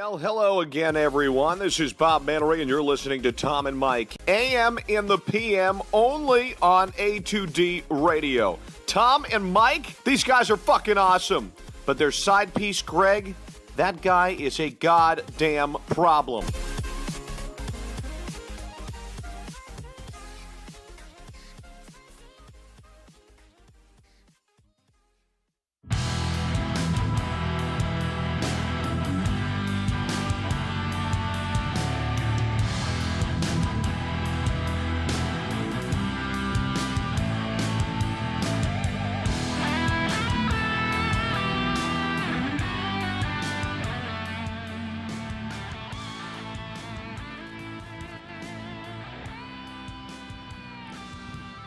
Well, hello again, everyone. This is Bob Mannery, and you're listening to Tom and Mike. AM in the PM, only on A2D Radio. Tom and Mike, these guys are fucking awesome. But their side piece, Greg, that guy is a goddamn problem.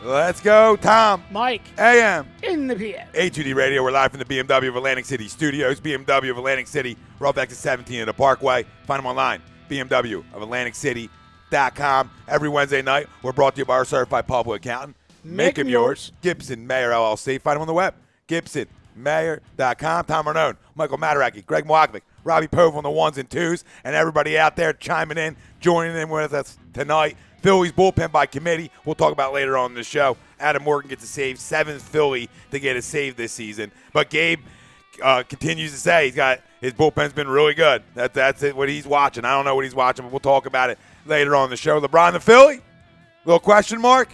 Let's go, Tom. Mike. AM. In the PM. A2D Radio. We're live from the BMW of Atlantic City Studios. BMW of Atlantic City. We're off exit 17 at the Parkway. Find them online. BMW of AtlanticCity.com. Every Wednesday night, we're brought to you by our certified public accountant. Make them yours. Gibson Mayer LLC. Find them on the web. GibsonMayer.com. Tom Arnone, Michael Mataraki, Greg Moakovic, Robbie Pove on the ones and twos, and everybody out there chiming in, joining in with us tonight. Phillies bullpen by committee. We'll talk about later on in the show. Adam Morgan gets a save, seventh Philly to get a save this season. But Gabe continues to say his bullpen's been really good. That's it. What he's watching. I don't know what he's watching, but we'll talk about it later on in the show. LeBron the Philly? Little question mark?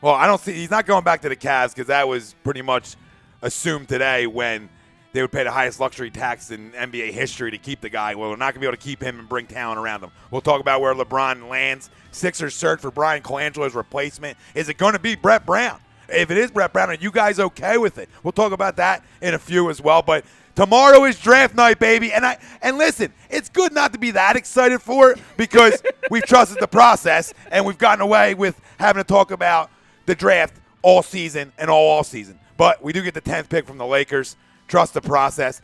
Well, I don't see. He's not going back to the Cavs because that was pretty much assumed today when they would pay the highest luxury tax in NBA history to keep the guy. Well, they're not going to be able to keep him and bring talent around him. We'll talk about where LeBron lands. Sixers search for Brian Colangelo's replacement. Is it going to be Brett Brown? If it is Brett Brown, are you guys okay with it? We'll talk about that in a few as well. But tomorrow is draft night, baby. And listen, it's good not to be that excited for it because we've trusted the process and we've gotten away with having to talk about the draft all season and all season. But we do get the 10th pick from the Lakers. Trust the process.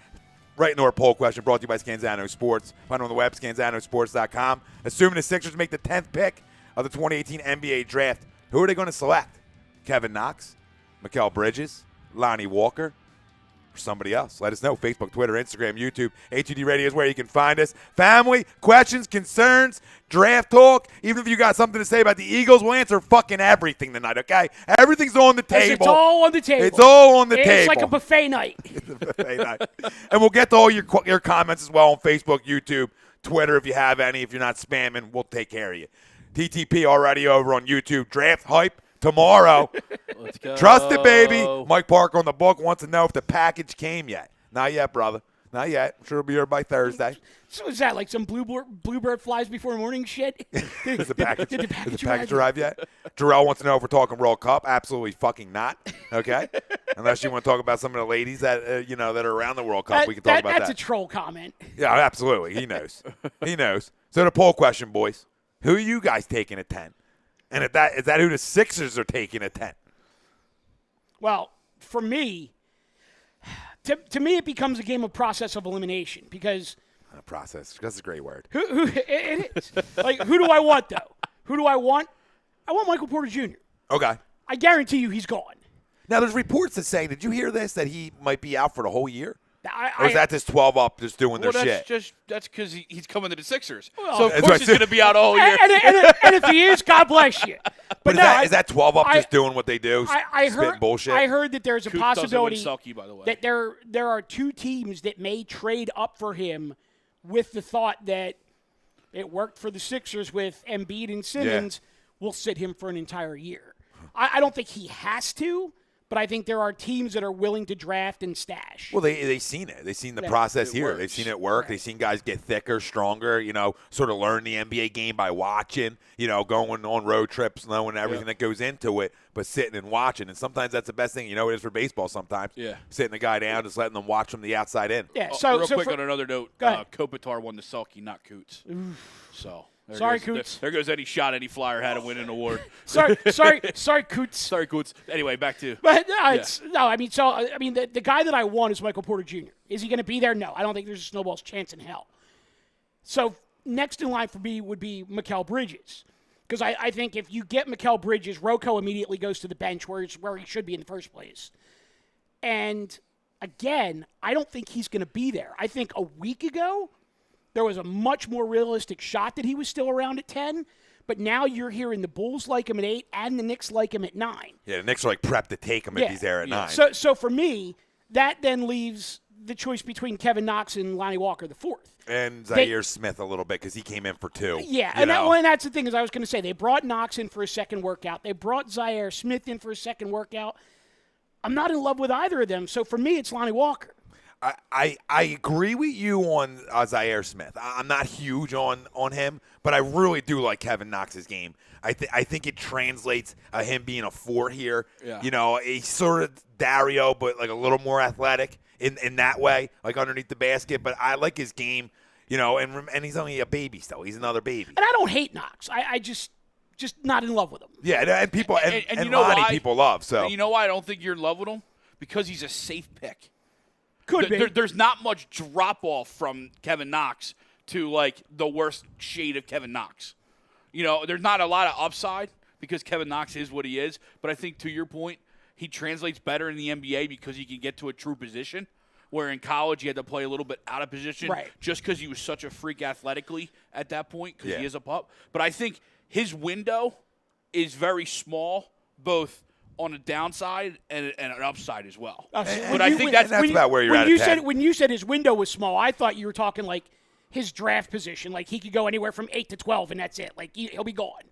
Right into our poll question brought to you by Scanzano Sports. Find them on the web, scanzanosports.com. Assuming the Sixers make the 10th pick of the 2018 NBA draft, who are they going to select? Kevin Knox, Mikal Bridges, Lonnie Walker, or somebody else? Let us know. Facebook, Twitter, Instagram, YouTube. A2D Radio is where you can find us. Family, questions, concerns, draft talk. Even if you got something to say about the Eagles, we'll answer fucking everything tonight, okay? Everything's on the table. It's all on the table. It's all on the table. It's like a buffet night. It's a buffet night. And we'll get to all your comments as well on Facebook, YouTube, Twitter if you have any. If you're not spamming, we'll take care of you. TTP already over on YouTube. Draft hype tomorrow. Let's go. Trust it, baby. Mike Parker on the book wants to know if the package came yet. Not yet, brother. Not yet. I'm sure it'll be here by Thursday. So is that like some bluebird flies before morning shit? Is the package, did the package arrive yet? Jarrell wants to know if we're talking World Cup. Absolutely fucking not. Okay? Unless you want to talk about some of the ladies that that are around the World Cup, we can talk about that. That's a troll comment. Yeah, absolutely. He knows. He knows. So the poll question, boys. Who are you guys taking at 10? And is that who the Sixers are taking at 10? Well, for me, to me, it becomes a game of process of elimination because process. That's a great word. It is. Like, who do I want though? Who do I want? I want Michael Porter Jr. Okay. I guarantee you, he's gone. Now, there's reports that say, did you hear this, that he might be out for the whole year? Or is that just 12 up just doing their shit? That's because he's coming to the Sixers. Well, so, of course, he's going to be out all year. And if he is, God bless you. But is that 12 up just doing what they do, spitting bullshit? I heard that there's a Coop possibility Selke, by the way. that there are two teams that may trade up for him with the thought that it worked for the Sixers with Embiid and Simmons. We'll sit him for an entire year. I don't think he has to, but I think there are teams that are willing to draft and stash. Well, they seen it. They've seen the Yeah. process It here. works. They've seen it work. Right. They've seen guys get thicker, stronger, sort of learn the NBA game by watching, going on road trips, knowing everything that goes into it, but sitting and watching. And sometimes that's the best thing. It is for baseball sometimes. Yeah. Sitting the guy down, just letting them watch from the outside in. Yeah. Real quick for, on another note, Go ahead. Kopitar won the Selke, not Coots. So Sorry, goes, Coots. There goes any shot any Flyer had to win an award. sorry, Coots. Sorry, Coots. Anyway, back to But the guy that I want is Michael Porter Jr. Is he going to be there? No, I don't think there's a snowball's chance in hell. So next in line for me would be Mikal Bridges, because I think if you get Mikal Bridges, Rocco immediately goes to the bench where he should be in the first place. And again, I don't think he's going to be there. I think a week ago there was a much more realistic shot that he was still around at 10. But now you're hearing the Bulls like him at 8 and the Knicks like him at 9. Yeah, the Knicks are like prepped to take him if he's there at 9. So for me, that then leaves the choice between Kevin Knox and Lonnie Walker the fourth. And Zaire Smith a little bit because he came in for 2. Yeah, and that's the thing is I was going to say they brought Knox in for a second workout. They brought Zaire Smith in for a second workout. I'm not in love with either of them. So for me, it's Lonnie Walker. I agree with you on Zaire Smith. I'm not huge on him, but I really do like Kevin Knox's game. I think it translates him being a 4 here. Yeah. He's sort of Dario, but like a little more athletic in that way, like underneath the basket. But I like his game, and he's only a baby still. He's another baby. And I don't hate Knox. I just not in love with him. Yeah, and people and you know Lonnie why? people love. So And you know why I don't think you're in love with him? Because he's a safe pick. Could be. There's not much drop off from Kevin Knox to like the worst shade of Kevin Knox. There's not a lot of upside because Kevin Knox is what he is. But I think to your point, he translates better in the NBA because he can get to a true position. Where in college he had to play a little bit out of position just because he was such a freak athletically at that point because he is a pup. But I think his window is very small, both on a downside and an upside as well. But I think that's about where you're at. When you said his window was small, I thought you were talking like his draft position, like he could go anywhere from 8 to 12, and that's it. Like he'll be gone.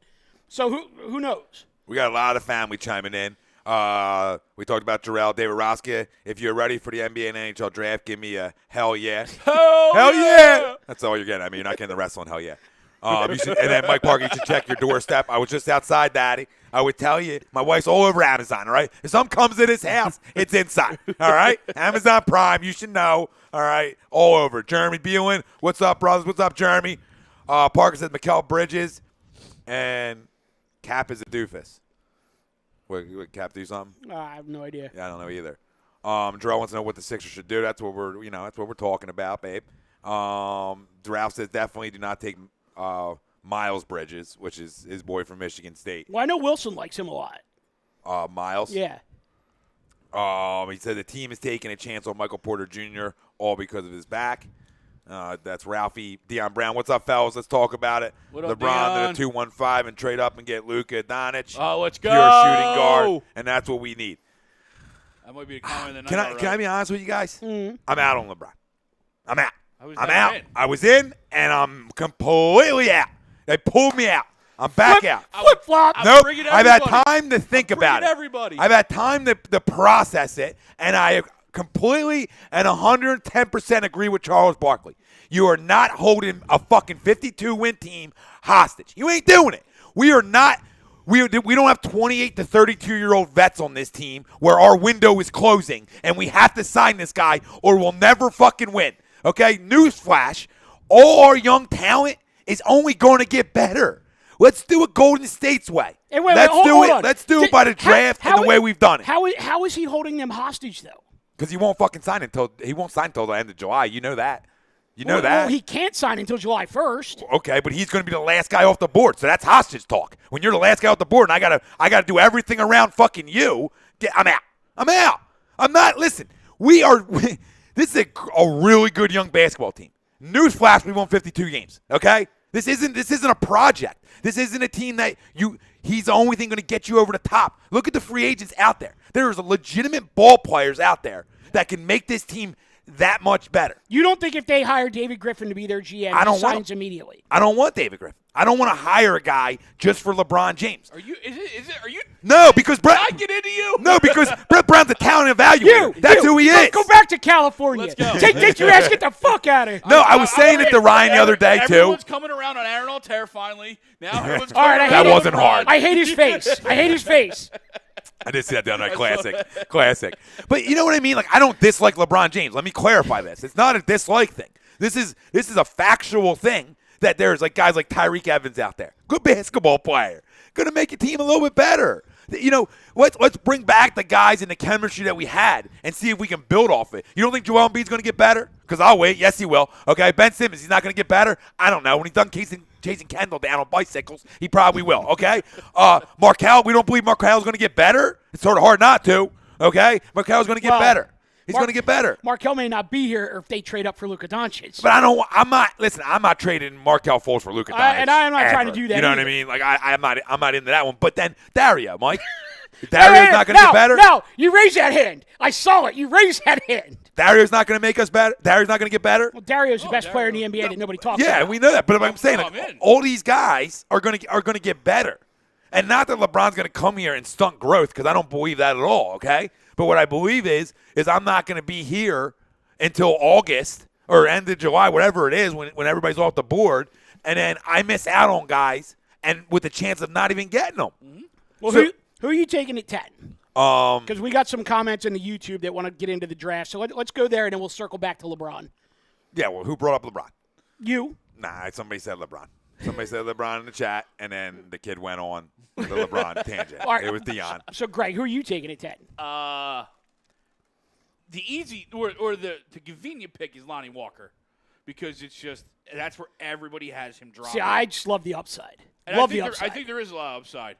So who knows? We got a lot of family chiming in. We talked about Jarrell David Roska. If you're ready for the NBA and NHL draft, give me a hell yeah. hell yeah! That's all you're getting. I mean, you're not getting the rest on hell yeah. And then Mike Parker, you should check your doorstep. I was just outside, Daddy. I would tell you, my wife's all over Amazon, all right? If something comes to this house, it's inside, all right? Amazon Prime, you should know, all right? All over. Jeremy Beelin, what's up, brothers? What's up, Jeremy? Parker says Mikal Bridges, and Cap is a doofus. Would Cap do something? I have no idea. Yeah, I don't know either. Jarrell wants to know what the Sixers should do. That's what we're talking about, babe. Ralph says definitely do not take Miles Bridges, which is his boy from Michigan State. Well, I know Wilson likes him a lot. Miles? Yeah. He said the team is taking a chance on Michael Porter Jr. all because of his back. That's Ralphie. Deion Brown. What's up, fellas? Let's talk about it. What up, LeBron Deion? to the 2-1-5 and trade up and get Luka Doncic. Oh, let's go. Pure shooting guard, and that's what we need. That might be a comment of the Can night. I be honest with you guys? Mm-hmm. I'm out on LeBron. I'm out. I'm never out. in. I was in, and I'm completely out. They pulled me out. I'm back out. Flip-flop. I'm Nope. bringing I've had everybody. time to think I'm about it. bringing everybody. I've had time to process it, and I completely and 110% agree with Charles Barkley. You are not holding a fucking 52-win team hostage. You ain't doing it. We are not. We don't have 28 to 32-year-old vets on this team where our window is closing, and we have to sign this guy or we'll never fucking win. Okay? Newsflash, all our young talent is only going to get better. Let's do it Golden State's way. Hey, wait, Let's hold do it. on. Let's do it by the draft and the way we've done it. How is he holding them hostage, though? Because he won't fucking sign until the end of July. You know that. You know that. Well, he can't sign until July 1st. Okay, but he's going to be the last guy off the board, so that's hostage talk. When you're the last guy off the board, and I gotta do everything around fucking you. I'm out. I'm out. I'm not. Listen, this is a really good young basketball team. Newsflash: we won 52 games. Okay, this isn't a project. This isn't a team that he's the only thing going to get you over the top. Look at the free agents out there. There's legitimate ball players out there that can make this team that much better. You don't think if they hire David Griffin to be their GM, I don't he want signs immediately? I don't want David Griffin. I don't want to hire a guy just for LeBron James. Are you? No, because Brett. Did I get into you? No, because Brett Brown's a talent evaluator. That's who he is. Go back to California. Let's go. Take your ass, get the fuck out of here. No, I was saying it to Ryan the other day, too. Everyone's coming around on Aaron Altair finally. Now everyone's All right, coming I around hate That it. wasn't hard. I hate his face. I did see that down there. Classic. But you know what I mean? Like, I don't dislike LeBron James. Let me clarify this. It's not a dislike thing. This is a factual thing that there's like guys like Tyreek Evans out there. Good basketball player. Going to make your team a little bit better. You know, let's bring back the guys and the chemistry that we had and see if we can build off it. You don't think Joel Embiid's going to get better? Because I'll wait. Yes, he will. Okay, Ben Simmons, he's not going to get better? I don't know. When he's done chasing Kendall down on bicycles, he probably will. Okay? Markelle, we don't believe Markelle's going to get better. It's sort of hard not to. Okay? Markelle's going to get better. He's going to get better. Markelle may not be here if they trade up for Luka Doncic. But I'm not trading Markelle Fultz for Luka Doncic. And I'm not trying to do that. You know either. what I mean? Like I'm not into that one. But then Dario, Mike. Dario's not going to get better. No, you raised that hand. I saw it. You raised that hand. Dario's not going to make us better. Dario's not going to get better. Well, Dario's the best player in the NBA that nobody talks Yeah, about. we know that. But I'm saying like, all these guys are going to get better. And not that LeBron's going to come here and stunt growth, because I don't believe that at all, okay? But what I believe is I'm not going to be here until August or end of July, whatever it is, when everybody's off the board, and then I miss out on guys and with the chance of not even getting them. Mm-hmm. Well, who are you taking at 10? Because we got some comments in the YouTube that want to get into the draft. So let's go there, and then we'll circle back to LeBron. Yeah, well, who brought up LeBron? You. Nah, somebody said LeBron. Somebody said LeBron in the chat, and then the kid went on the LeBron tangent. Right. It was Dion. So, Greg, who are you taking at 10? The easy or the convenient pick is Lonnie Walker, because it's just that's where everybody has him dropping. See, I just love the upside. And love the upside. I think there is a lot of upside.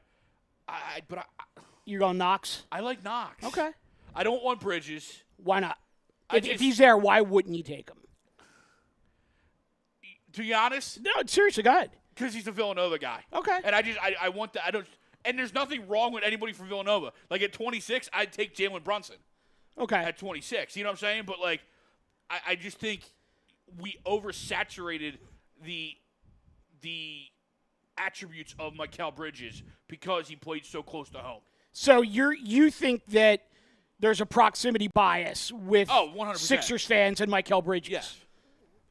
You're going Knox? I like Knox. Okay. I don't want Bridges. Why not? If he's there, why wouldn't you take him? To be honest, no, seriously, go ahead. Because he's a Villanova guy. Okay. And I want that. I don't. And there's nothing wrong with anybody from Villanova. Like at 26, I'd take Jalen Brunson. Okay. At 26, you know what I'm saying? But like, I just think we oversaturated the attributes of Mikal Bridges because he played so close to home. So you think that there's a proximity bias with 100%. Sixers fans and Mikal Bridges? Yes.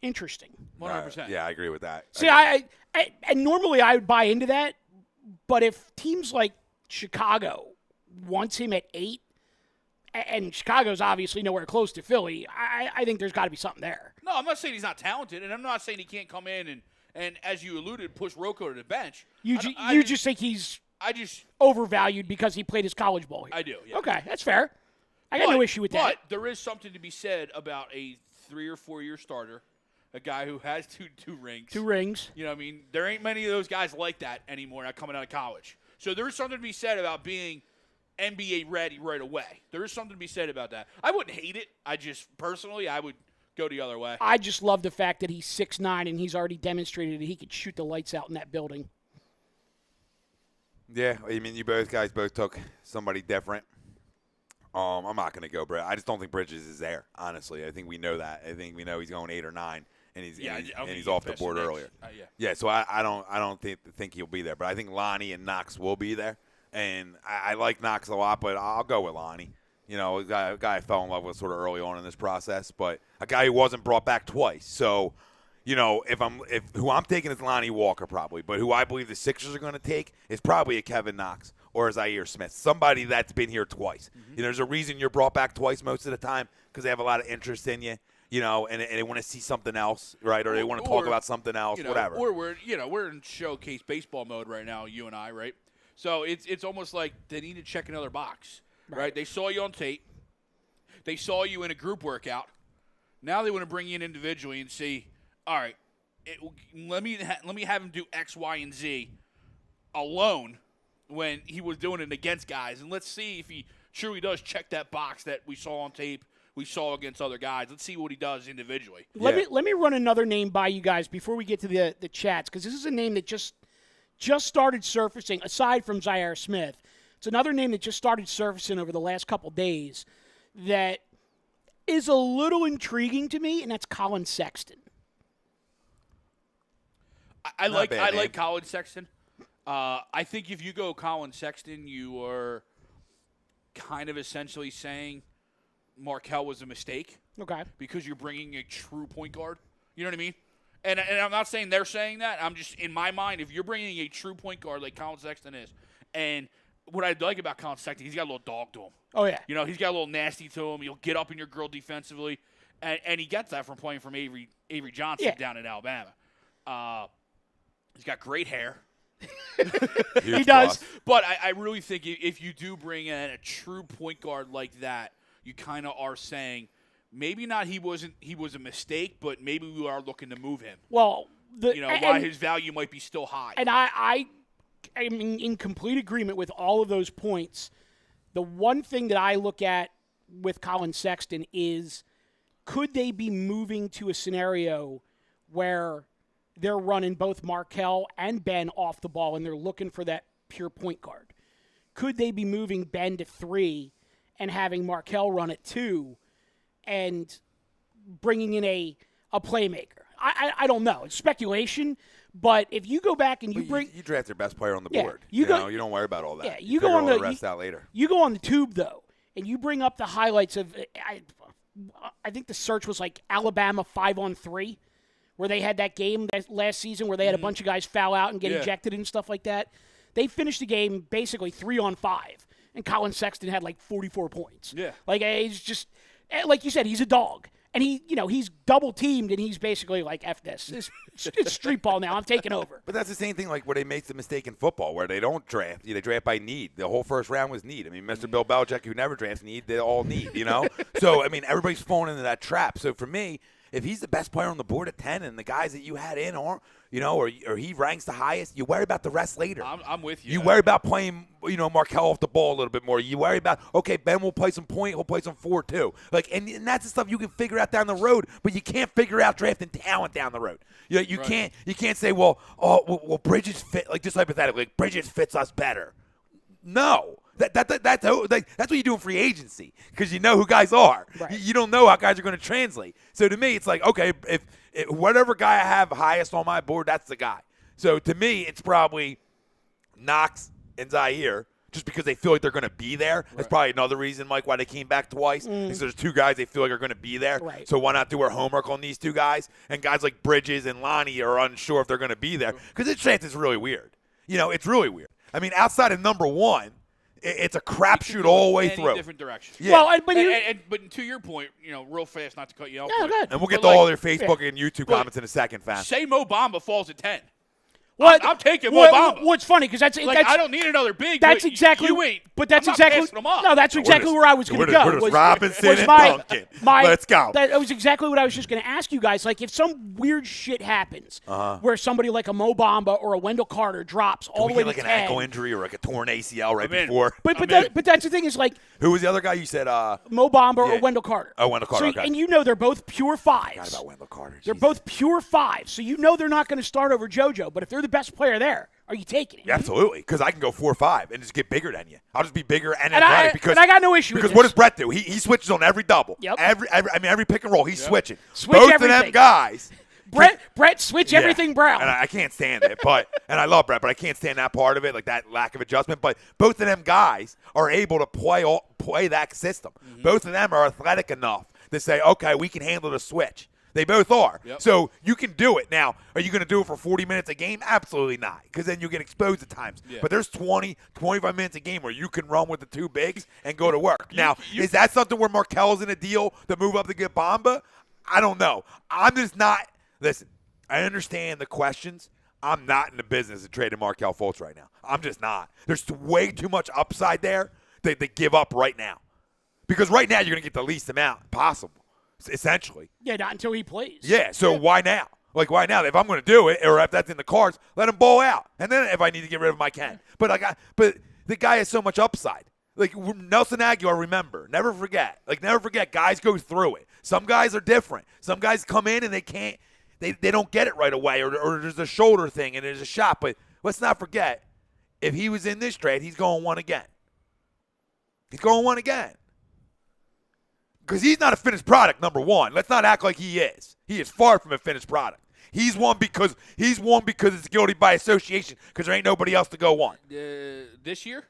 Interesting. 100%. Yeah, I agree with that. See, I and normally I would buy into that, but if teams like Chicago wants him at 8, and Chicago's obviously nowhere close to Philly, I think there's got to be something there. No, I'm not saying he's not talented, and I'm not saying he can't come in and as you alluded, push Rocco to the bench. You just think he's overvalued because he played his college ball here. I do, yeah. Okay, that's fair. I got no issue with that. But there is something to be said about a 3 or 4 year starter, a guy who has two rings. 2 rings. You know what I mean? There ain't many of those guys like that anymore not coming out of college. So there is something to be said about being NBA ready right away. There is something to be said about that. I wouldn't hate it. Personally, I would go the other way. I just love the fact that he's 6'9" and he's already demonstrated that he could shoot the lights out in that building. Yeah, I mean, you guys both took somebody different. I'm not going to go Bridges. I just don't think Bridges is there, honestly. I think we know that. I think we know he's going 8 or 9, and he's off the board earlier. Yeah, so I don't think he'll be there. But I think Lonnie and Knox will be there. And I like Knox a lot, but I'll go with Lonnie. You know, a guy I fell in love with sort of early on in this process, but a guy who wasn't brought back twice. So, you know, if who I'm taking is Lonnie Walker probably, but who I believe the Sixers are going to take is probably a Kevin Knox or a Zaire Smith, somebody that's been here twice. Mm-hmm. You know, there's a reason you're brought back twice most of the time because they have a lot of interest in you. You know, and they want to see something else, right? Or they want to talk about something else, whatever. Or we're in showcase baseball mode right now, you and I, right? So it's almost like they need to check another box, right? They saw you on tape. They saw you in a group workout. Now they want to bring you in individually and see, all right, let me have him do X, Y, and Z alone when he was doing it against guys. And let's see if he truly does check that box that we saw on tape, we saw against other guys. Let's see what he does individually. Let me run another name by you guys before we get to the chats, because this is a name that just started surfacing, aside from Zaire Smith. It's another name that just started surfacing over the last couple days that is a little intriguing to me, and that's Colin Sexton. I Not bad name. like Colin Sexton. I think if you go Colin Sexton, you are kind of essentially saying Markelle was a mistake. Okay. Because you're bringing a true point guard. You know what I mean? And I'm not saying they're saying that. I'm just, in my mind, if you're bringing a true point guard like Colin Sexton is, and what I like about Colin Sexton, he's got a little dog to him. Oh, yeah. You know, he's got a little nasty to him. He'll get up in your grill defensively. And he gets that from playing from Avery Johnson down in Alabama. He's got great hair. He does. But I really think if you do bring in a true point guard like that, you kind of are saying maybe not he was a mistake, but maybe we are looking to move him. Well, why his value might be still high. And I'm in complete agreement with all of those points. The one thing that I look at with Colin Sexton is, could they be moving to a scenario where they're running both Markelle and Ben off the ball and they're looking for that pure point guard? Could they be moving Ben to 3 and having Markelle run at 2 and bringing in a playmaker? I don't know. It's speculation, but if you go back and you draft your best player on the Yeah, board. you You don't worry about all that. Yeah, you go on the rest out later. You go on the tube though, and you bring up the highlights of. I think the search was like Alabama 5-on-3, where they had that game last season where they had a bunch of guys foul out and get ejected and stuff like that. They finished the game basically 3-on-5, and Colin Sexton had like 44 points. Yeah, like he's just like you said, he's a dog. And he's double teamed, and he's basically like, F this. It's street ball now. I'm taking over. But that's the same thing like where they make the mistake in football, where they don't draft. They draft by need. The whole first round was need. I mean, Mr. Bill Belichick, who never drafts need, they all need, So, I mean, everybody's falling into that trap. So, for me, if he's the best player on the board at 10 and the guys that you had in aren't, or he ranks the highest, you worry about the rest later. I'm with you. You worry about playing, Markelle off the ball a little bit more. You worry about, okay, Ben will play some point, he'll play some 4 too. Like, and that's the stuff you can figure out down the road, but you can't figure out drafting talent down the road. You can't say, well, Bridges fit, like just hypothetically, like Bridges fits us better. No. That's what you do in free agency, because you know who guys are. Right. You don't know how guys are going to translate. So to me, it's like, okay, if whatever guy I have highest on my board, that's the guy. So to me, it's probably Knox and Zaire, just because they feel like they're going to be there. Right. That's probably another reason, Mike, why they came back twice. Because there's 2 guys they feel like are going to be there. Right. So why not do our homework on these 2 guys? And guys like Bridges and Lonnie are unsure if they're going to be there, because this chance is really weird. It's really weird. I mean, outside of number 1, it's a crapshoot all the way through. Different direction. Yeah. Well, but to your point, real fast, not to cut you off. No, good. And we'll get to all their Facebook and YouTube comments in a second, fam. Say Mo Bamba falls at 10. What? I'm taking Mo Bamba. What's funny, because that's I don't need another big. That's exactly. You ain't. But that's I'm not exactly. passing them up. No, that's exactly where I was going to go. We're just Robinson and Duncan. Let's go. That was exactly what I was just going to ask you guys. Like, if some weird shit happens, where somebody like a Mo Bamba or a Wendell Carter drops all the way to 10, like an ankle injury or like a torn ACL right before. But that's the thing is, like, who was the other guy you said? Mo Bamba or Wendell Carter. Oh, Wendell Carter. So, okay. and they're both pure 5s. I forgot about Wendell Carter. They're both pure 5s, so they're not going to start over JoJo. But if they're the best player there, are you taking it? Yeah, absolutely, because I can go 4-5 and just get bigger than you. I'll just be bigger and because I got no issue. Because with what does Brett do? He switches on every double. Yep. Every pick and roll, he's switching. Switch both everything. of them guys. Brett, switch everything Brown. And I can't stand it, and I love Brett, but I can't stand that part of it, like that lack of adjustment. But both of them guys are able to play that system. Mm-hmm. Both of them are athletic enough to say, okay, we can handle the switch. They both are. Yep. So you can do it. Now, are you going to do it for 40 minutes a game? Absolutely not, because then you get exposed at times. Yeah. But there's 20, 25 minutes a game where you can run with the 2 bigs and go to work. Now, is that something where Markelle's in a deal to move up to get Bamba? I don't know. I'm just not – listen, I understand the questions. I'm not in the business of trading Markelle Fultz right now. I'm just not. There's way too much upside there to give up right now, because right now you're going to get the least amount possible. Essentially. Yeah, not until he plays. Yeah, so why now? Like, why now? If I'm going to do it, or if that's in the cards, let him ball out. And then if I need to get rid of him, I can. But the guy has so much upside. Like, Nelson Aguilar, remember, never forget. Like, never forget, guys go through it. Some guys are different. Some guys come in and they can't, they don't get it right away, or there's a shoulder thing and there's a shot. But let's not forget, if he was in this trade, he's going 1 again. He's going 1 again. Because he's not a finished product, number one. Let's not act like he is. He is far from a finished product. He's won because it's guilty by association because there ain't nobody else to go on. This year?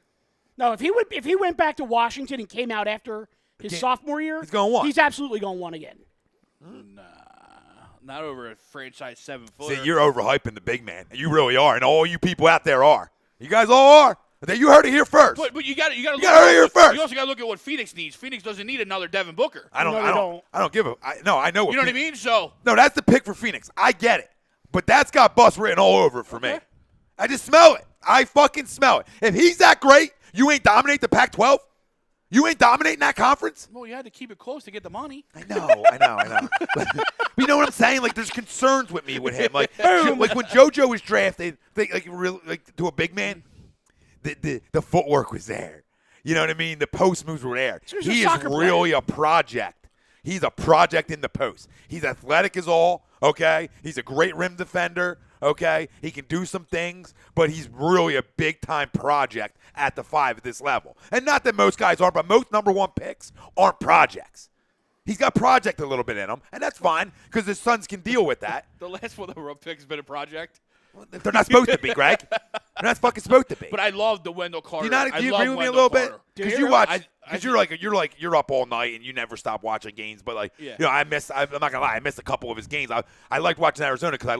No, if he went back to Washington and came out after his sophomore year, he's gonna win. He's absolutely going to win again. Nah, not over a franchise 7-footer. See, you're overhyping the big man. You really are, and all you people out there are. You guys all are. You heard it here first. But you got to look heard it here first. You also got to look at what Phoenix needs. Phoenix doesn't need another Devin Booker. I don't give a. I know. You know what I mean? So no, that's the pick for Phoenix. I get it, but that's got bust written all over it for me. I just smell it. I fucking smell it. If he's that great, you ain't dominate the Pac-12. You ain't dominating that conference. Well, you had to keep it close to get the money. I know. But you know what I'm saying? Like, there's concerns with me with him. Like when JoJo was drafted, to a big man, the footwork was there. You know what I mean? The post moves were there. He is really a project. He's a project in the post. He's athletic as all, okay? He's a great rim defender, okay? He can do some things, but he's really a big-time project at the 5 at this level. And not that most guys aren't, but most number 1 picks aren't projects. He's got project a little bit in him, and that's fine because his sons can deal with that. The last one that pick has been a project. They're not supposed to be, Greg. They're not fucking supposed to be. But I love the Wendell Carter. Do you agree with me a little bit? Because you watch, because you're up all night and you never stop watching games. But I'm not gonna lie, I missed a couple of his games. I liked watching Arizona because I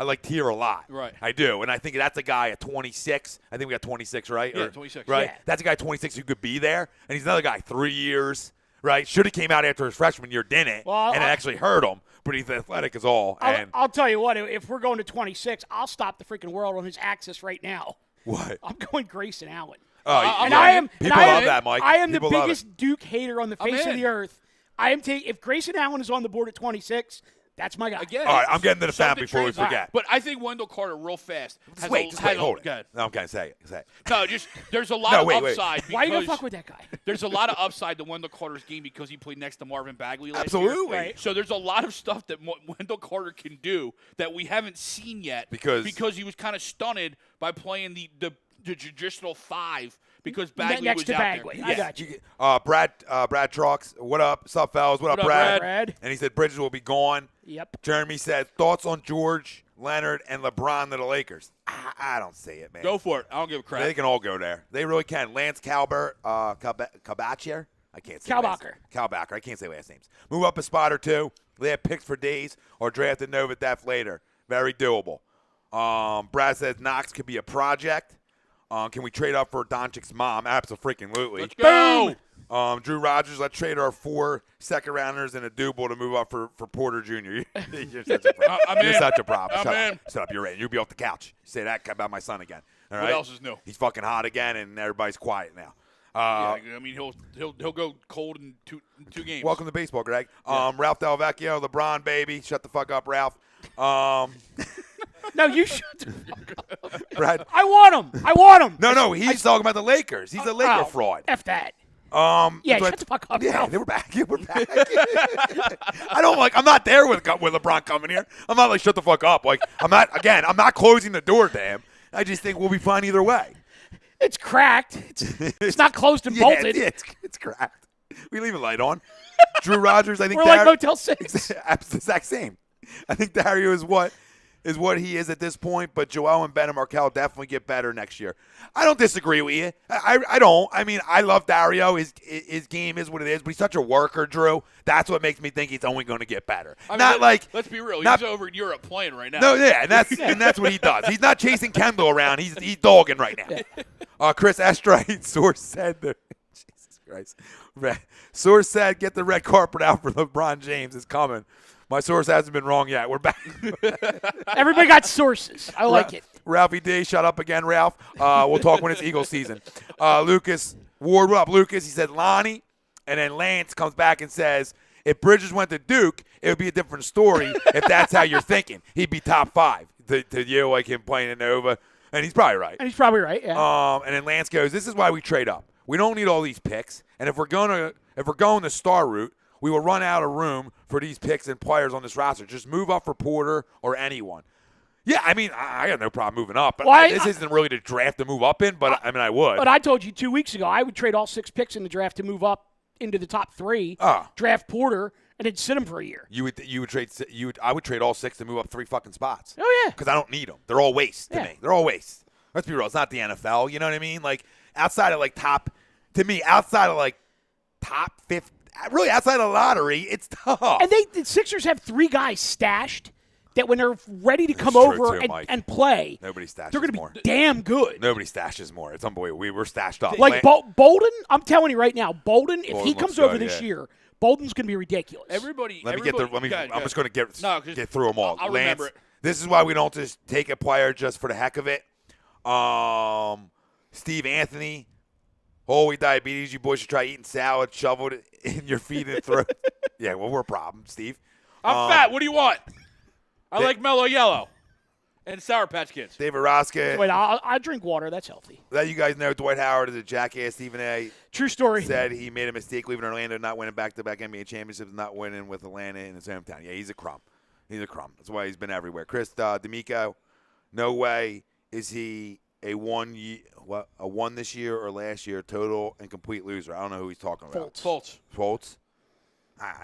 like Tier a lot. Right. I do, and I think that's a guy at 26. I think we got 26, right? Yeah, 26. Right. Yeah. That's a guy at 26 who could be there, and he's another guy 3 years. Right. Should have came out after his freshman year, didn't? Well, and it actually hurt him. But he's athletic as all. I'll tell you what, if we're going to 26, I'll stop the freaking world on his axis right now. What? I'm going Grayson Allen. People love that, Mike. I am People the love biggest Duke hater on the face of the earth. If Grayson Allen is on the board at 26, that's my guy. Again, all right, I'm getting to the fan before we translates. forget. But I think Wendell Carter, real fast. Wait, hold it. No, I'm going to say it. No, there's a lot of upside. Why are you going to fuck with that guy? There's a lot of upside to Wendell Carter's game because he played next to Marvin Bagley last Absolutely. year. Right. So there's a lot of stuff that Wendell Carter can do that we haven't seen yet because he was kind of stunted by playing the traditional 5 because Bagley next was to out Bagley. there. I got you. Brad Trucks, what up? What's up, fellas? What up, Brad? Brad? And he said Bridges will be gone. Yep. Jeremy said, thoughts on George, Leonard, and LeBron to the Lakers? I don't see it, man. Go for it. I don't give a crap. They can all go there. They really can. Lance Calbacher. I can't say Kalbacher. I can't say last names. Move up a spot or two. They have picks for days or drafted Nova Def later. Very doable. Brad says Knox could be a project. Can we trade up for Doncic's mom? Absolutely. Let's go. Drew Rogers, let's trade our 4 second-rounders and a double to move up for Porter Jr. You're such a problem. You're such a problem. Shut up. You're right. You'll be off the couch. Say that about my son again. All right? What else is new? He's fucking hot again, and everybody's quiet now. I mean, he'll go cold in two games. Welcome to baseball, Greg. Ralph Del Vecchio, LeBron, baby. Shut the fuck up, Ralph. No, you shut the fuck up. Brad. I want him. No, he's talking about the Lakers. He's a Laker fraud. F that. Shut the fuck up. Yeah, Ralph. they were back. I'm not there with LeBron coming here. I'm not like, shut the fuck up. Like, I'm not closing the door to him. I just think we'll be fine either way. It's cracked. It's not closed and bolted. Yeah, it's cracked. We leave a light on. Drew Rogers, I think we're like Motel 6. The exact same. I think Dario is what he is at this point, but Joel and Ben and Markel definitely get better next year. I don't disagree with you. I don't. I mean, I love Dario. His game is what it is, but he's such a worker, Drew. That's what makes me think he's only going to get better. Let's be real. He's over in Europe playing right now. No, yeah, and that's what he does. He's not chasing Kendall around. He's dogging right now. Chris Estrite, source said Jesus Christ. Source said, get the red carpet out for LeBron James. It's coming. My source hasn't been wrong yet. We're back. Everybody got sources. I like it. Ralphie D, shut up again, Ralph. We'll talk when it's Eagle season. Lucas Ward, what up, Lucas? He said Lonnie, and then Lance comes back and says, if Bridges went to Duke, it would be a different story if that's how you're thinking. He'd be top 5 to you, like him playing in Nova. And he's probably right. Yeah. And then Lance goes, this is why we trade up. We don't need all these picks. And if we're going the star route, we will run out of room for these picks and players on this roster. Just move up for Porter or anyone. Yeah, I mean, I got no problem moving up. But this isn't really the draft to move up in, but I would. But I told you 2 weeks ago I would trade all 6 picks in the draft to move up into the top 3, Ah. draft Porter, and then sit him for a year. I would trade all 6 to move up 3 fucking spots. Oh, yeah. Because I don't need them. They're all waste to Yeah. me. They're all waste. Let's be real. It's not the NFL. You know what I mean? Like, outside of, like, top 50, really outside of the lottery, it's tough. And the Sixers have 3 guys stashed that when they're ready to come true, over too, Mike. and play, Nobody stashes they're going to more. be damn good. Nobody stashes more. It's unbelievable. We were stashed up. Like Bolden, I'm telling you right now, Bolden, if Bolden he comes looks over good, this yeah. year, Bolden's going to be ridiculous. I'm just going to get through them all. I'll Lance, remember it. this is why we don't just take a player just for the heck of it. Steve Anthony, holy diabetes, you boys should try eating salad, shoveled it in your feet and throat. Yeah, well, we're a problem, Steve. I'm fat. What do you want? I like Mellow Yellow and Sour Patch Kids. David Roska. Wait, I drink water. That's healthy. That you guys know, Dwight Howard is a jackass. Stephen A. True story. said he made a mistake leaving Orlando, not winning back-to-back NBA championships, not winning with Atlanta in his hometown. Yeah, he's a crumb. He's a crumb. That's why he's been everywhere. Chris D'Amico, no way is he a one this year or last year total and complete loser. I don't know who he's talking about. Fultz.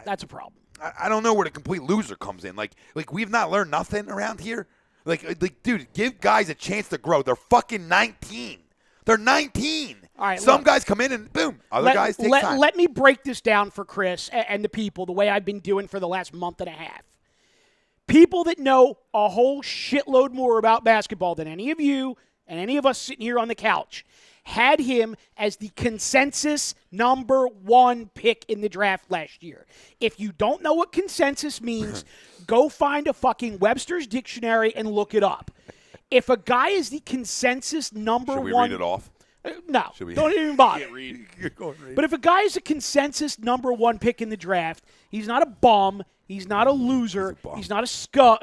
That's a problem. I don't know where the complete loser comes in. Like we've not learned nothing around here. Like, dude, give guys a chance to grow. They're fucking 19. They're 19. All right, Some look. guys come in and boom. Other guys take time. Let me break this down for Chris and the people the way I've been doing for the last month and a half. People that know a whole shitload more about basketball than any of you and any of us sitting here on the couch had him as the consensus number 1 pick in the draft last year. If you don't know what consensus means, go find a fucking Webster's dictionary and look it up. If a guy is the consensus number 1... Should we read it off? No, don't even bother. Can't read. But if a guy is a consensus number 1 pick in the draft, he's not a bum. He's not a loser. He's not a scrub.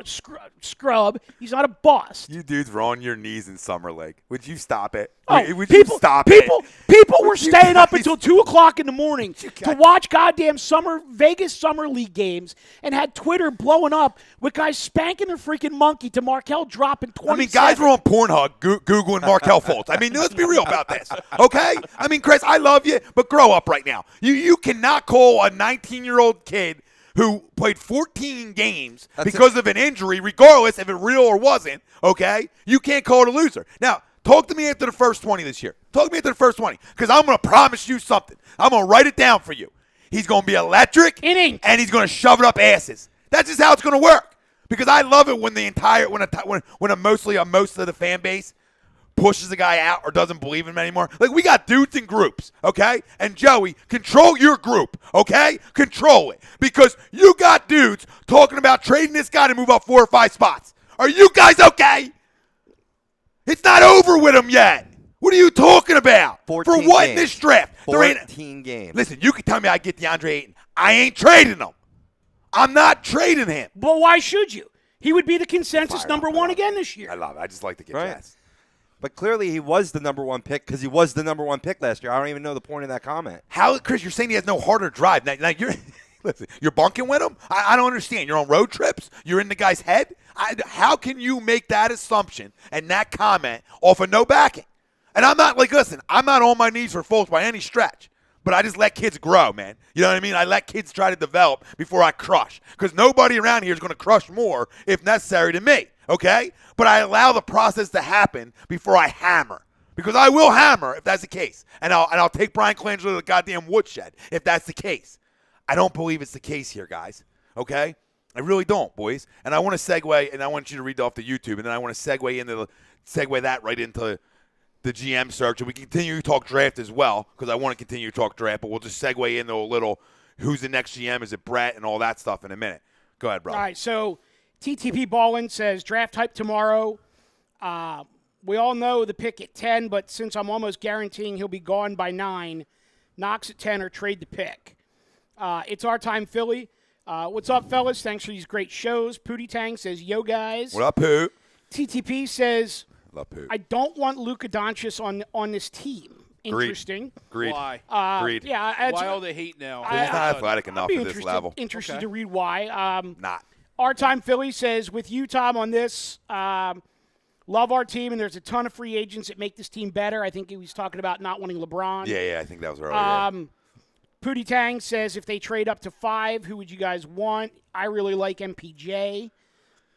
He's not a bust. You dudes were on your knees in Summer League. Would you stop it? Would you stop people, it? People were staying up until 2 o'clock in the morning to watch goddamn Vegas Summer League games and had Twitter blowing up with guys spanking their freaking monkey to Markelle dropping 27. I mean, guys were on Pornhub Googling Markelle Fultz. I mean, let's be real about this, okay? I mean, Chris, I love you, but grow up right now. You cannot call a 19-year-old kid who played 14 games because of an injury, regardless if it real or wasn't, okay? You can't call it a loser. Now, talk to me after the first 20 this year. Talk to me after the first 20, because I'm going to promise you something. I'm going to write it down for you. He's going to be electric, and he's going to shove it up asses. That's just how it's going to work. Because I love it when most of the fan base pushes the guy out or doesn't believe him anymore. Like, we got dudes in groups, okay? And Joey, control your group, okay? Control it. Because you got dudes talking about trading this guy to move up 4 or 5 spots. Are you guys okay? It's not over with him yet. What are you talking about? 14 For what games. in this draft? 14 games. Listen, you can tell me I get DeAndre Ayton. I ain't trading him. I'm not trading him. But why should you? He would be the consensus number 1 again this year. I love it. I just like to get Right. jazzed. But clearly he was the number 1 pick because he was the number 1 pick last year. I don't even know the point of that comment. How, Chris, you're saying he has no harder drive. Now you're listen, you're bunking with him? I don't understand. You're on road trips? You're in the guy's head? How can you make that assumption and that comment off of no backing? And I'm not I'm not on my knees for Fultz by any stretch. But I just let kids grow, man. You know what I mean? I let kids try to develop before I crush. Because nobody around here is going to crush more, if necessary, than me, okay? But I allow the process to happen before I hammer. Because I will hammer if that's the case. And I'll take Brian Colangelo to the goddamn woodshed if that's the case. I don't believe it's the case here, guys, okay? I really don't, boys. And I want to segue, and I want you to read off the YouTube, and then I want to segue that right into the GM search, and we continue to talk draft as well, because I want to continue to talk draft, but we'll just segue into a little who's the next GM, is it Brett, and all that stuff in a minute. Go ahead, bro. All right, so TTP Ballin says draft hype tomorrow. We all know the pick at 10, but since I'm almost guaranteeing he'll be gone by 9, Knox at 10 or trade the pick. It's our time, Philly. What's up, fellas? Thanks for these great shows. Pootie Tang says, yo, guys. What up, Pooh? TTP says, Love Pooh. I don't want Luka Doncic on this team. Interesting. Agreed. Why? Agreed. Yeah. Why all the hate now? He's not athletic enough I'd be for this level. Interested to read why. Not. Our time Philly says, with you, Tom, on this, love our team, and there's a ton of free agents that make this team better. I think he was talking about not wanting LeBron. Yeah, I think that was earlier. Pootie Tang says if they trade up to 5, who would you guys want? I really like MPJ.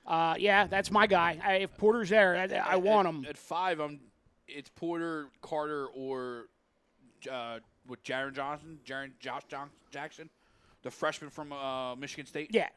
Yeah, that's my guy. If Porter's there, I want him. At 5, it's Porter, Carter, or with Josh Jackson, the freshman from Michigan State. Yeah.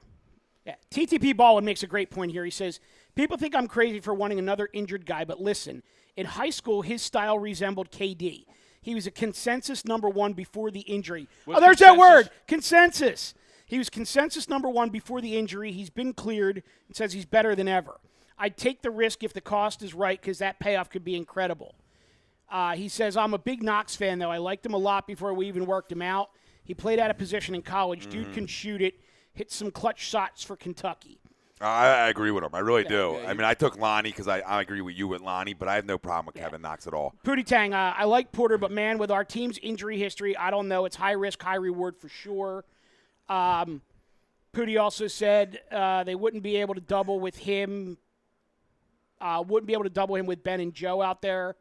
TTP Baldwin makes a great point here. He says, people think I'm crazy for wanting another injured guy, but listen, in high school, his style resembled KD. He was a consensus number 1 before the injury. There's that word, consensus. He was consensus number 1 before the injury. He's been cleared and says he's better than ever. I'd take the risk if the cost is right because that payoff could be incredible. He says, I'm a big Knox fan, though. I liked him a lot before we even worked him out. He played out of position in college. Dude can shoot it. Hit some clutch shots for Kentucky. I agree with him. I really do. I mean, I took Lonnie because I agree with you with Lonnie, but I have no problem with Kevin Knox at all. Pootie Tang, I like Porter, but, man, with our team's injury history, I don't know. It's high risk, high reward for sure. Pootie also said they wouldn't be able to double with him. Wouldn't be able to double him with Ben and Joe out there.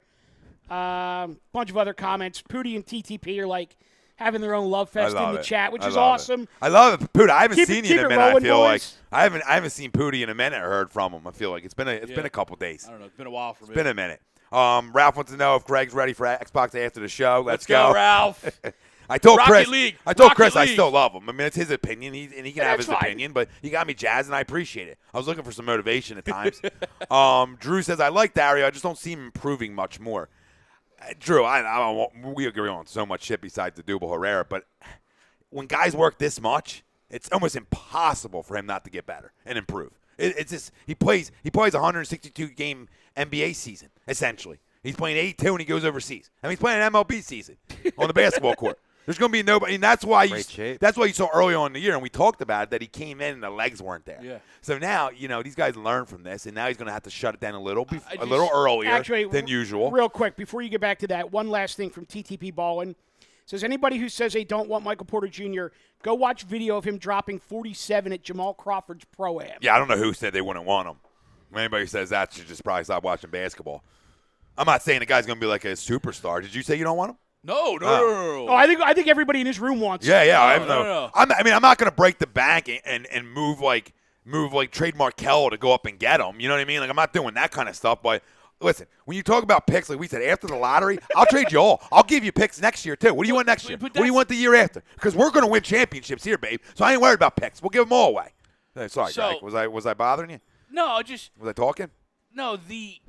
Bunch of other comments. Pootie and TTP are like having their own love fest in the chat, which is awesome. I love it, Pootie. I haven't seen you in a minute. I feel like boys. I haven't seen Pootie in a minute or heard from him. I feel like it's been a couple days. I don't know. It's been a while for me. It's been a minute. Ralph wants to know if Greg's ready for Xbox after the show. Let's go, Ralph. I told Rocket Chris. League. I told Rocket Chris I League. still love him. I mean, it's his opinion, and he can have his that's fine. opinion. But he got me jazzed, and I appreciate it. I was looking for some motivation at times. Drew says I like Dario. I just don't see him improving much more. Drew, we agree on so much shit besides the Double Herrera, but when guys work this much, it's almost impossible for him not to get better and improve. It's just he plays a 162 game NBA season essentially. He's playing 82 and he goes overseas. I mean, he's playing an MLB season on the basketball court. There's going to be nobody, and that's why you saw early on in the year, and we talked about it, that he came in and the legs weren't there. Yeah. So now, these guys learn from this, and now he's going to have to shut it down a little earlier than usual. Real quick, before you get back to that, one last thing from TTP Ballin. Says, anybody who says they don't want Michael Porter Jr., go watch video of him dropping 47 at Jamal Crawford's Pro-Am. Yeah, I don't know who said they wouldn't want him. Anybody who says that should just probably stop watching basketball. I'm not saying the guy's going to be like a superstar. Did you say you don't want him? No. Oh, I think everybody in this room wants him. Yeah. No. I'm not going to break the bank and move like trademark Markel to go up and get him. You know what I mean? Like, I'm not doing that kind of stuff. But listen, when you talk about picks, like we said, after the lottery, I'll trade you all. I'll give you picks next year too. What do you want next year? What do you want the year after? Because we're going to win championships here, babe. So I ain't worried about picks. We'll give them all away. Sorry, Greg. Was I bothering you? No, Was I talking? No. The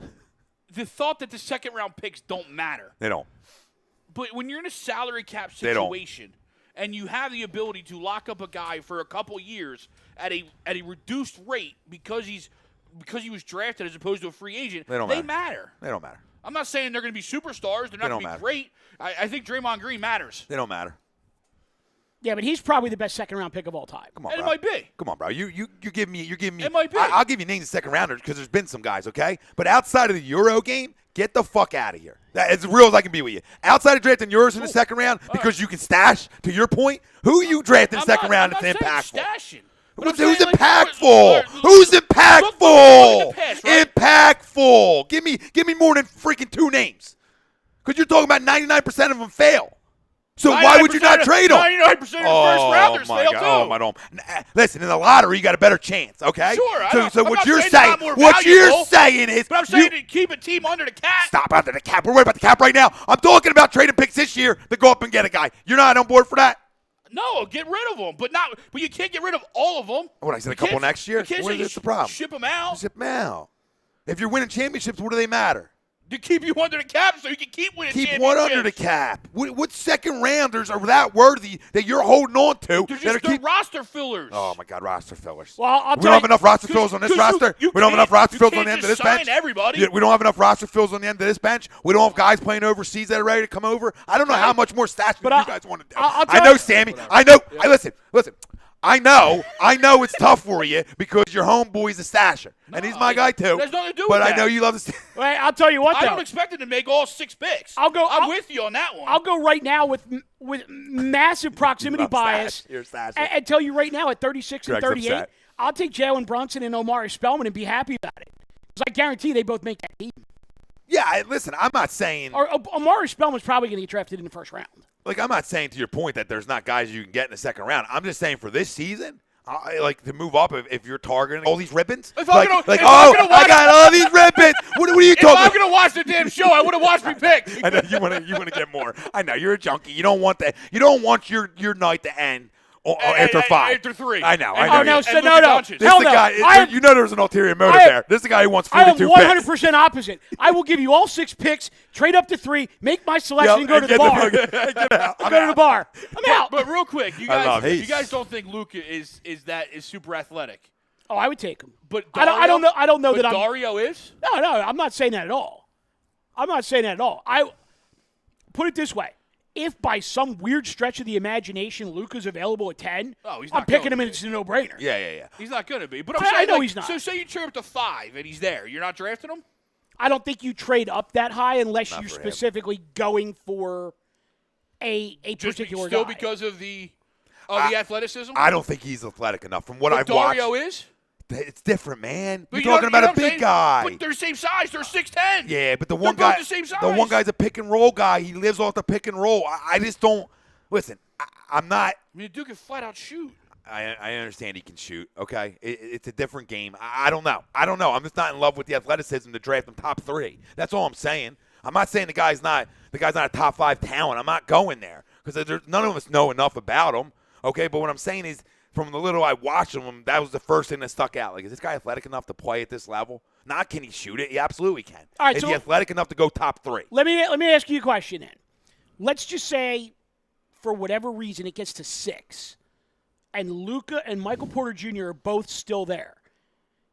thought that the second round picks don't matter. They don't. But when you're in a salary cap situation and you have the ability to lock up a guy for a couple years at a reduced rate because he was drafted as opposed to a free agent, they matter. They don't matter. I'm not saying they're going to be superstars. They're not going to be great. I think Draymond Green matters. They don't matter. Yeah, but he's probably the best second-round pick of all time. Come on, and bro. it might be. Come on, bro. You're giving me. It might be. I'll give you names of second rounders because there's been some guys, okay? But outside of the Euro game, get the fuck out of here. That's as real as I can be with you. Outside of drafting yours in the second round because you can stash. To your point, who you draft in the second round that's impactful? Stashing. Who's impactful? Who's impactful? Look past, right? Impactful. Give me more than freaking 2 names. Because you're talking about 99% of them fail. So why would you not trade them? 99% of the first rounders fail too. Oh my God! Listen, in the lottery, you got a better chance. Okay. Sure. So what you're saying is, but I'm saying to keep a team under the cap. Stop under the cap. We're worried about the cap right now. I'm talking about trading picks this year to go up and get a guy. You're not on board for that? No, get rid of them, but you can't get rid of all of them. What I said, a couple next year. What is the problem? Ship them out. Ship them out. If you're winning championships, what do they matter? To keep you under the cap so you can keep winning championships. Keep what under the cap? What second rounders are that worthy that you're holding on to? They're just roster fillers. Oh, my God, roster fillers. Well, we don't have enough roster fills on this roster. We don't have enough roster fills on the end of this bench. Everybody. We don't have enough roster fills on the end of this bench. We don't have guys playing overseas that are ready to come over. I don't know how much more stats you guys want to do. I know, Sammy. I know. Listen. I know it's tough for you because your homeboy's a stasher. And he's my guy, too. There's nothing to do but with I know you love to Wait, I'll tell you what, though. I don't expect him to make all 6 picks. I'm with you on that one. I'll go right now with massive proximity bias and tell you right now at 36 and 38, upset. I'll take Jalen Brunson and Omari Spellman and be happy about it. Because I guarantee they both make that team. Yeah, listen, I'm not saying. Or Omari Spellman's probably going to get drafted in the first round. like I'm not saying to your point that there's not guys you can get in the second round. I'm just saying for this season, I like to move up if you're targeting all these ribbons. If I'm gonna I got all these ribbons. What are you If talking? I'm gonna watch the damn show, I would have watched me pick. I know you want to get more. I know you're a junkie. You don't want that. You don't want your night to end after 5. After 3. I know. Oh, no, you. so And no, Luka no. Doncic. This Hell is the no. guy. You know there's an ulterior motive there. This is the guy who wants I am 42 picks. 100% opposite. I will give you all 6 picks, trade up to 3, make my selection, and go to the bar. Get out. Go to the bar. I'm out. But real quick, you love guys, it. you guys don't think Luka is super athletic? Oh, I would take him. But I don't know. I don't know but that I'm. Dario is. No, I'm not saying that at all. I'm not saying that at all. I put it this way: if by some weird stretch of the imagination Luka's available at 10, Oh, he's I'm not picking going him, to and it's a no-brainer. Yeah. He's not going to be. But I'm I saying, know like, he's not. So say you trade him to 5 and he's there. You're not drafting him? I don't think you trade up that high unless Not you're for him. specifically going for a Just particular still guy. because of the athleticism? I don't think he's athletic enough from what But I've Dario watched. is? It's different, man. But You're talking about a big guy. But they're the same size. They're 6'10". Yeah, but the They're one both guy, the same size. the one guy's a pick and roll guy. He lives off the pick and roll. I just don't listen. I'm not. I mean, the dude can flat out shoot. I understand he can shoot. Okay, it's a different game. I don't know. I'm just not in love with the athleticism to draft him top 3. That's all I'm saying. I'm not saying the guy's not a top 5 talent. I'm not going there because none of us know enough about him. Okay, but what I'm saying is, from the little I watched him, that was the first thing that stuck out. Like, is this guy athletic enough to play at this level? Not can he shoot it? He absolutely can. All right, is so he athletic enough to go top 3? Let me ask you a question then. Let's just say, for whatever reason, it gets to 6, and Luka and Michael Porter Jr. are both still there.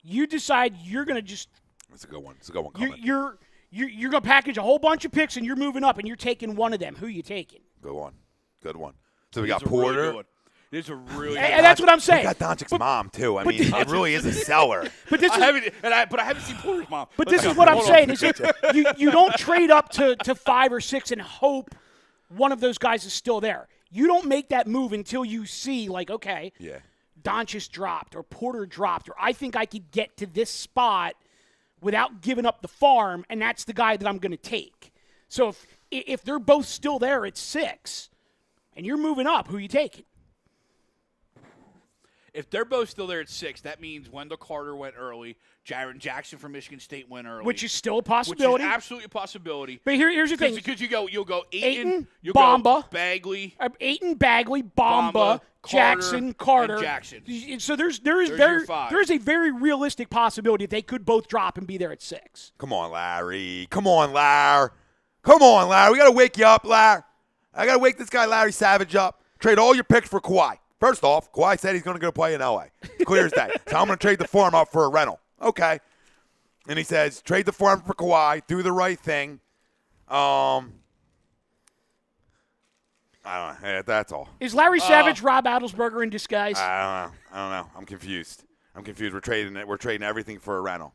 You decide you're going to just That's a good one. It's a good one coming. you're going to package a whole bunch of picks and you're moving up and you're taking one of them. Who are you taking? Good one. Good one. So we It's got a really Porter. good one. It's a really good And one. that's what I'm saying. We got Doncic's mom too. I mean, it really is a seller. But this I is haven't seen Porter's mom. But Let's this is go. what I'm Hold on. saying is that you don't trade up to 5 or 6 and hope one of those guys is still there. You don't make that move until you see, like, okay, Yeah. Doncic dropped or Porter dropped, or I think I could get to this spot without giving up the farm, and that's the guy that I'm going to take. So if they're both still there at 6 and you're moving up, who you taking? If they're both still there at 6, that means Wendell Carter went early. Jaron Jackson from Michigan State went early. Which is still a Which possibility. is absolutely a possibility. But here's the thing. Because you'll go Ayton, Ayton, you'll Bamba. go Bagley. Ayton, Bagley, Bamba, Bamba, Jackson, Carter, Carter. and Jackson. So there's your 5. there is a very realistic possibility that they could both drop and be there at 6. Come on, Larry. Come on, Larry. Come on, Larry. We got to wake you up, Larry. I got to wake this guy, Larry Savage, up. Trade all your picks for Kawhi. First off, Kawhi said he's going to go play in L.A. Clear as day. So I'm going to trade the farm up for a rental. Okay. And he says, trade the farm for Kawhi. Do the right thing. I don't know. Yeah, that's all. Is Larry Savage Rob Adelsberger in disguise? I don't know. I'm confused. We're trading everything for a rental.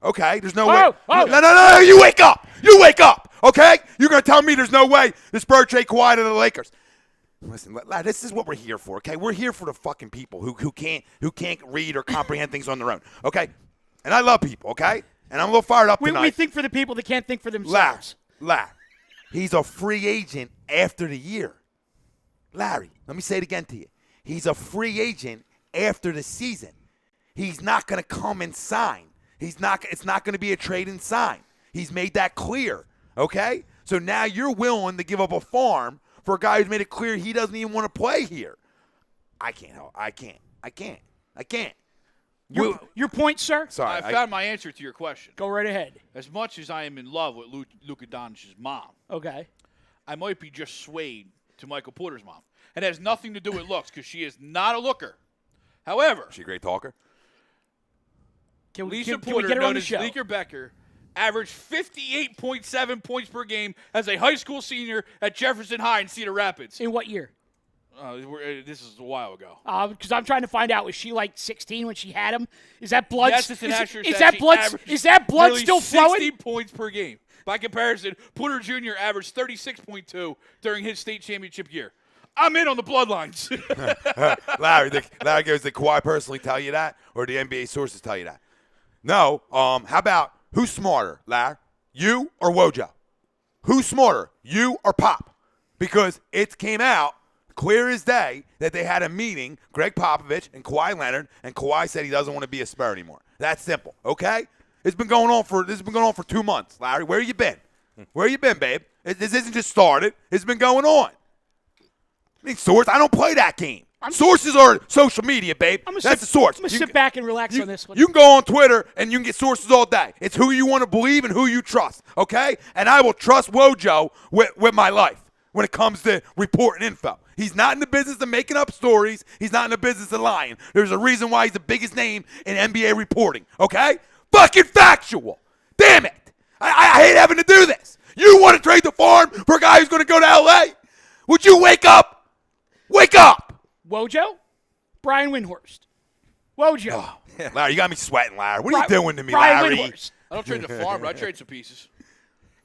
Okay, there's no way. No. You wake up. Okay? You're going to tell me there's no way the Spurs trade Kawhi to the Lakers. Listen, this is what we're here for, okay? We're here for the fucking people who can't read or comprehend things on their own, okay? And I love people, okay? And I'm a little fired up tonight. We think for the people that can't think for themselves. Larry, he's a free agent after the year. Larry, let me say it again to you. He's a free agent after the season. He's not going to come and sign. It's not going to be a trade and sign. He's made that clear, okay? So now you're willing to give up a farm for a guy who's made it clear he doesn't even want to play here. I can't. Your point, sir? Sorry. I found my answer to your question. Go right ahead. As much as I am in love with Luka Doncic's mom, Okay. I might be just swayed to Michael Porter's mom. It has nothing to do with looks because she is not a looker. However, She a great talker? Lisa can we Porter, get her on known the as show? Leaker Becker, averaged 58.7 points per game as a high school senior at Jefferson High in Cedar Rapids. In what year? This is a while ago. Because I'm trying to find out, was she like 16 when she had him? Is that blood? Assistant Asher is said that she blood? averaged Is that blood nearly still 60 flowing? points per game. By comparison, Porter Jr. averaged 36.2 during his state championship year. I'm in on the bloodlines. Larry goes, did Kawhi personally tell you that, or the NBA sources tell you that? No. How about who's smarter, Larry? You or Wojo? Who's smarter, you or Pop? because it came out clear as day that they had a meeting, Greg Popovich and Kawhi Leonard, and Kawhi said he doesn't want to be a Spur anymore. That's simple, okay? This has been going on for 2 months, Larry. Where you been? Where you been, babe? This isn't just started. It's been going on. I mean, source. I don't play that game. Sources are social media, babe. That's the source. I'm going to sit back and relax on this one. You can go on Twitter and you can get sources all day. It's who you want to believe and who you trust, okay? And I will trust Wojo with my life when it comes to reporting info. He's not in the business of making up stories. He's not in the business of lying. There's a reason why he's the biggest name in NBA reporting, okay? Fucking factual. Damn it. I hate having to do this. You want to trade the farm for a guy who's going to go to L.A.? Would you wake up? Wake up. Wojo? Brian Windhorst. Wojo. Oh, Larry, you got me sweating, Larry. What are you doing to me, Brian Larry? Windhorst. I don't trade the farm, but I trade some pieces.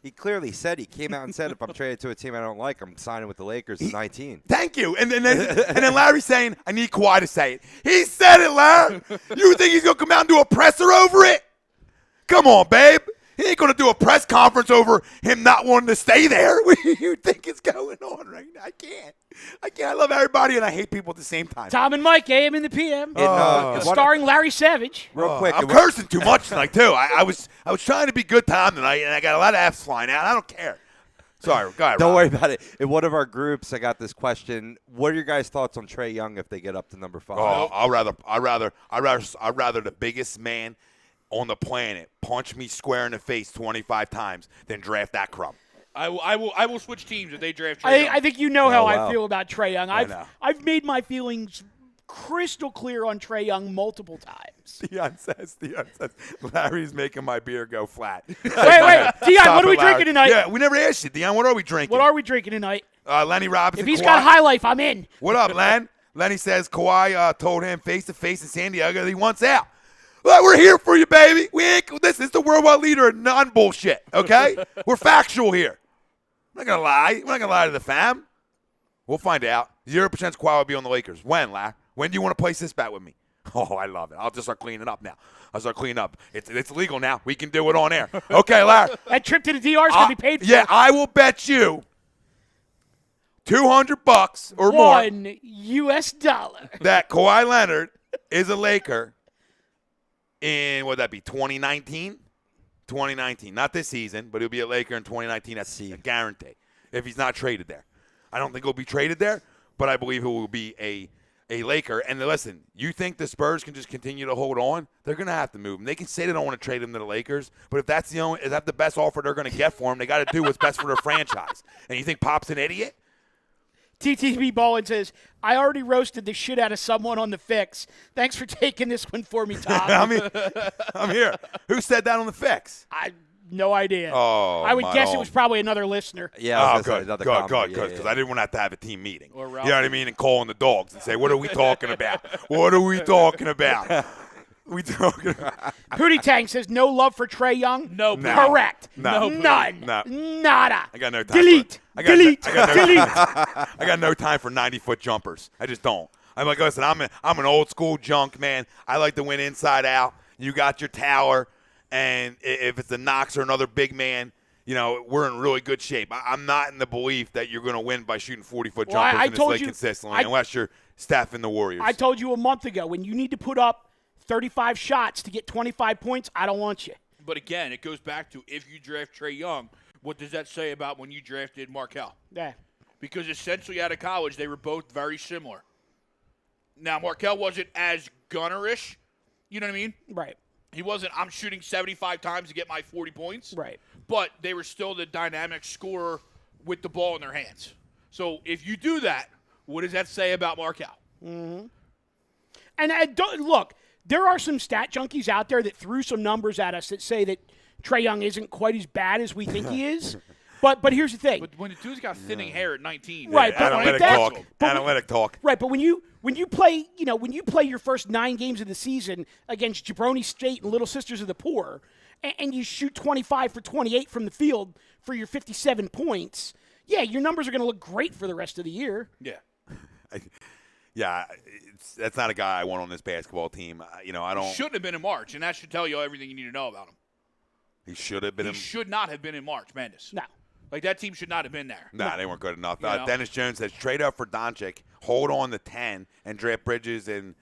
He clearly said, he came out and said, if I'm traded to a team I don't like, I'm signing with the Lakers at 19. Thank you. And then Larry's saying, I need Kawhi to say it. He said it, Larry. You think he's going to come out and do a presser over it? Come on, babe. He ain't going to do a press conference over him not wanting to stay there. What do you think is going on right now? I can't. I love everybody, and I hate people at the same time. Tom and Mike, AM in the PM. Starring Larry Savage. Real quick. I'm cursing too much tonight, too. I was trying to be good Tom tonight, and I got a lot of F's flying out. I don't care. Sorry. Go ahead, Don't Rob. worry about it. In one of our groups, I got this question. What are your guys' thoughts on Trae Young if they get up to number 5? Oh, I'd rather the biggest man on the planet punch me square in the face 25 times than draft that crumb. I will switch teams if they draft Trae Young. I think you know how wow. I feel about Trae Young. know. I've made my feelings crystal clear on Trae Young multiple times. Dion says, Larry's making my beer go flat. Wait, Dion, Stop what are we it, Larry. drinking tonight? Yeah, we never asked you, Dion. What are we drinking? What are we drinking tonight? Lenny Robinson. If he's Kawhi. got High Life, I'm in. What up, Len? Lenny says Kawhi told him face-to-face in San Diego that he wants out. Well, we're here for you, baby. This is the worldwide leader of non-bullshit, okay? We're factual here. I'm not going to lie. We're not going to lie to the fam. We'll find out. 0% Kawhi will be on the Lakers. When, La? When do you want to place this bet with me? Oh, I love it. I'll just start cleaning up now. I'll start cleaning up. It's legal now. We can do it on air. Okay, Larry. That trip to the DR is going to be paid for. Yeah, I will bet you $200 or more $1 US that Kawhi Leonard is a Laker in, what would that be, 2019? 2019. Not this season, but he'll be a Laker in 2019. That's a guarantee if he's not traded there. I don't think he'll be traded there, but I believe he will be a Laker. And listen, you think the Spurs can just continue to hold on? They're going to have to move him. They can say they don't want to trade him to the Lakers, but if that's the best offer they're going to get for him, they got to do what's best for their franchise. And you think Pop's an idiot? TTB Ballin says, I already roasted the shit out of someone on the fix. Thanks for taking this one for me, Tom. I'm here. Who said that on the fix? No idea. Oh, I would my guess own. it was probably another listener. Yeah, I was good, gonna say another comment. because I didn't want to have to have a team meeting. Or You Ralph. know what I mean? And calling the dogs and say, what are we talking about? What are we talking about? We talking about? Pootie Tang says, no love for Trae Young? No. Correct. No. None. No. Nada. I got no time. Delete. Delete. Delete. I got no time for 90-foot jumpers. I just don't. I'm like, listen, I'm an old school junk, man. I like to win inside out. You got your tower, and if it's a Knox or another big man, you know, we're in really good shape. I'm not in the belief that you're going to win by shooting 40-foot Well, jumpers I in this told league you- consistently, unless you're Steph and the Warriors. I told you a month ago, when you need to put up 35 shots to get 25 points, I don't want you. But again, it goes back to if you draft Trae Young, what does that say about when you drafted Markelle? Yeah. Because essentially out of college, they were both very similar. Now, Markelle wasn't as gunnerish. You know what I mean? Right. He wasn't, I'm shooting 75 times to get my 40 points. Right. But they were still the dynamic scorer with the ball in their hands. So if you do that, what does that say about Markelle? And look, there are some stat junkies out there that threw some numbers at us that say that Trae Young isn't quite as bad as we think he is. But here's the thing. But when the dude's got thinning hair at 19. Right, but Analytic that's- talk. Analytic talk. Right, but when you play, when you play your first 9 games of the season against Jabroni State and Little Sisters of the Poor, and you shoot 25 for 28 from the field for your 57 points, yeah, your numbers are going to look great for the rest of the year. Yeah. Yeah, that's not a guy I want on this basketball team. I don't. Shouldn't have been in March, and that should tell you everything you need to know about him. He should have been. He should not have been in March, Madness. No. Like, that team should not have been there. Nah, they weren't good enough. You know? Dennis Jones says trade up for Doncic, hold on to 10, and draft Bridges and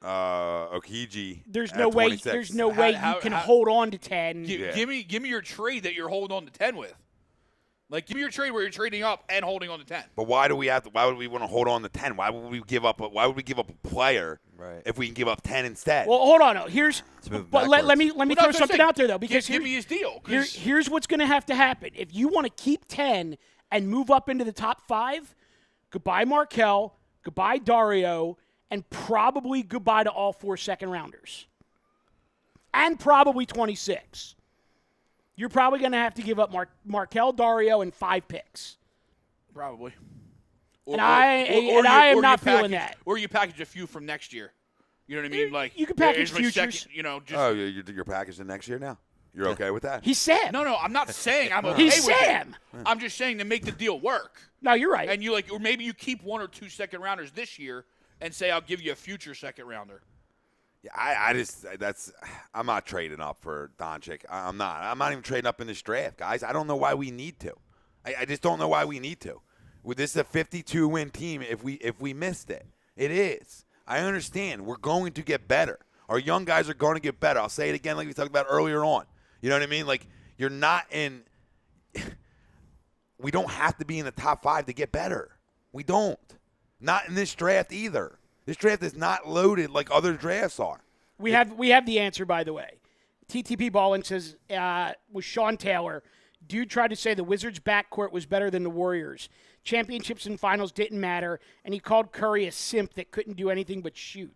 Okiji. There's at no way. 26. There's no way you can hold on to 10. Yeah. Give me your trade that you're holding on to 10 with. Like, give me your trade where you're trading up and holding on to 10. But why do we have to? Why would we want to hold on to 10? Why would we give up? Why would we give up a player if we can give up 10 instead? Well, hold on. Here's, but let me Well, throw that's what I'm something saying. out there though, because give me his deal. here's what's going to have to happen. If you want to keep 10 and move up into the top 5, goodbye Markelle, goodbye Dario, and probably goodbye to all 4 second-rounders, and probably 26. You're probably going to have to give up Markelle, Dario, and 5 picks. Probably. And I am not feeling that. Or you package a few from next year. You know what I mean? Like, You can package here's my futures. Second, just, oh, you're packaging next year now. You're okay with that? He's Sam. No, I'm not saying I'm okay He's with Sam. it. I'm just saying to make the deal work. No, you're right. And or maybe you keep 1 or 2 second rounders this year and say I'll give you a future second rounder. Yeah, I'm not trading up for Doncic. I'm not even trading up in this draft, guys. I don't know why we need to. I just don't know why we need to. This is a 52-win team. If we missed it, it is. I understand. We're going to get better. Our young guys are going to get better. I'll say it again, like we talked about earlier on. You know what I mean? Like, you're not in. We don't have to be in the top 5 to get better. We don't. Not in this draft either. This draft is not loaded like other drafts are. We have the answer, by the way. TTP Ballin says, with Sean Taylor, dude tried to say the Wizards' backcourt was better than the Warriors. Championships and finals didn't matter, and he called Curry a simp that couldn't do anything but shoot.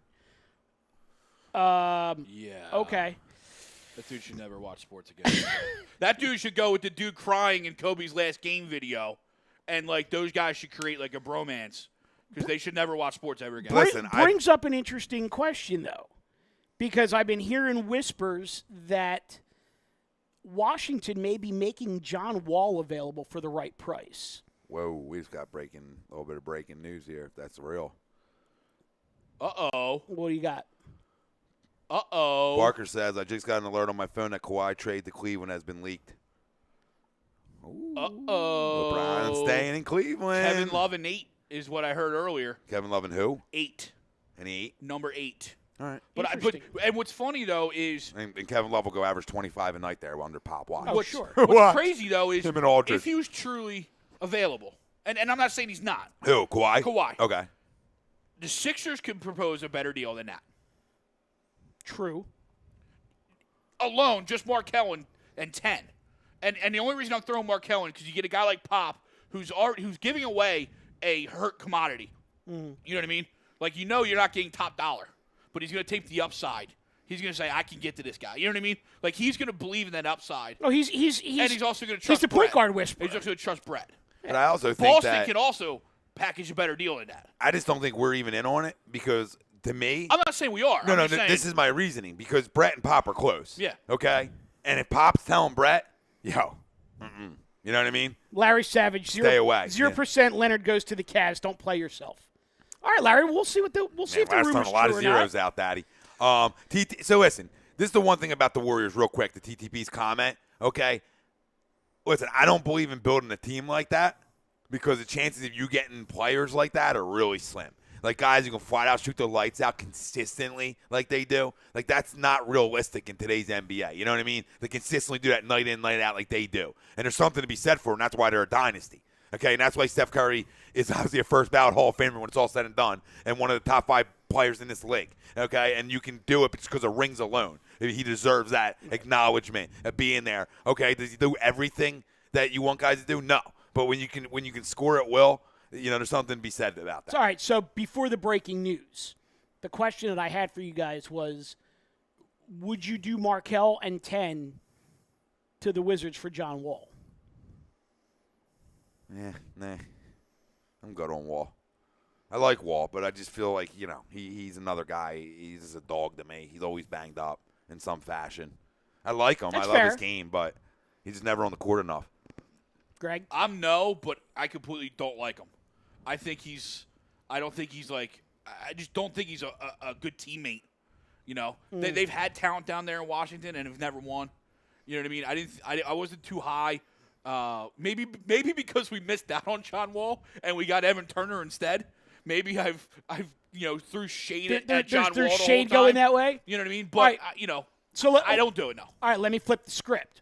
Yeah. Okay. That dude should never watch sports again. That dude should go with the dude crying in Kobe's last game video, and, like, those guys should create, like, a bromance because they should never watch sports ever again. Listen, brings up an interesting question, though, because I've been hearing whispers that Washington may be making John Wall available for the right price. Whoa, we just got a little bit of breaking news here, if that's real. Uh-oh. What do you got? Uh-oh. Barker says, I just got an alert on my phone that Kawhi trade to Cleveland has been leaked. Ooh. Uh-oh. LeBron staying in Cleveland. Kevin Love and 8 is what I heard earlier. Kevin Love and who? 8. And 8? Number 8. All right. But and what's funny, though, is And Kevin Love will go average 25 a night there under Pop Watch. Oh, sure. what's crazy, though, is Him and Aldridge. if he was truly available, and I'm not saying he's not, Who? Kawhi? Kawhi. Okay. The Sixers could propose a better deal than that. True. Alone, just Markelle and 10. And the only reason I'm throwing Markelle in because you get a guy like Pop who's giving away a hurt commodity. You know what I mean? Like, you're not getting top dollar, but he's going to take the upside. He's going to say, I can get to this guy. You know what I mean? Like, he's going to believe in that upside. Oh, he's and he's also going to he's trust the Brett. point guard whisperer. He's also going to trust Brett. But I also think Boston that can also package a better deal than that. I just don't think we're even in on it because to me, I'm not saying we are. no, I'm just saying, this is my reasoning because Brett and Pop are close. Yeah. Okay. And if Pop's telling Brett, you know what I mean? Larry Savage, Stay away. 0% Leonard goes to the Cavs. Don't play yourself. All right, Larry, we'll see if the Last rumors time a lot of true or not. zeros out, Daddy. So listen, this is the one thing about the Warriors, real quick. The TTP's comment. Okay. Listen, I don't believe in building a team like that because the chances of you getting players like that are really slim. Like guys who can flat out shoot the lights out consistently like they do. Like that's not realistic in today's NBA. You know what I mean? They consistently do that night in, night out like they do. And there's something to be said for them. And that's why they're a dynasty. Okay, and that's why Steph Curry is obviously a first ballot Hall of Famer when it's all said and done, and one of the top 5 players in this league. Okay, and you can do it just because of rings alone. He deserves that acknowledgement of being there. Okay, does he do everything that you want guys to do? No, but when you can score at will, there's something to be said about that. All right, so before the breaking news, the question that I had for you guys was, would you do Markelle and 10 to the Wizards for John Wall? Yeah, nah. I'm good on Wall. I like Wall, but I just feel like, he's another guy. He's just a dog to me. He's always banged up in some fashion. I like him. That's I love fair. his game, but he's just never on the court enough. Greg? but I completely don't like him. I just don't think he's a good teammate. They've had talent down there in Washington and have never won. You know what I mean? I wasn't too high Maybe because we missed out on John Wall and we got Evan Turner instead. Maybe I've threw shade at John Wall. There's the shade whole going time. that way. You know what I mean? But Right. I don't do it now. All right, let me flip the script.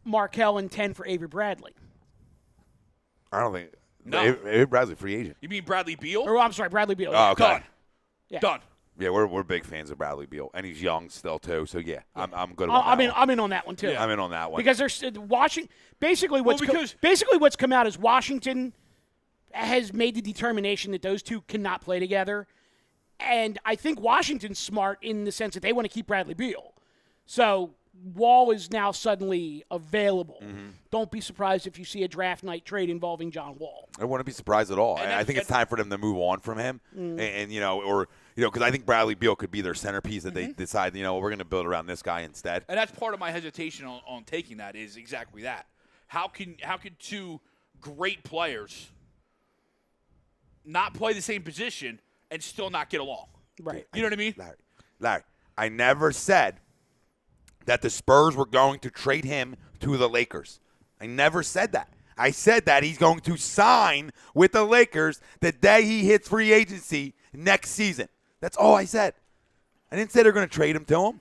Markelle and 10 for Avery Bradley. I don't think. No. Avery Bradley's a free agent. You mean Bradley Beal? Or I'm sorry, Bradley Beal. Oh, okay. Done. Yeah. Done. Yeah, we're big fans of Bradley Beal, and he's young still too. So yeah, I'm good. I'm in on that one too. Yeah. I'm in on that one Because there's Washington. Basically, what's come out is Washington has made the determination that those two cannot play together, and I think Washington's smart in the sense that they want to keep Bradley Beal. So Wall is now suddenly available. Mm-hmm. Don't be surprised if you see a draft night trade involving John Wall. I wouldn't be surprised at all. And I think it's time for them to move on from him, and because I think Bradley Beal could be their centerpiece that they decide, we're going to build around this guy instead. And that's part of my hesitation on taking that is exactly that. How can two great players not play the same position and still not get along? Right. You know what I mean? Larry, I never said that the Spurs were going to trade him to the Lakers. I never said that. I said that he's going to sign with the Lakers the day he hits free agency next season. That's all I said. I didn't say they're going to trade him to him.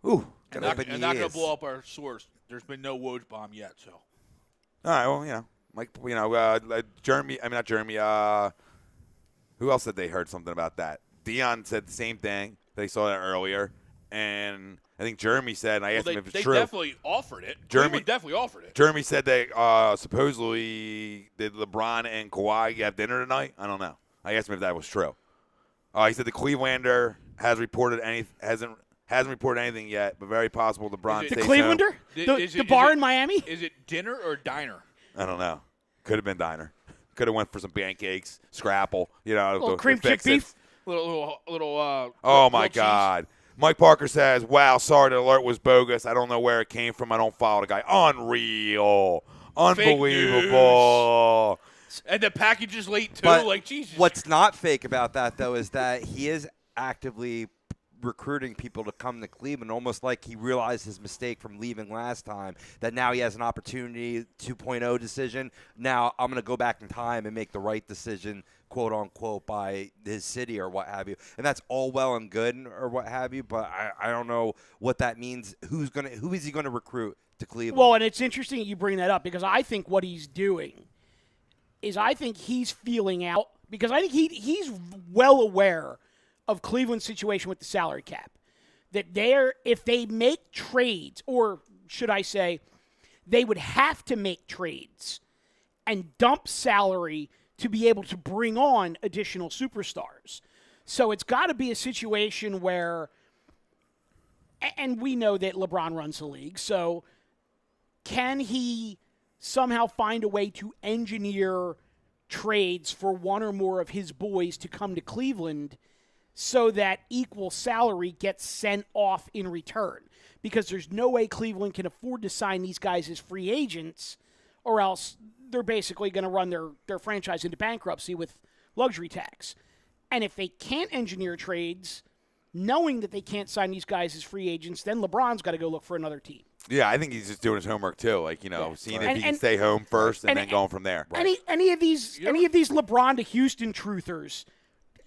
Ooh. And not going to blow up our source. There's been no Woj bomb yet, so. All right, well, Jeremy, not Jeremy, who else said they heard something about that? Dion said the same thing. They saw that earlier. And I think Jeremy said, and I asked him if it's true. They definitely offered it. Jeremy definitely offered it. Jeremy said that supposedly did LeBron and Kawhi have dinner tonight? I don't know. I asked him if that was true. He said the Clevelander hasn't reported anything yet, but very possible LeBron The stays Clevelander? home. The bar in Miami? Is it dinner or diner? I don't know. Could have been diner. Could have went for some pancakes, scrapple, little cream chick beef. Little. Oh my grilled cheese. God. Mike Parker says, "Wow, sorry, the alert was bogus. I don't know where it came from. I don't follow the guy. Unreal, unbelievable." And the package is late too. But Jesus. What's not fake about that though is that he is actively recruiting people to come to Cleveland, almost like he realized his mistake from leaving last time, that now he has an opportunity, 2.0 decision. Now I'm going to go back in time and make the right decision, quote unquote, by his city or what have you. And that's all well and good or what have you, but I don't know what that means. Who is he going to recruit to Cleveland? Well, and it's interesting that you bring that up because I think what he's doing is I think he's feeling out because I think he's well aware of Cleveland's situation with the salary cap. That if they make trades, or should I say, they would have to make trades and dump salary to be able to bring on additional superstars. So it's got to be a situation where, and we know that LeBron runs the league, so can he somehow find a way to engineer trades for one or more of his boys to come to Cleveland so that equal salary gets sent off in return? Because there's no way Cleveland can afford to sign these guys as free agents, or else they're basically going to run their franchise into bankruptcy with luxury tax. And if they can't engineer trades, knowing that they can't sign these guys as free agents, then LeBron's got to go look for another team. Yeah, I think he's just doing his homework too. Seeing if he can stay home first and then going from there. Any of these LeBron to Houston truthers,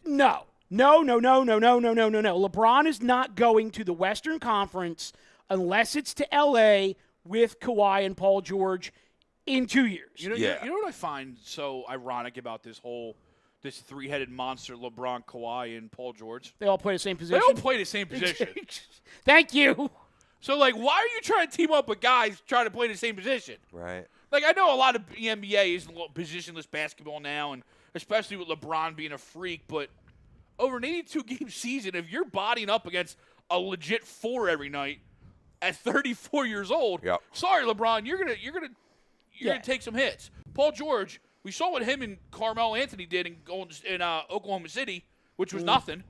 no. LeBron is not going to the Western Conference unless it's to L.A. with Kawhi and Paul George in 2 years. You know what I find so ironic about this three-headed monster, LeBron, Kawhi, and Paul George? They all play the same position? They all play the same position. Thank you. So, why are you trying to team up with guys trying to play the same position? Right. I know a lot of the NBA is positionless basketball now, and especially with LeBron being a freak, but over an 82-game season, if you're bodying up against a legit 4 every night at 34 years old, Yep. Sorry, LeBron, you're gonna take some hits. Paul George, we saw what him and Carmelo Anthony did in Oklahoma City, which was nothing.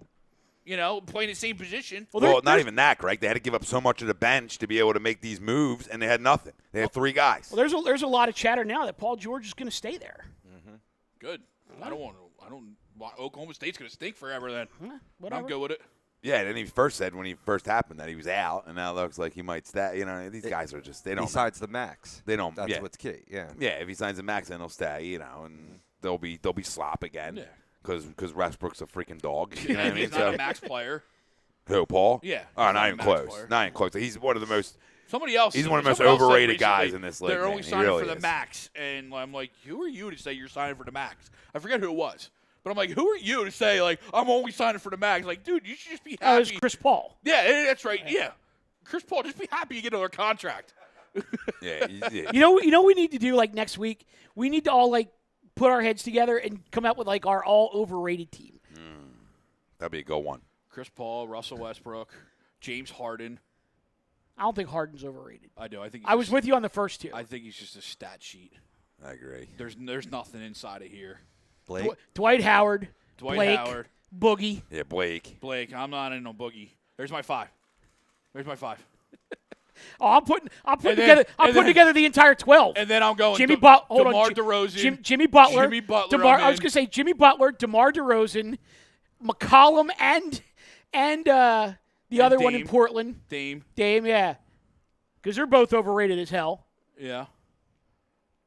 Playing the same position. Well, not even that, Greg. They had to give up so much of the bench to be able to make these moves, and they had nothing. They had 3 guys. Well, there's a lot of chatter now that Paul George is going to stay there. Mm-hmm. Good. Oklahoma State's going to stink forever then. Whatever. I'm good with it. Yeah, and then he first said when he first happened that he was out, and now it looks like he might stay. You know, these guys are just they don't. Besides the max, they don't. That's yeah. what's key. Yeah. Yeah, if he signs a max, then he'll stay. You know, and they'll be slop again. Yeah. Because Westbrook's a freaking dog. You know what I mean? He's not a max player. Who, Paul? Yeah. Oh, He's not even a max close. player. Not even close. He's one of the most. Somebody else. He's one of the most somebody else said overrated recently guys in this league, They're man. only He signing really for the is. max, and I'm like, who are you to say you're signing for the max? I forget who it was, but I'm like, who are you to say like I'm only signing for the max? Like, dude, you should just be happy. It was Chris Paul. Yeah, that's right. Yeah, Chris Paul, just be happy you get another contract. Yeah. yeah. You know what we need to do like next week? We need to all like put our heads together and come out with like our all overrated team. That'd be a good one. Chris Paul, Russell Westbrook, James Harden. I don't think Harden's overrated. I do. I think I was with you on the first two. I think he's just a stat sheet. I agree. There's nothing inside of here. Blake. Dwight Howard, Dwight Blake, Howard, Boogie. Yeah, Blake. I'm not in no boogie. There's my 5. There's my 5. Oh, I'm putting then- together the entire 12. And then I'm going Jimmy DeMar Butler, DeRozan. Jimmy Butler, Jimmy Butler, DeMar, I'm I was in. going to say Jimmy Butler, DeMar DeRozan, McCollum, and the other one in Dame. Portland, Dame. yeah, because they're both overrated as hell. Yeah.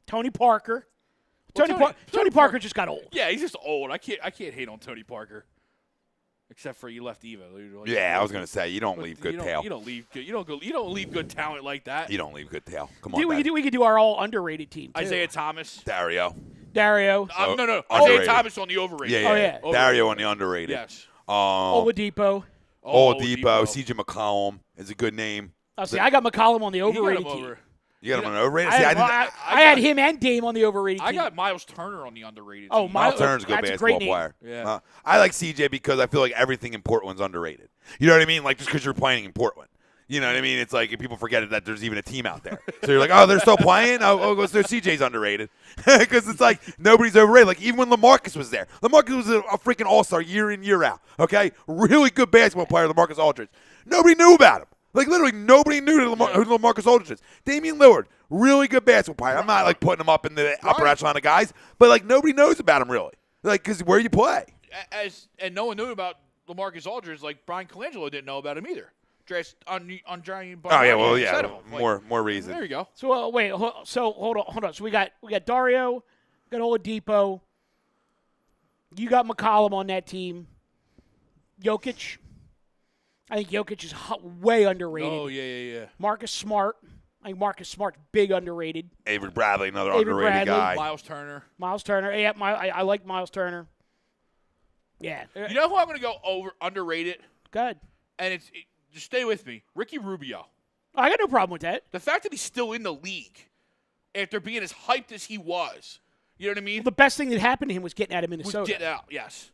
Tony Parker, Well, Tony Parker just got old. Yeah, he's just old. I can't hate on Tony Parker. Except for you left Eva. Like, Yeah, I was gonna say you don't leave good tail. You don't leave good. You don't leave good talent like that. You don't leave good tail. Come on, Dude, buddy. we could do our all underrated team too. Isaiah Thomas. Dario. Dario, No. Underrated. Isaiah Thomas on the overrated. Yeah, Oh, yeah. yeah. Overrated. Dario on the underrated. Yes. Oladipo. Oladipo, CJ McCollum is a good name. Oh, see, I got McCollum on the He got overrated him team. over. You got him on overrated. I, See, had, I had him and Dame on the overrated team. I got Miles Turner on the underrated. Oh, team. Miles Turner's a good that's a basketball great name. player. Yeah. I like CJ because I feel like everything in Portland's underrated. You know what I mean? Like just because you're playing in Portland. You know what I mean? It's like people forget that there's even a team out there. So you're like, oh, they're still playing? Oh, so CJ's underrated. Because it's like nobody's overrated. Like even when LaMarcus was there. LaMarcus was a freaking all-star year in, year out. Okay? Really good basketball player, LaMarcus Aldridge. Nobody knew about him. Like literally nobody knew who LaMarcus Aldridge is. Damian Lillard, really good basketball player. I'm not like putting him up in the upper echelon of guys, but like nobody knows about him really. Like because where you play. And no one knew about LaMarcus Aldridge. Like Brian Colangelo didn't know about him either. Dressed on Giant. Oh yeah, well instead yeah, of him. more reason. There you go. So wait, hold on. So we got Dario, got Oladipo. You got McCollum on that team. Jokic. I think Jokic is way underrated. Oh yeah. Marcus Smart. I think Marcus Smart's big underrated. Avery Bradley, another Avery underrated Bradley. guy. Miles Turner. Miles Turner. Yeah, I like Miles Turner. Yeah. You know who I'm going to go underrated? Good. And just stay with me. Ricky Rubio. I got no problem with that. The fact that he's still in the league after being as hyped as he was, you know what I mean? The best thing that happened to him was getting out of Minnesota. Was get out, yes.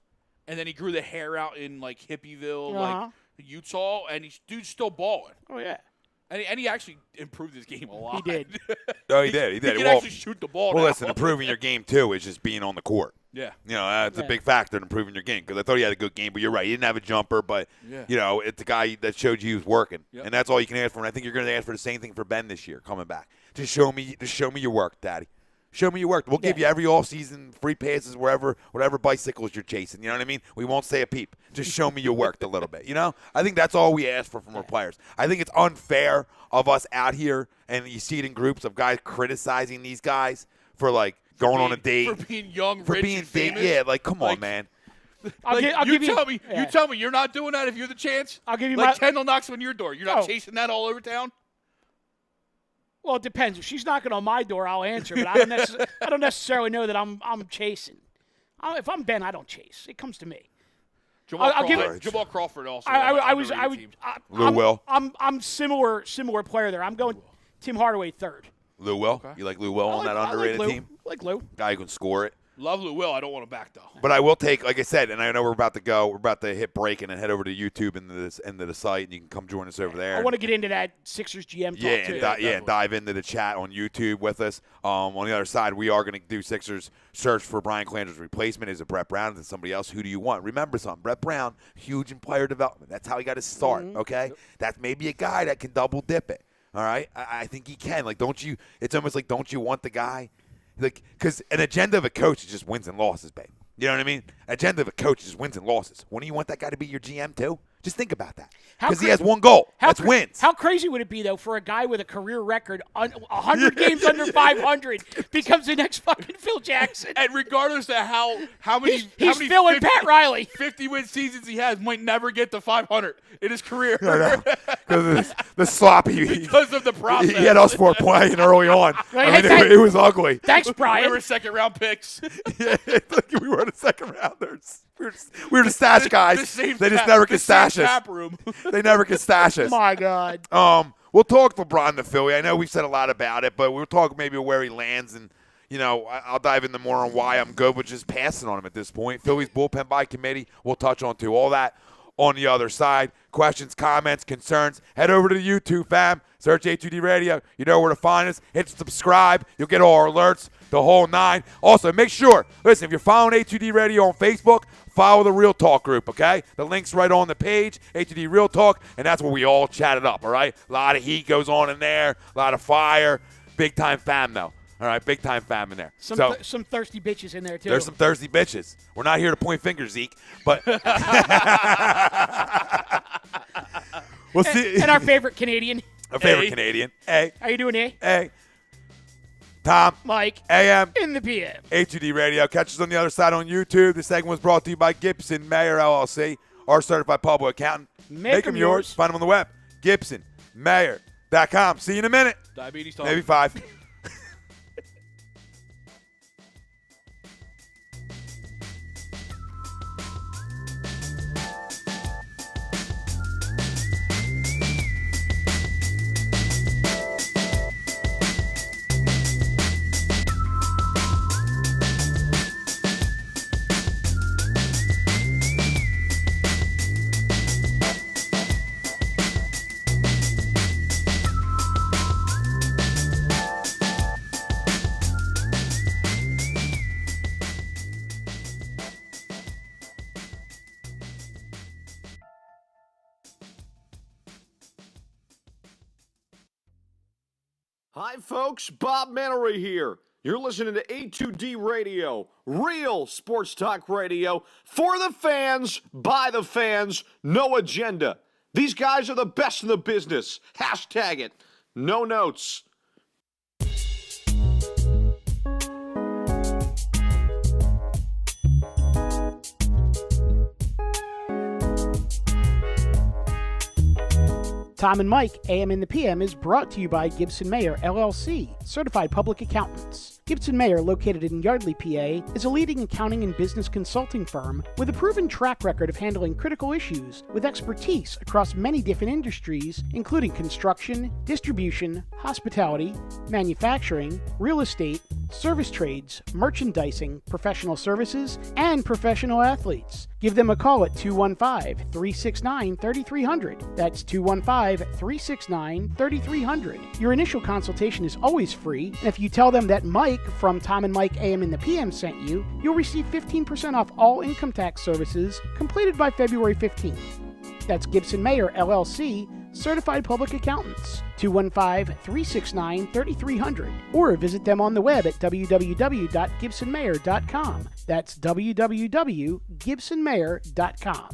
And then he grew the hair out in like Hippieville, Uh-huh. like Utah, and dude's still balling. Oh yeah. And he actually improved his game a lot. He did. Oh, he did. He can Well, actually shoot the ball well, now. listen, improving your game too is just being on the court. Yeah. You know, that's a Yeah. big factor in improving your game because I thought he had a good game, but you're right. He didn't have a jumper, but, Yeah. you know, it's a guy that showed you he was working. Yep. And that's all you can ask for. And I think you're going to ask for the same thing for Ben this year coming back. Just show me your work, Daddy. Show me your work. We'll give you every offseason free passes whatever bicycles you're chasing. You know what I mean? We won't say a peep. Just show me your work a little bit. You know? I think that's all we ask for from our players. I think it's unfair of us out here, and you see it in groups of guys criticizing these guys for, like, going on a date. For being young, For rich, being and famous. Yeah, like, come on, Like, man. I'll Like, give you. tell me, yeah. you tell me you're not doing that if you're the chance. I'll give you like my. Kendall knocks on your door. You're not Oh. chasing that all over town. Well, it depends. If she's knocking on my door, I'll answer. But I don't necessarily know that I'm chasing. If I'm Ben, I don't chase. It comes to me. Jamal I'll give Crawford. it- Jamal Crawford also. I was. Lou Will. I'm similar player there. I'm going Tim Hardaway third. Lou Will? You like Lou Will on that underrated I like Lou. team? I like Lou. Guy who can score it. Love Lou Will. I don't want him back though. But I will take, like I said, and I know we're about to hit break and then head over to YouTube into the site, and you can come join us over there. I want to get into that Sixers GM talk Yeah, too. and definitely. dive into the chat on YouTube with us. On the other side, we are going to do Sixers search for Brian Calandra's replacement. Is it Brett Brown? Is it somebody else? Who do you want? Remember something. Brett Brown, huge in player development. That's how he got his start, okay? That's maybe a guy that can double dip it, all right? I think he can. Like, it's almost like, don't you want the guy? Like, because an agenda of a coach is just wins and losses, babe. You know what I mean? Agenda of a coach is wins and losses. Wouldn't you want that guy to be your GM too? Just think about that. How Because he cra- has one goal. That's cra- wins. How crazy would it be, though, for a guy with a career record, 100 games under 500, becomes the next fucking Phil Jackson? And regardless of how many He's how many Phil and Pat Riley. 50-win seasons he has, might never get to 500 in his career Because the sloppy. because of the process. He had us for playing early on. Right, I mean, hey, it was ugly. Thanks, We Brian. were second-round picks. Yeah, we were the second rounders. We were the stash guys. The same They just tap- never the could same stash us. tap room. They never could stash us. My God. We'll talk LeBron to Philly. I know we've said a lot about it, but we'll talk maybe where he lands, and I'll dive into more on why I'm good with just passing on him at this point. Philly's bullpen by committee. We'll touch on too. All that on the other side. Questions, comments, concerns. Head over to the YouTube, fam. Search A2D Radio. You know where to find us. Hit subscribe. You'll get all our alerts, the whole 9. Also, make sure, listen, if you're following A2D Radio on Facebook, follow the Real Talk group, okay? The link's right on the page, A2D Real Talk, and that's where we all chat it up, all right? A lot of heat goes on in there, a lot of fire. Big-time fam, though. All right, big-time fam in there. Some thirsty bitches in there, too. There's some thirsty bitches. We're not here to point fingers, Zeke, but we'll see. And our favorite Canadian. Our favorite A. Canadian. Hey, How you doing, eh? hey. Tom, Mike, AM, in the PM. A2D Radio. Catch us on the other side on YouTube. This segment was brought to you by Gibson Mayer, LLC, our certified public accountant. Make 'em them yours. yours. Find them on the web, gibsonmayer.com. See you in a minute. Diabetes talk. Maybe 5. Hi, folks. Bob Mannery here. You're listening to A2D Radio, real sports talk radio for the fans, by the fans, no agenda. These guys are the best in the business. Hashtag it. No notes. Tom and Mike, AM in the PM, is brought to you by Gibson Mayer, LLC, certified public accountants. Gibson Mayer, located in Yardley, PA, is a leading accounting and business consulting firm with a proven track record of handling critical issues with expertise across many different industries, including construction, distribution, hospitality, manufacturing, real estate, service trades, merchandising, professional services, and professional athletes. Give them a call at 215-369-3300. That's 215-369-3300. Your initial consultation is always free, and if you tell them that Mike from Tom and Mike AM in the PM sent you, you'll receive 15% off all income tax services completed by February 15th. That's Gibson Mayer, LLC, certified public accountants. 215-369-3300. Or visit them on the web at www.gibsonmayer.com. That's www.gibsonmayer.com.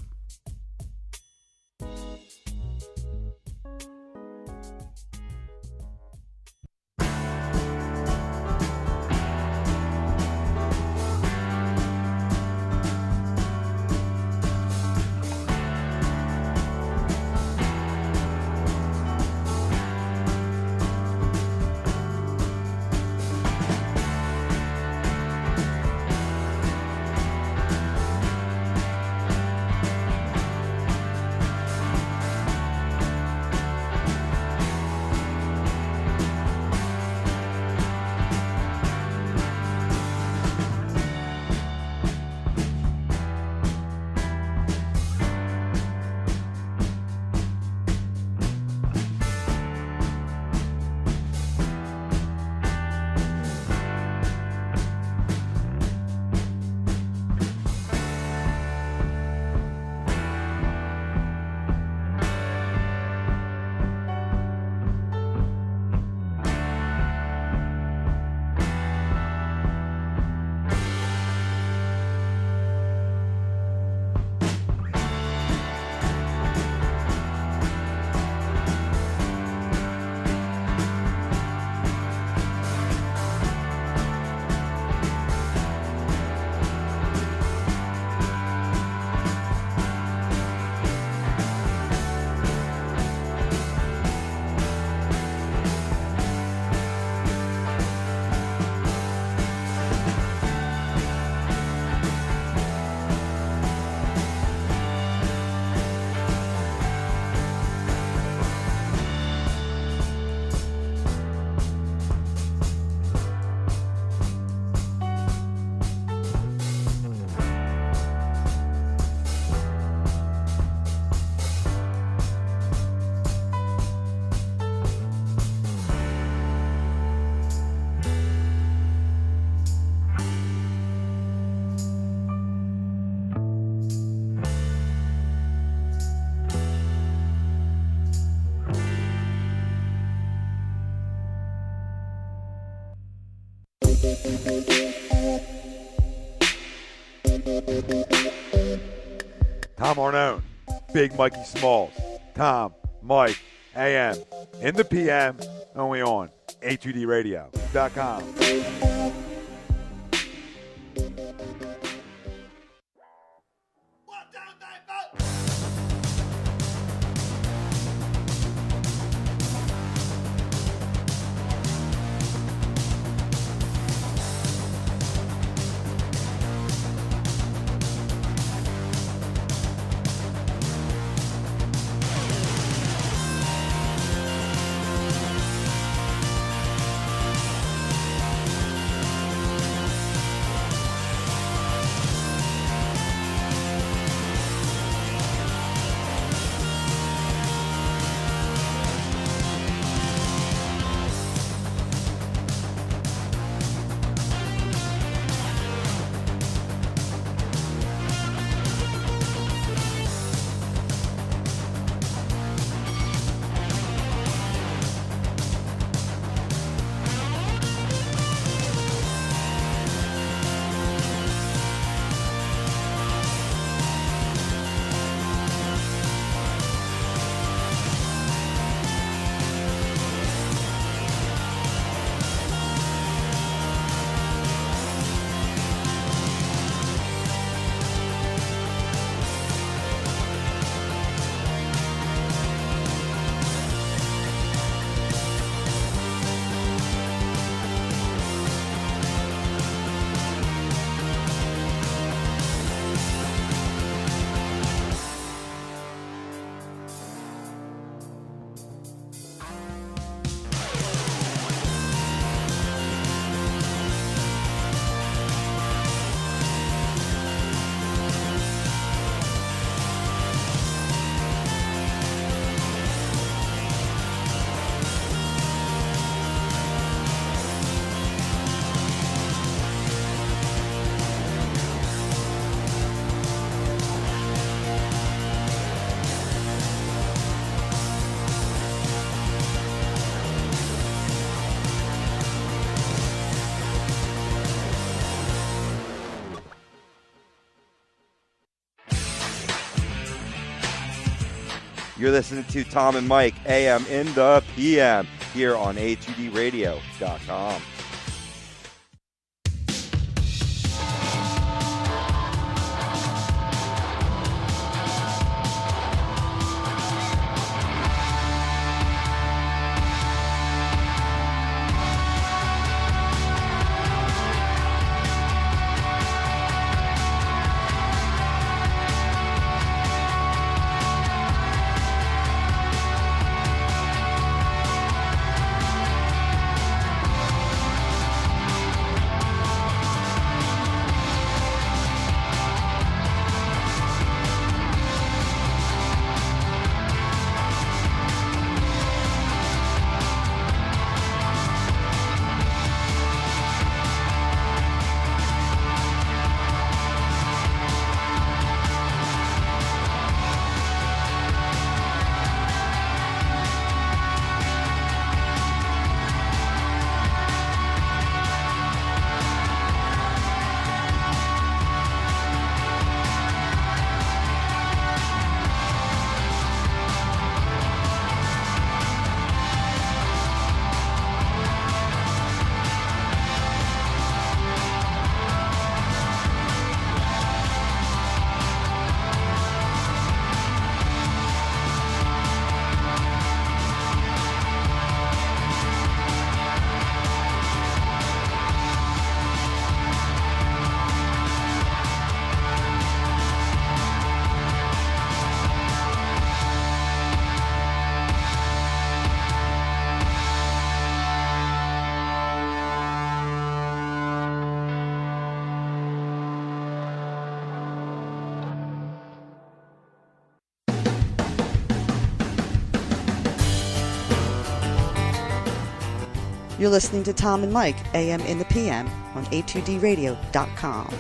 Tom Arnone, Big Mikey Smalls, Tom, Mike, AM, in the PM, only on A2DRadio.com. You're listening to Tom and Mike, AM in the PM, here on A2DRadio.com. You're listening to Tom and Mike, AM in the PM, on A2DRadio.com.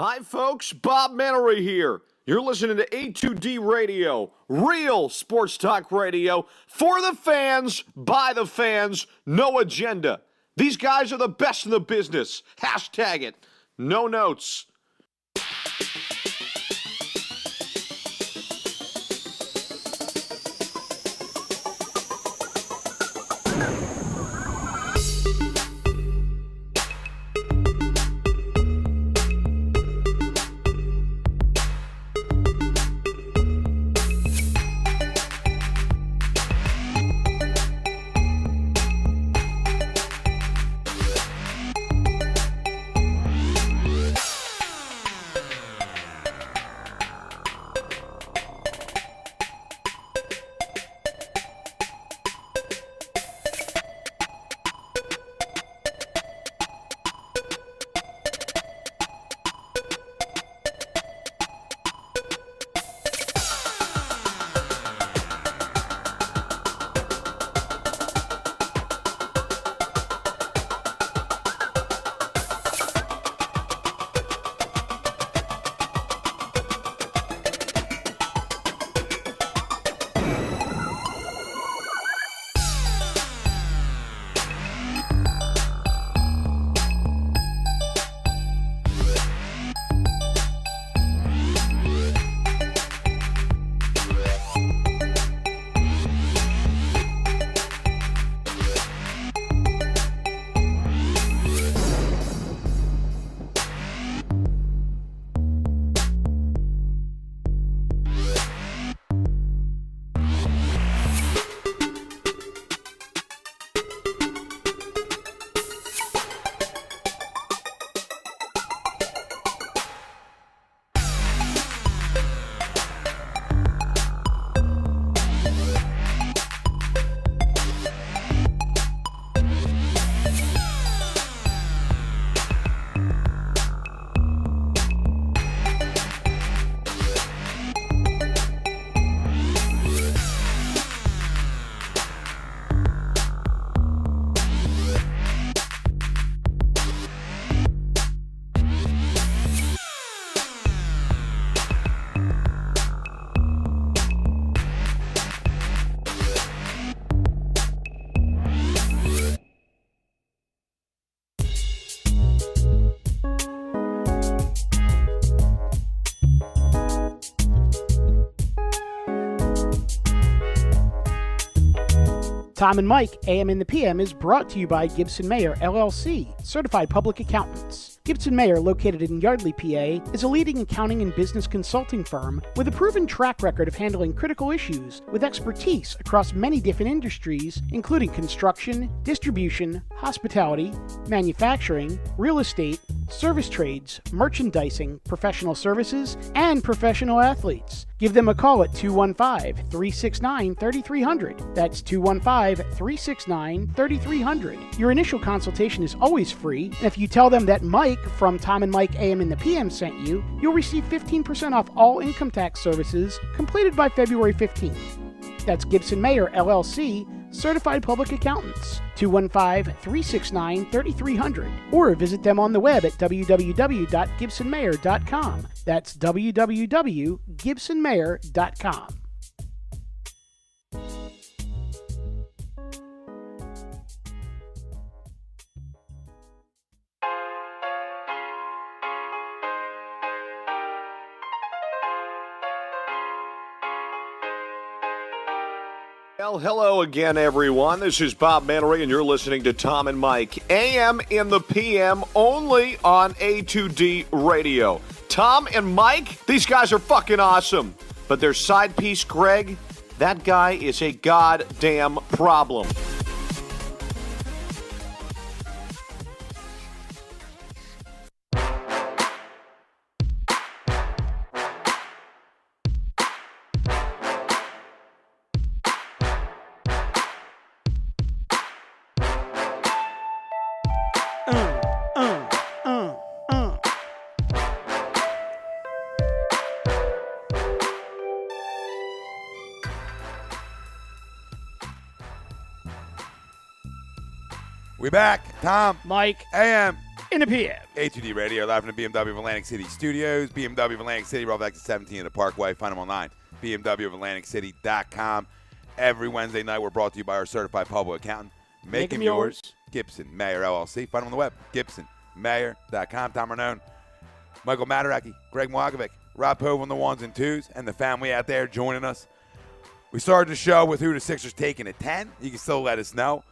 Hi, folks. Bob Mannery here. You're listening to A2D Radio, real sports talk radio for the fans, by the fans, no agenda. These guys are the best in the business. Hashtag it. No notes. Tom and Mike, AM in the PM, is brought to you by Gibson Mayer, LLC, certified public accountants. Gibson Mayer, located in Yardley, PA, is a leading accounting and business consulting firm with a proven track record of handling critical issues with expertise across many different industries, including construction, distribution, hospitality, manufacturing, real estate, service trades, merchandising, professional services, and professional athletes. Give them a call at 215-369-3300. That's 215-369-3300. Your initial consultation is always free, and if you tell them that Mike from Tom and Mike AM in the PM sent you, you'll receive 15% off all income tax services completed by February 15th. That's Gibson Mayer, LLC, certified public accountants. 215-369-3300. Or visit them on the web at www.gibsonmayer.com. That's www.gibsonmayer.com. Well, hello again, everyone. This is Bob Mannery, and you're listening to Tom and Mike, AM in the PM, only on A2D Radio. Tom and Mike, these guys are fucking awesome. But their side piece, Greg, that guy is a goddamn problem. We back. Tom, Mike, AM, in the PM. A2D Radio, live from the BMW of Atlantic City Studios. BMW of Atlantic City, Route 17 at the Parkway. Find them online, bmwofatlanticcity.com. Every Wednesday night, we're brought to you by our certified public accountant. Make him yours. Gibson Mayer LLC. Find them on the web, gibsonmayer.com. Tom Arnone, Michael Mataraki, Greg Mwakovic, Rob Pove on the ones and twos, and the family out there joining us. We started the show with who the Sixers taking at 10. You can still let us know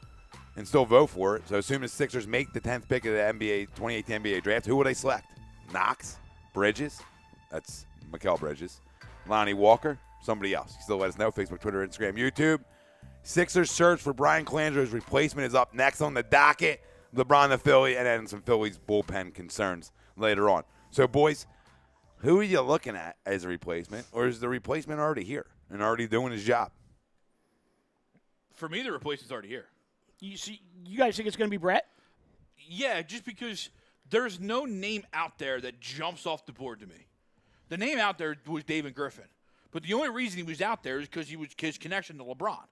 and still vote for it. So assuming the Sixers make the 10th pick of the NBA 2018 NBA draft, who will they select? Knox? Bridges? That's Mikal Bridges. Lonnie Walker? Somebody else. You can still let us know. Facebook, Twitter, Instagram, YouTube. Sixers search for Brian Colangelo's replacement is up next on the docket. LeBron the Philly, and then some Phillies bullpen concerns later on. So, boys, who are you looking at as a replacement, or is the replacement already here and already doing his job? For me, the replacement's already here. You guys think it's going to be Brett? Yeah, just because there's no name out there that jumps off the board to me. The name out there was David Griffin. But the only reason he was out there is because he was his connection to LeBron.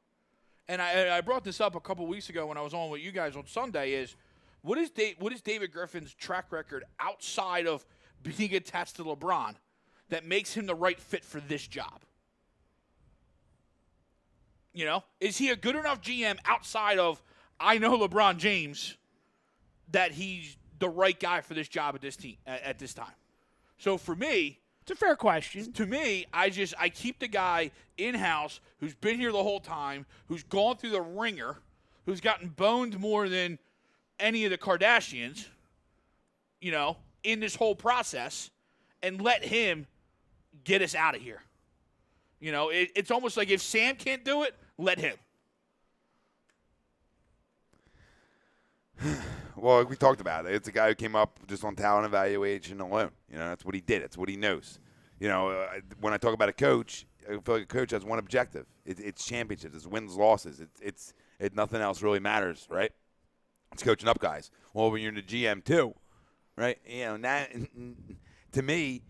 And I brought this up a couple weeks ago when I was on with you guys on Sunday is, what is David Griffin's track record outside of being attached to LeBron that makes him the right fit for this job? You know, is he a good enough GM outside of, I know LeBron James, that he's the right guy for this job at this team at this time? So for me, it's a fair question. To me, I keep the guy in-house who's been here the whole time, who's gone through the ringer, who's gotten boned more than any of the Kardashians, you know, in this whole process, and let him get us out of here. You know, it's almost like if Sam can't do it, let him. Well, we talked about it. It's a guy who came up just on talent evaluation alone. You know, that's what he did. It's what he knows. You know, when I talk about a coach, I feel like a coach has one objective. It's championships. It's wins, losses. It's nothing else really matters, right? It's coaching up guys. Well, when you're the GM too, right? You know, to me,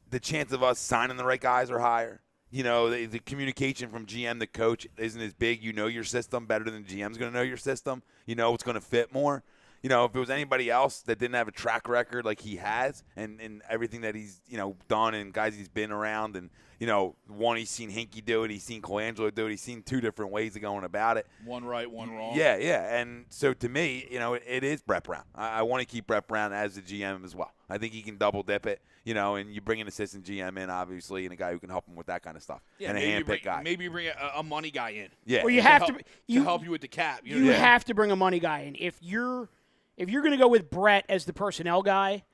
the chance of us signing the right guys are higher. You know, the communication from GM to coach isn't as big. You know your system better than the GM's going to know your system. You know what's going to fit more. You know, if it was anybody else that didn't have a track record like he has and everything that he's, you know, done and guys he's been around and, you know, one, he's seen Hinkie do it. He's seen Colangelo do it. He's seen two different ways of going about it. One right, one wrong. Yeah. And so to me, you know, it is Brett Brown. I want to keep Brett Brown as the GM as well. I think he can double dip it, you know, and you bring an assistant GM in, obviously, and a guy who can help him with that kind of stuff. Yeah, and a hand-picked guy. Maybe you bring a money guy in. Yeah. Well, you have to help you with the cap. You have to bring a money guy in. If you're going to go with Brett as the personnel guy,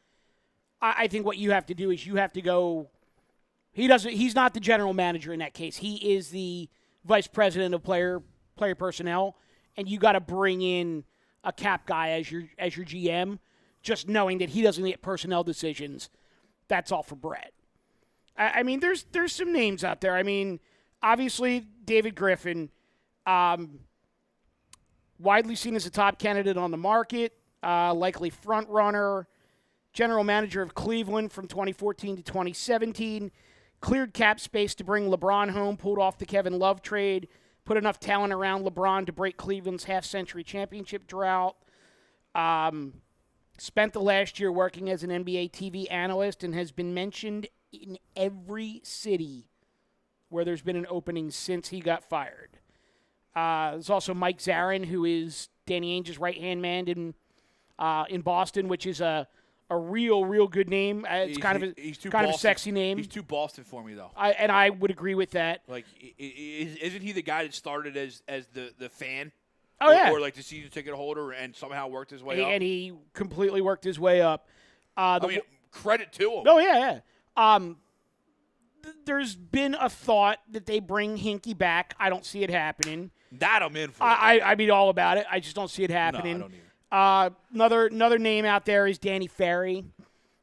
I think what you have to do is you have to go. He's not the general manager in that case. He is the vice president of player personnel, and you got to bring in a cap guy as your GM. Just knowing that he doesn't get personnel decisions, that's all for Brett. I mean, there's some names out there. I mean, obviously David Griffin, widely seen as a top candidate on the market, likely front runner, general manager of Cleveland from 2014 to 2017, cleared cap space to bring LeBron home, pulled off the Kevin Love trade, put enough talent around LeBron to break Cleveland's half-century championship drought. Spent the last year working as an NBA TV analyst and has been mentioned in every city where there's been an opening since he got fired. There's also Mike Zarin, who is Danny Ainge's right-hand man in Boston, which is a real good name. It's kind of a sexy name. He's too Boston for me, though. And I would agree with that. Like, isn't he the guy that started as the fan? Oh, yeah. Or like the season ticket holder and somehow worked his way up? And he completely worked his way up. Credit to him. Oh, yeah. There's been a thought that they bring Hinkie back. I don't see it happening. That I'm in for. I mean, all about it. I just don't see it happening. No, I don't either. Another name out there is Danny Ferry,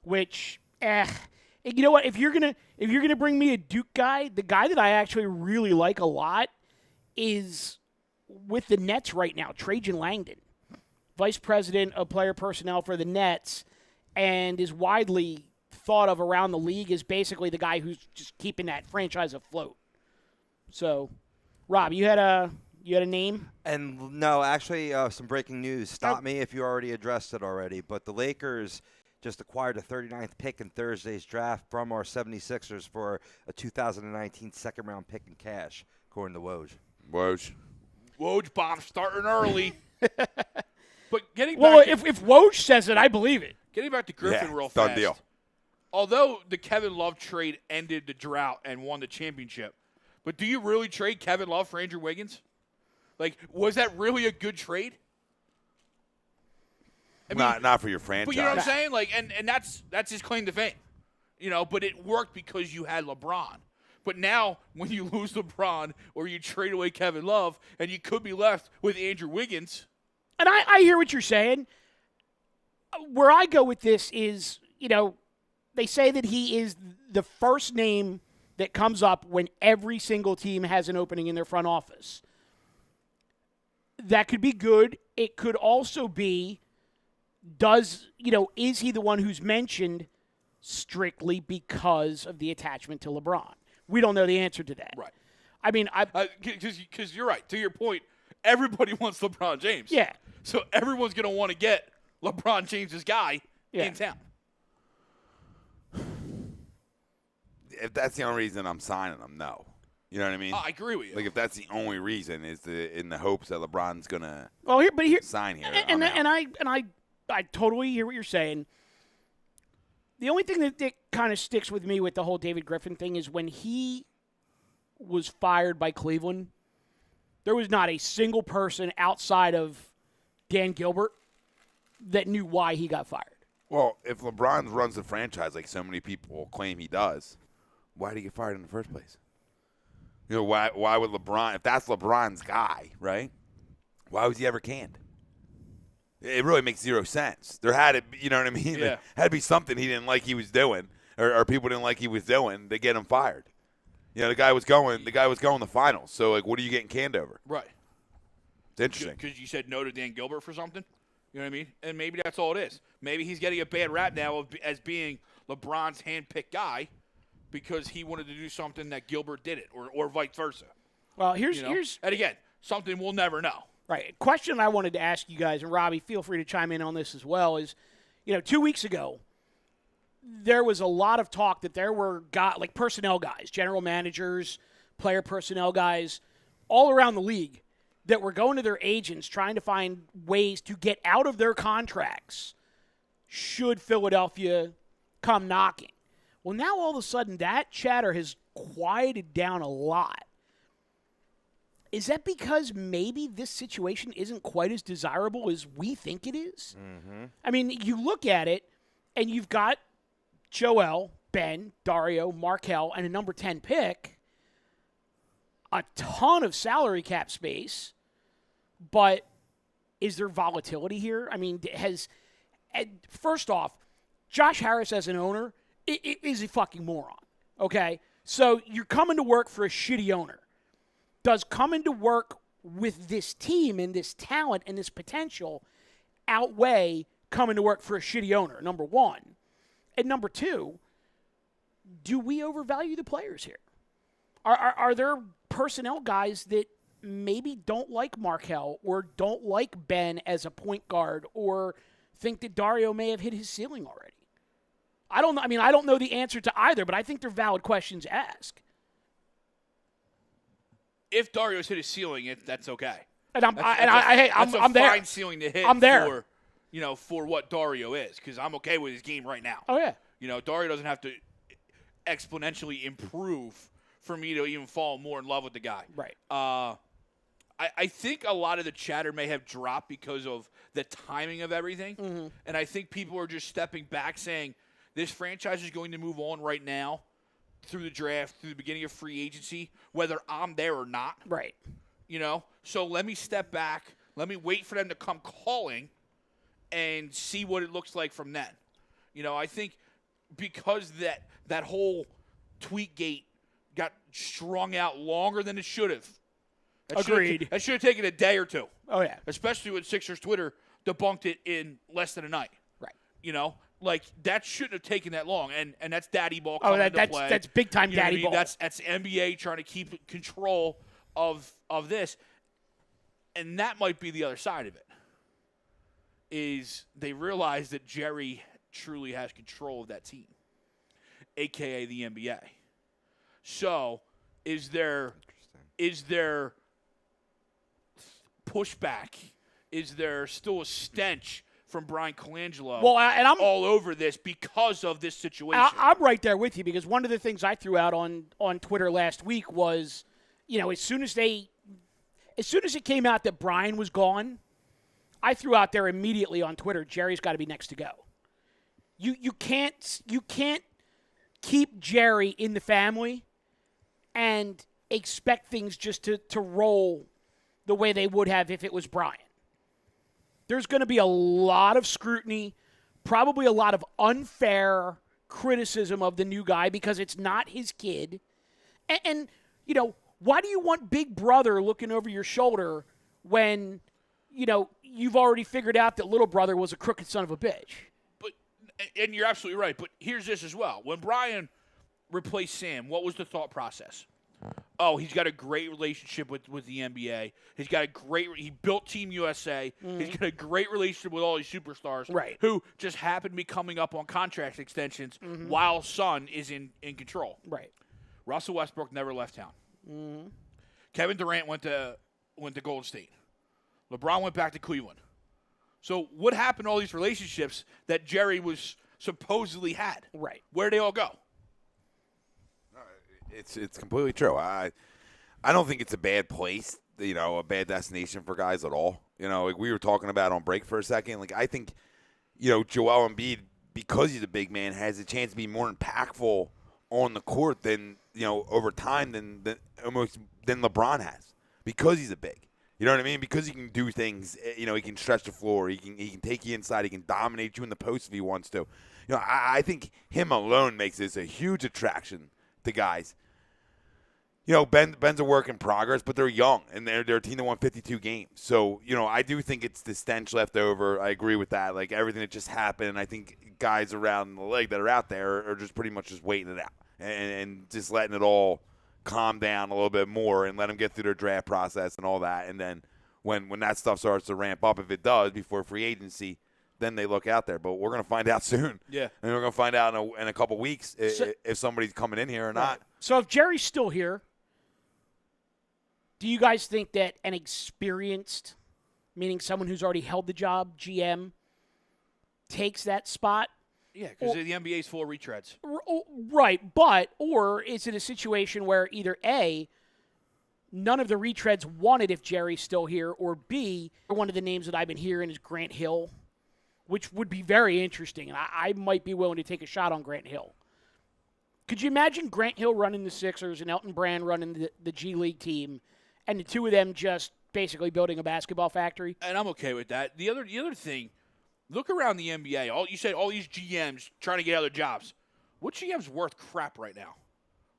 which, you know what? If you're gonna bring me a Duke guy, the guy that I actually really like a lot is with the Nets right now, Trajan Langdon, vice president of player personnel for the Nets, and is widely thought of around the league as basically the guy who's just keeping that franchise afloat. So, Rob, you had a name? And no, actually, some breaking news. Stop me if you already addressed it already. But the Lakers just acquired a 39th pick in Thursday's draft from our 76ers for a 2019 second-round pick in cash, according to Woj. Woj bomb starting early. But getting Well, back if Woj says it, I believe it. getting back to Griffin real done fast. deal. Although the Kevin Love trade ended the drought and won the championship, but do you really trade Kevin Love for Andrew Wiggins? Like, was that really a good trade? I mean, Not for your franchise. but you know what I'm saying? Like, and that's his claim to fame. You know, but it worked because you had LeBron. But now, when you lose LeBron or you trade away Kevin Love, and you could be left with Andrew Wiggins. And I hear what you're saying. Where I go with this is, they say that he is the first name that comes up when every single team has an opening in their front office. That could be good. It could also be, is he the one who's mentioned strictly because of the attachment to LeBron? We don't know the answer to that. Right. I mean, because you're right. To your point, everybody wants LeBron James. Yeah. So everyone's going to want to get LeBron James's guy in town. If that's the only reason I'm signing him, no. You know what I mean? I agree with you. Like, if that's the only reason is in the hopes that LeBron's gonna sign here, and I'm out. I totally hear what you're saying. The only thing that kind of sticks with me with the whole David Griffin thing is when he was fired by Cleveland, there was not a single person outside of Dan Gilbert that knew why he got fired. Well, if LeBron runs the franchise like so many people claim he does, why did he get fired in the first place? Why would LeBron, if that's LeBron's guy, right? Why was he ever canned? It really makes zero sense. There had to be, you know what I mean? Yeah. There had to be something he didn't like he was doing, or people didn't like he was doing to get him fired. The guy was going the finals. So, like, what are you getting canned over? Right. It's interesting. Because you said no to Dan Gilbert for something? You know what I mean? And maybe that's all it is. Maybe he's getting a bad rap now as being LeBron's hand-picked guy because he wanted to do something that Gilbert didn't, or vice versa. Well, here's And again, something we'll never know. right. A question I wanted to ask you guys, and Robbie, feel free to chime in on this as well, is, 2 weeks ago, there was a lot of talk that there were personnel guys, general managers, player personnel guys, all around the league that were going to their agents trying to find ways to get out of their contracts should Philadelphia come knocking. Well, now all of a sudden that chatter has quieted down a lot. Is that because maybe this situation isn't quite as desirable as we think it is? Mm-hmm. I mean, you look at it, and you've got Joel, Ben, Dario, Markelle, and a number 10 pick, a ton of salary cap space, but is there volatility here? I mean, first off, Josh Harris as an owner is a fucking moron, okay? So you're coming to work for a shitty owner. Does coming to work with this team and this talent and this potential outweigh coming to work for a shitty owner, number one? And number two, do we overvalue the players here? Are there personnel guys that maybe don't like Markelle or don't like Ben as a point guard or think that Dario may have hit his ceiling already? I don't know. I mean, I don't know the answer to either, but I think they're valid questions to ask. If Dario's hit his ceiling, that's okay. And I'm that's a there. fine ceiling to hit. I'm there. For what Dario is, because I'm okay with his game right now. Oh yeah. Dario doesn't have to exponentially improve for me to even fall more in love with the guy. Right. I think a lot of the chatter may have dropped because of the timing of everything. Mm-hmm. And I think people are just stepping back saying, this franchise is going to move on right now through the draft, through the beginning of free agency, whether I'm there or not. Right. So let me step back. Let me wait for them to come calling and see what it looks like from then. I think because that whole Tweetgate got strung out longer than it should have. Agreed. That should have taken a day or two. Oh, yeah. Especially when Sixers Twitter debunked it in less than a night. Right. That shouldn't have taken that long. And that's daddy ball coming into play. That's big time daddy ball. That's NBA trying to keep control of this. And that might be the other side of it, is they realize that Jerry truly has control of that team, a.k.a. the NBA. So is there pushback? Is there still a stench from Brian Colangelo and I'm all over this because of this situation? I'm right there with you, because one of the things I threw out on Twitter last week was, as soon as it came out that Brian was gone, I threw out there immediately on Twitter, Jerry's got to be next to go. You can't keep Jerry in the family and expect things just to roll the way they would have if it was Brian. There's going to be a lot of scrutiny, probably a lot of unfair criticism of the new guy because it's not his kid. And why do you want Big Brother looking over your shoulder when, you've already figured out that Little Brother was a crooked son of a bitch? And you're absolutely right. But here's this as well. When Brian replaced Sam, what was the thought process? Oh, he's got a great relationship with the NBA. He built Team USA. Mm-hmm. He's got a great relationship with all these superstars, right, who just happen to be coming up on contract extensions while Son is in control. Right. Russell Westbrook never left town. Mm-hmm. Kevin Durant went to Golden State. LeBron went back to Cleveland. So what happened to all these relationships that Jerry was supposedly had? Right. Where'd they all go? It's completely true. I don't think it's a bad place, a bad destination for guys at all. Like we were talking about on break for a second. Like I think, Joel Embiid, because he's a big man, has a chance to be more impactful on the court than over time than LeBron has, because he's a big. You know what I mean? Because he can do things. He can stretch the floor. He can take you inside. He can dominate you in the post if he wants to. I think him alone makes this a huge attraction to guys. Ben's a work in progress, but they're young, and they're a team that won 52 games. So, I do think it's the stench left over. I agree with that. Like, everything that just happened, I think guys around the league that are out there are just pretty much just waiting it out and just letting it all calm down a little bit more and let them get through their draft process and all that. And then when that stuff starts to ramp up, if it does, before free agency, then they look out there. But we're going to find out soon. Yeah. And we're going to find out in a couple weeks if somebody's coming in here or not. So if Jerry's still here, do you guys think that an experienced, meaning someone who's already held the job, GM, takes that spot? Yeah, because the NBA's full of retreads. Right, or is it a situation where either A, none of the retreads wanted if Jerry's still here, or B, one of the names that I've been hearing is Grant Hill, which would be very interesting, and I might be willing to take a shot on Grant Hill. Could you imagine Grant Hill running the Sixers and Elton Brand running the G League team, and the two of them just basically building a basketball factory? And I'm okay with that. The other thing, look around the NBA. You said all these GMs trying to get other jobs. What GM's worth crap right now?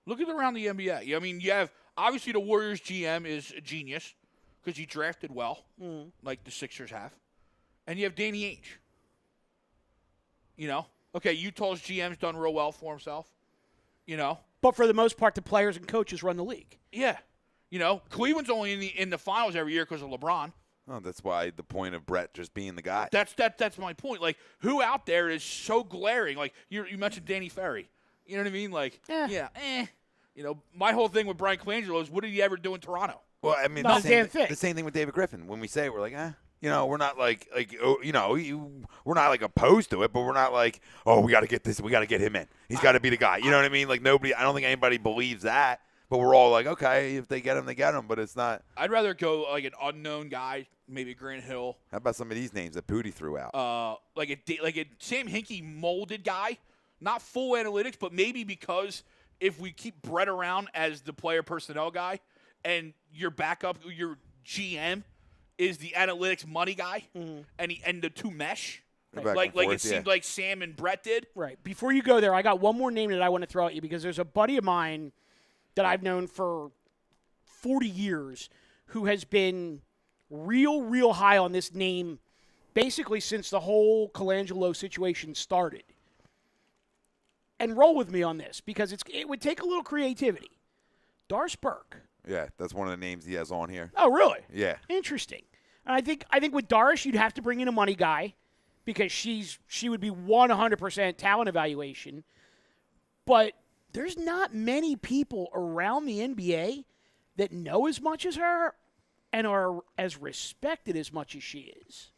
Look at around the NBA. I mean, you have obviously the Warriors GM is a genius because he drafted well, like the Sixers have, and you have Danny Ainge. Okay, Utah's GM's done real well for himself. But for the most part, the players and coaches run the league. Yeah. Cleveland's only in the finals every year because of LeBron. Oh, that's why the point of Brett just being the guy. That's my point. Like, who out there is so glaring? Like, you mentioned Danny Ferry. You know what I mean? Like, my whole thing with Brian Colangelo is, what did he ever do in Toronto? Well, I mean, Not a damn thing. The same thing with David Griffin. When we say it, we're like, we're not we're not like opposed to it, but we're not like, oh, we got to get this, we got to get him in. He's got to be the guy. You know what I mean? Like I don't think anybody believes that, but we're all like, okay, if they get him, they get him. But it's not. I'd rather go like an unknown guy, maybe Grant Hill. How about some of these names that Pooty threw out? Like a Sam Hinkie molded guy, not full analytics, but maybe because if we keep Brett around as the player personnel guy, and your backup, your GM, is the analytics money guy, and the two mesh, like it seemed like Sam and Brett did. Right. Before you go there, I got one more name that I want to throw at you, because there's a buddy of mine that I've known for 40 years who has been real high on this name basically since the whole Colangelo situation started. And roll with me on this, because it would take a little creativity. Doris Burke. Yeah, that's one of the names he has on here. Oh, really? Yeah. Interesting. And I think with Doris, you'd have to bring in a money guy because she would be 100% talent evaluation. But there's not many people around the NBA that know as much as her and are as respected as much as she is.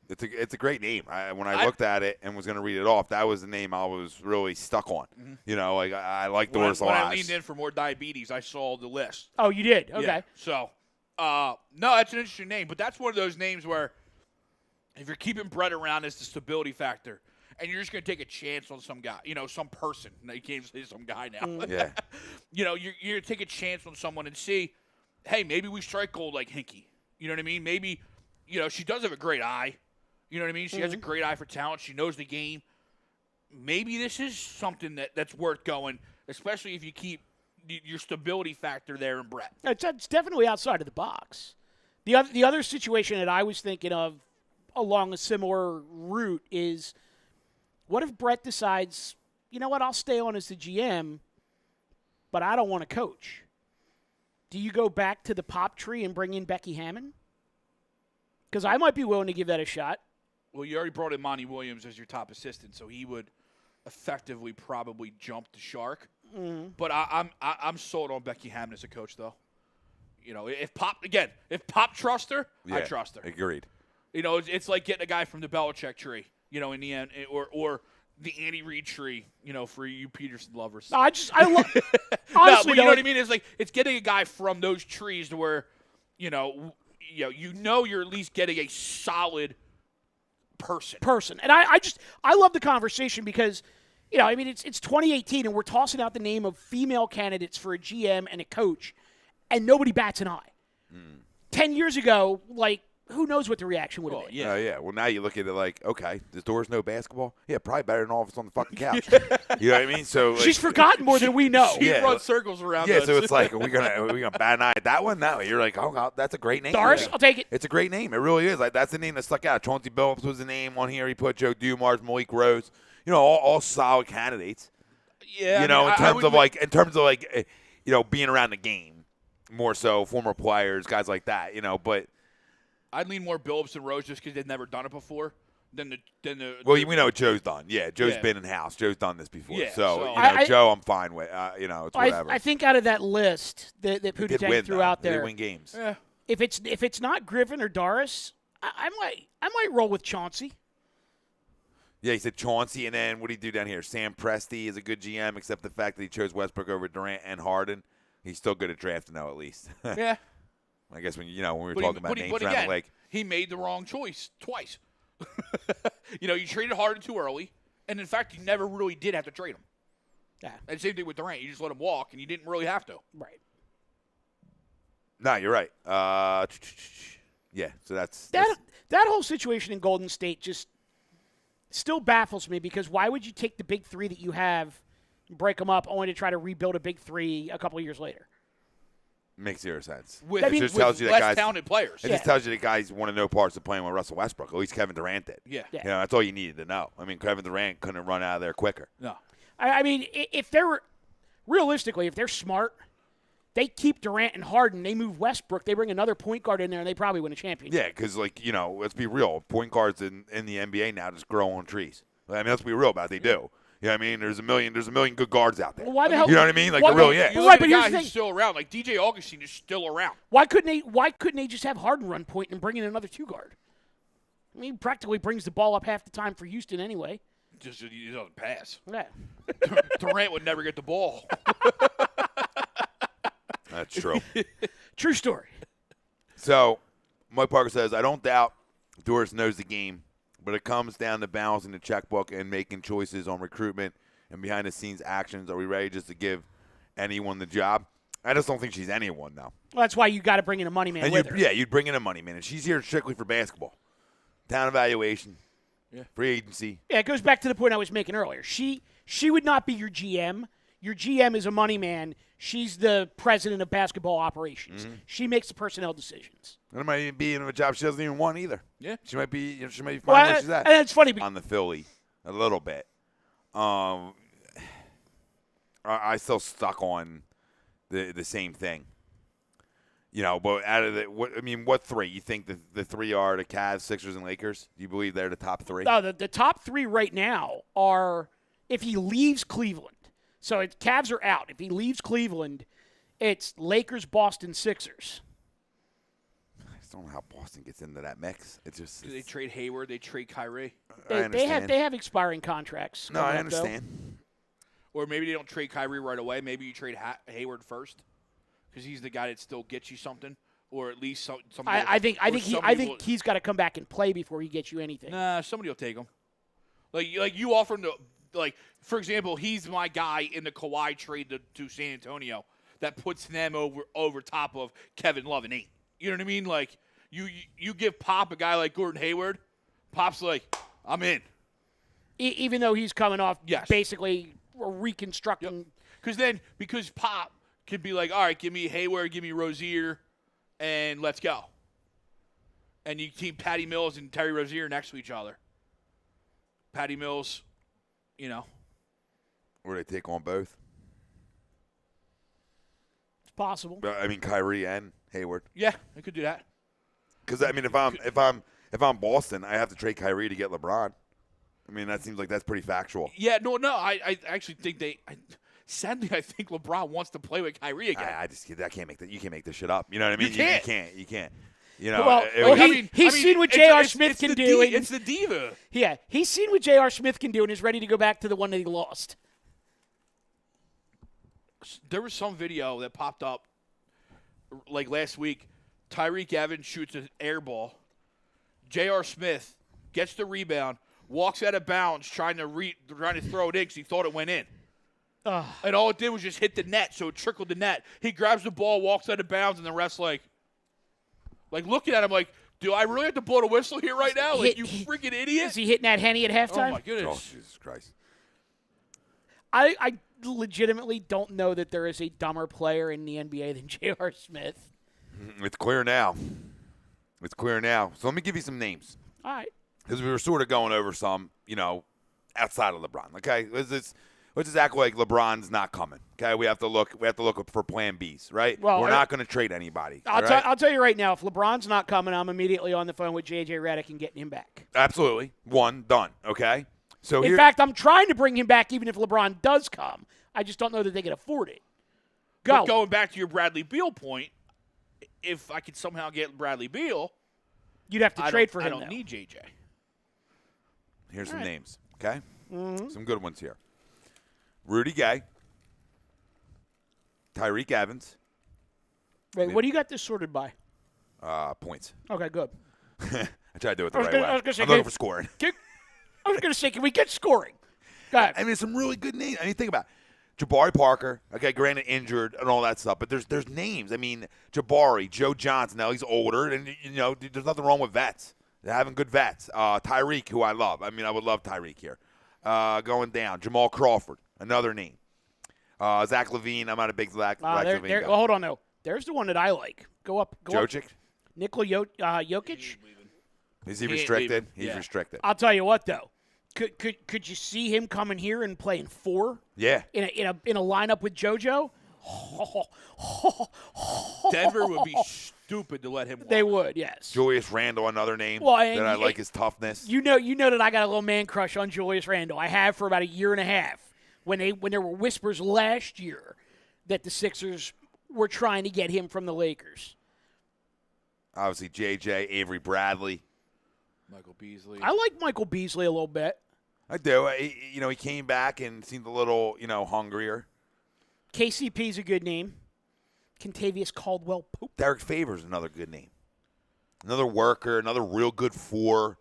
It's a great name. When I looked at it and was going to read it off, that was the name I was really stuck on. Mm-hmm. You know, like I like Doris a lot. When I leaned in for more diabetes, I saw the list. Oh, you did? Okay. Yeah. So, no, that's an interesting name. But that's one of those names where if you're keeping Brett around as the stability factor, and you're just going to take a chance on some guy, some person. No, you can't say some guy now. Yeah. You're going to take a chance on someone and see, hey, maybe we strike gold like Hinkie. You know what I mean? Maybe, she does have a great eye. You know what I mean? She has a great eye for talent. She knows the game. Maybe this is something that's worth going, especially if you keep your stability factor there in Brett. It's definitely outside of the box. The other situation that I was thinking of along a similar route is, what if Brett decides, you know what, I'll stay on as the GM, but I don't want to coach? Do you go back to the pop tree and bring in Becky Hammond? Because I might be willing to give that a shot. Well, you already brought in Monty Williams as your top assistant, so he would effectively probably jump the shark. But I'm sold on Becky Hammond as a coach, though. If Pop trusts her, I trust her. Agreed. It's like getting a guy from the Belichick tree. In the end, or the Andy Reid tree. For you Peterson lovers. No, I love. Honestly, no, but you know what I mean. It's getting a guy from those trees to where, you're at least getting a solid person. And I love the conversation because, it's 2018 and we're tossing out the name of female candidates for a GM and a coach, and nobody bats an eye. 10 years ago, who knows what the reaction would have been? Yeah. Yeah. Well, now you look at it like, okay, does Doris know basketball? Yeah, probably better than all of us on the fucking couch. You know what I mean? So She's forgotten more than we know. She runs circles around us. Yeah, so it's like, are we gonna bat an eye at that one? No, you're like, oh, God, that's a great name. Doris, I'll take it. It's a great name. It really is. Like, that's the name that stuck out. Chauncey Billups was the name on here. He put Joe Dumars, Malik Rose. All solid candidates. Yeah. In terms of being around the game, more so former players, guys like that. But I'd lean more Billups and Rose just because they've never done it before. Well, we know what Joe's done. Yeah, Joe's been in house. Joe's done this before. Yeah, so Joe, I'm fine with. It's whatever. I think out of that list that Pootie threw out there, they win games. Yeah. If it's not Griffin or Doris, I might roll with Chauncey. Yeah, he said Chauncey, and then what did he do down here? Sam Presti is a good GM, except the fact that he chose Westbrook over Durant and Harden. He's still good at drafting, though, at least. Yeah. I guess when we were talking about names around the lake. He made the wrong choice twice. You traded Harden too early, and in fact, you never really did have to trade him. Yeah. And same thing with Durant. You just let him walk, and you didn't really have to. Right. No, you're right. Yeah, so that's that whole situation in Golden State just still baffles me, because why would you take the big three that you have and break them up only to try to rebuild a big three a couple of years later? makes zero sense. With, it just tells you that less guys, talented players. It just tells you that guys want to know parts of playing with Russell Westbrook. At least Kevin Durant did. Yeah. That's all you needed to know. I mean, Kevin Durant couldn't run out of there quicker. No. I mean, if they're realistically, if they're smart, they keep Durant and Harden. They move Westbrook. They bring another point guard in there, and they probably win a championship. Yeah, because, let's be real. Point guards in the NBA now just grow on trees. I mean, let's be real about it. They do. You know what I mean? There's a million good guards out there. Well, why the hell? You know what I mean? Like, there really is. You look at the guy who's still around. Like, DJ Augustine is still around. Why couldn't they just have Harden run point and bring in another two guard? I mean, he practically brings the ball up half the time for Houston anyway. Just he doesn't pass. Yeah. Durant would never get the ball. That's true. True story. So, Mike Parker says, I don't doubt Doris knows the game, but it comes down to balancing the checkbook and making choices on recruitment and behind-the-scenes actions. Are we ready just to give anyone the job? I just don't think she's anyone, though. Well, that's why you got to bring in a money man with her. Yeah, you'd bring in a money man, and she's here strictly for basketball. Town evaluation, free agency. Yeah, it goes back to the point I was making earlier. She would not be your GM. Your GM is a money man. She's the president of basketball operations. Mm-hmm. She makes the personnel decisions. And it might even be in a job she doesn't even want either. Yeah. She might be fine where she's at. And it's funny. On the Philly, a little bit. I still stuck on the same thing. but out of what three? You think the three are the Cavs, Sixers, and Lakers? Do you believe they're the top three? No, the top three right now are if he leaves Cleveland. So Cavs are out. If he leaves Cleveland, it's Lakers, Boston, Sixers. I just don't know how Boston gets into that mix. It's just They trade Hayward. They trade Kyrie. I understand. They have expiring contracts. No, I coming up, though. understand. Or maybe they don't trade Kyrie right away. Maybe you trade Hayward first because he's the guy that still gets you something, or at least something. I think he's got to come back and play before he gets you anything. Nah, somebody will take him. Like you offer him to, like, for example, he's my guy in the Kawhi trade to San Antonio that puts them over top of Kevin Love and Ain't. You know what I mean? Like you give Pop a guy like Gordon Hayward, Pop's like, I'm in. Even though he's coming off basically reconstructing. Because Pop could be like, all right, give me Hayward, give me Rozier, and let's go. And you keep Patty Mills and Terry Rozier next to each other. Patty Mills, Or they take on both. It's possible. I mean, Kyrie and Hayward. Yeah, I could do that. Because if I'm Boston, I have to trade Kyrie to get LeBron. I mean, that seems like that's pretty factual. Yeah, no. I actually think sadly, I think LeBron wants to play with Kyrie again. I can't make that. You can't make this shit up. You know what I mean? You can't. You know, Well, he's seen what J.R. Smith can do. It's the diva. Yeah, he's seen what J.R. Smith can do and is ready to go back to the one that he lost. There was some video that popped up like last week. Tyreek Evans shoots an air ball. J.R. Smith gets the rebound, walks out of bounds, trying to throw it in because he thought it went in. And all it did was just hit the net, so it trickled the net. He grabs the ball, walks out of bounds, and the ref's like looking at him like, do I really have to blow the whistle here right now? Like, you freaking idiot. Is he hitting that Henny at halftime? Oh, my goodness. Oh, Jesus Christ. I legitimately don't know that there is a dumber player in the NBA than J.R. Smith. It's clear now. So let me give you some names. All right. Because we were sort of going over some, outside of LeBron. Okay, let's just act like LeBron's not coming. Okay, we have to look for Plan Bs, right? Well, we're not going to trade anybody. I'll tell you right now, if LeBron's not coming, I'm immediately on the phone with J.J. Redick and getting him back. Absolutely, done. Okay, so in fact, I'm trying to bring him back, even if LeBron does come. I just don't know that they can afford it. But going back to your Bradley Beal point, if I could somehow get Bradley Beal, you'd have to trade for him. I don't need JJ. Here's some names. Okay, some good ones here. Rudy Gay, Tyreek Evans. Wait, what do you got this sorted by? Points. Okay, good. I try to do it the right way. I'm looking for scoring. I was going to say, can we get scoring? Go ahead. I mean, some really good names. I mean, think about it. Jabari Parker, okay, granted injured and all that stuff, but there's names. I mean, Jabari, Joe Johnson, now he's older, and, there's nothing wrong with vets. They're having good vets. Tyreek, who I love. I mean, I would love Tyreek here. Going down, Jamal Crawford, another name. Zach LaVine, I'm not a big Zach LaVine guy. Well, hold on, no. There's the one that I like. Go up. Jokic? Nikola Jokic? Is he restricted? He's restricted. I'll tell you what, though. Could you see him coming here and playing 4? Yeah. In a lineup with JoJo? Denver would be stupid to let him walk. They would, yes. Julius Randle, another name Well, that I like his toughness. You know that I got a little man crush on Julius Randle. I have for about a year and a half. When there were whispers last year that the Sixers were trying to get him from the Lakers. Obviously, JJ, Avery Bradley. Michael Beasley. I like Michael Beasley a little bit. I do. He came back and seemed a little, hungrier. KCP's a good name. Contavious Caldwell-Pope. Derek Favors another good name. Another worker, another real good 4.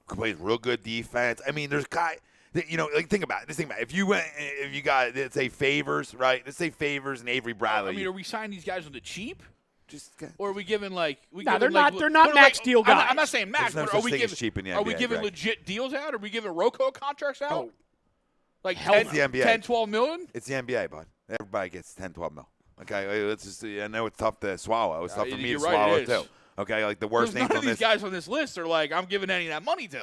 Plays real good defense. I mean, there's guy. Think about it. Just think about it. If you got, let's say Favors, right? Let's say Favors and Avery Bradley. I mean, are we signing these guys on the cheap? Just or are we giving they're not max deal guys. I'm not saying max, but are we giving giving legit deals out? Are we giving ROCO contracts out? Oh. Like It's the NBA. 10, 12 million? It's the NBA, bud. Everybody gets 10, 12 mil. Okay, let's just. I know it's tough to swallow. It's tough for me to swallow it too. Okay, like the worst names none on of these this. guys on this list are like, I'm giving any of that money to.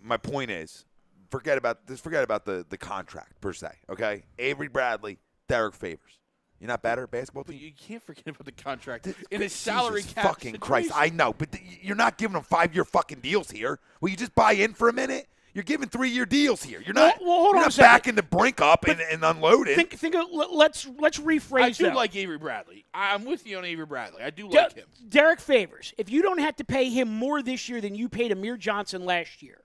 My point is, forget about the contract per se. Okay, Avery Bradley, Derek Favors. You're not better at basketball But team? you can't forget about the contract. In his salary Jesus cap fucking Christ. I situation. know, but you're not giving them 5-year fucking deals here. Will you just buy in for a minute? You're giving 3-year deals here. You're not, Well, hold you're on not a second. backing the brink up and unloading. Think of, let's rephrase I do that. like Avery Bradley. I'm with you on Avery Bradley. I do like him. Derek Favors. If you don't have to pay him more this year than you paid Amir Johnson last year,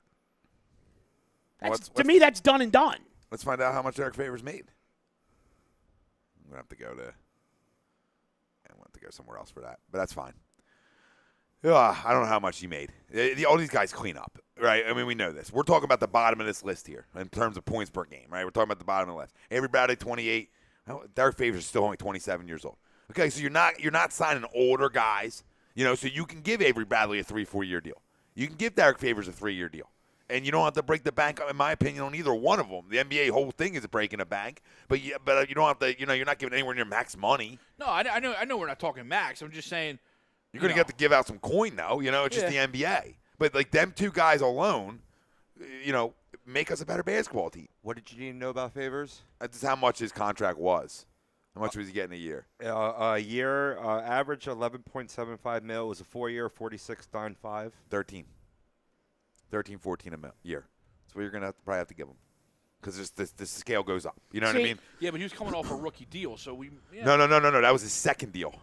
to me that's done and done. Let's find out how much Eric Favors made. I'm going to have to go somewhere else for that, but that's fine. I don't know how much he made. All these guys clean up, right? I mean, we know this. We're talking about the bottom of this list here in terms of points per game, right? We're talking about the bottom of the list. Avery Bradley, 28. Derek Favors is still only 27 years old. Okay, so you're not signing older guys, so you can give Avery Bradley a 3-4 year deal. You can give Derek Favors a 3-year deal. And you don't have to break the bank, in my opinion, on either one of them. The NBA whole thing is breaking a bank, but you don't have to. You're not giving anywhere near max money. No, I know we're not talking max. I'm just saying You're going to have to give out some coin, though. It's just the NBA. But like them two guys alone, make us a better basketball team. What did you need to know about Favors? That's just how much his contract was. How much was he getting a year? A year, average 11.75 mil. It was a 4-year, 46.95. 13, 14 a year. That's what you're going to probably have to give him. Because the scale goes up. You know what I mean? Yeah, but he was coming off a rookie deal, so we. Yeah. No. That was his second deal.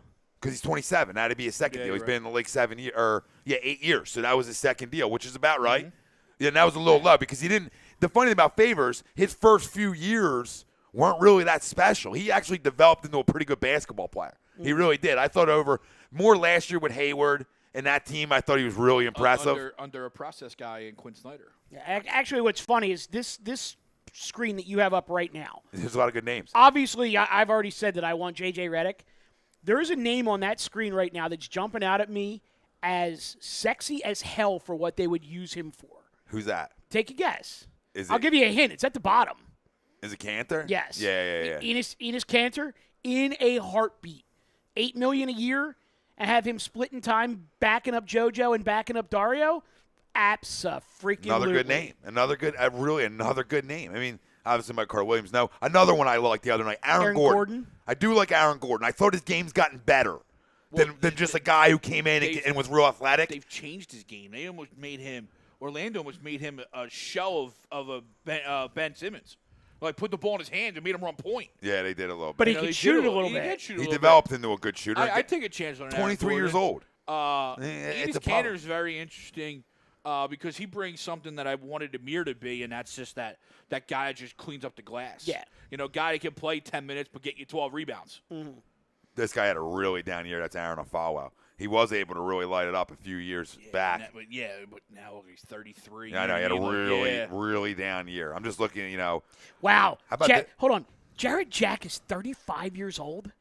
Because he's 27. That'd be his second deal. He's been in the league 8 years. So that was his second deal, which is about right. Mm-hmm. Yeah, and that was a little low because he didn't. The funny thing about Favors, his first few years weren't really that special. He actually developed into a pretty good basketball player. Mm-hmm. He really did. I thought over more last year with Hayward and that team, I thought he was really impressive. Under a process guy in Quinn Snyder. Yeah, actually, what's funny is this screen that you have up right now. There's a lot of good names. Obviously, I've already said that I want J.J. Redick. There is a name on that screen right now that's jumping out at me as sexy as hell for what they would use him for. Who's that? Take a guess. Is I'll it, give you a hint. It's at the bottom. Is it Cantor? Yes. Yeah. Enes Kanter in a heartbeat. $8 million a year and have him splitting time backing up JoJo and backing up Dario. Abso-freaking-lutely. Another good name. Another good name. I mean, obviously Mike Carter Williams. No, another one I liked the other night. Aaron Gordon. I do like Aaron Gordon. I thought his game's gotten better than just a guy who came in and was real athletic. They've changed his game. They almost made him. Orlando almost made him a shell of a Ben Simmons. Like, put the ball in his hands and made him run point. Yeah, they did a little bit. But he could shoot a little bit. He developed into a good shooter. I take a chance on it. 23 years old. Enes Kanter is very interesting because he brings something that I wanted Amir to be, and that's just that guy that just cleans up the glass. Yeah. Guy that can play 10 minutes but get you 12 rebounds. Mm-hmm. This guy had a really down year. That's Aaron Afalwa. He was able to really light it up a few years back. But now he's 33. Yeah, I know. He had a really down year. I'm just looking, Wow. How about hold on. Jarrett Jack is 35 years old?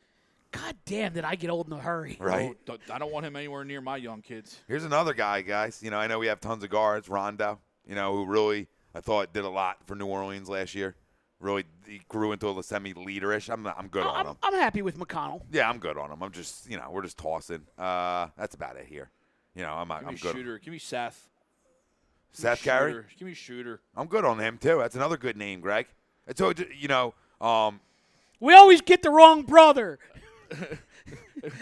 God damn, did I get old in a hurry. Right. I don't want him anywhere near my young kids. Here's another guy, guys. I know we have tons of guards. Rondo, who really, I thought, did a lot for New Orleans last year. Really, he grew into a semi-leaderish. I'm good on him. I'm happy with McConnell. Yeah, I'm good on him. I'm just, we're just tossing. That's about it here. I'm good. Shooter. Give me Seth. Seth Curry? Give me Shooter. I'm good on him, too. That's another good name, Greg. So, we always get the wrong brother.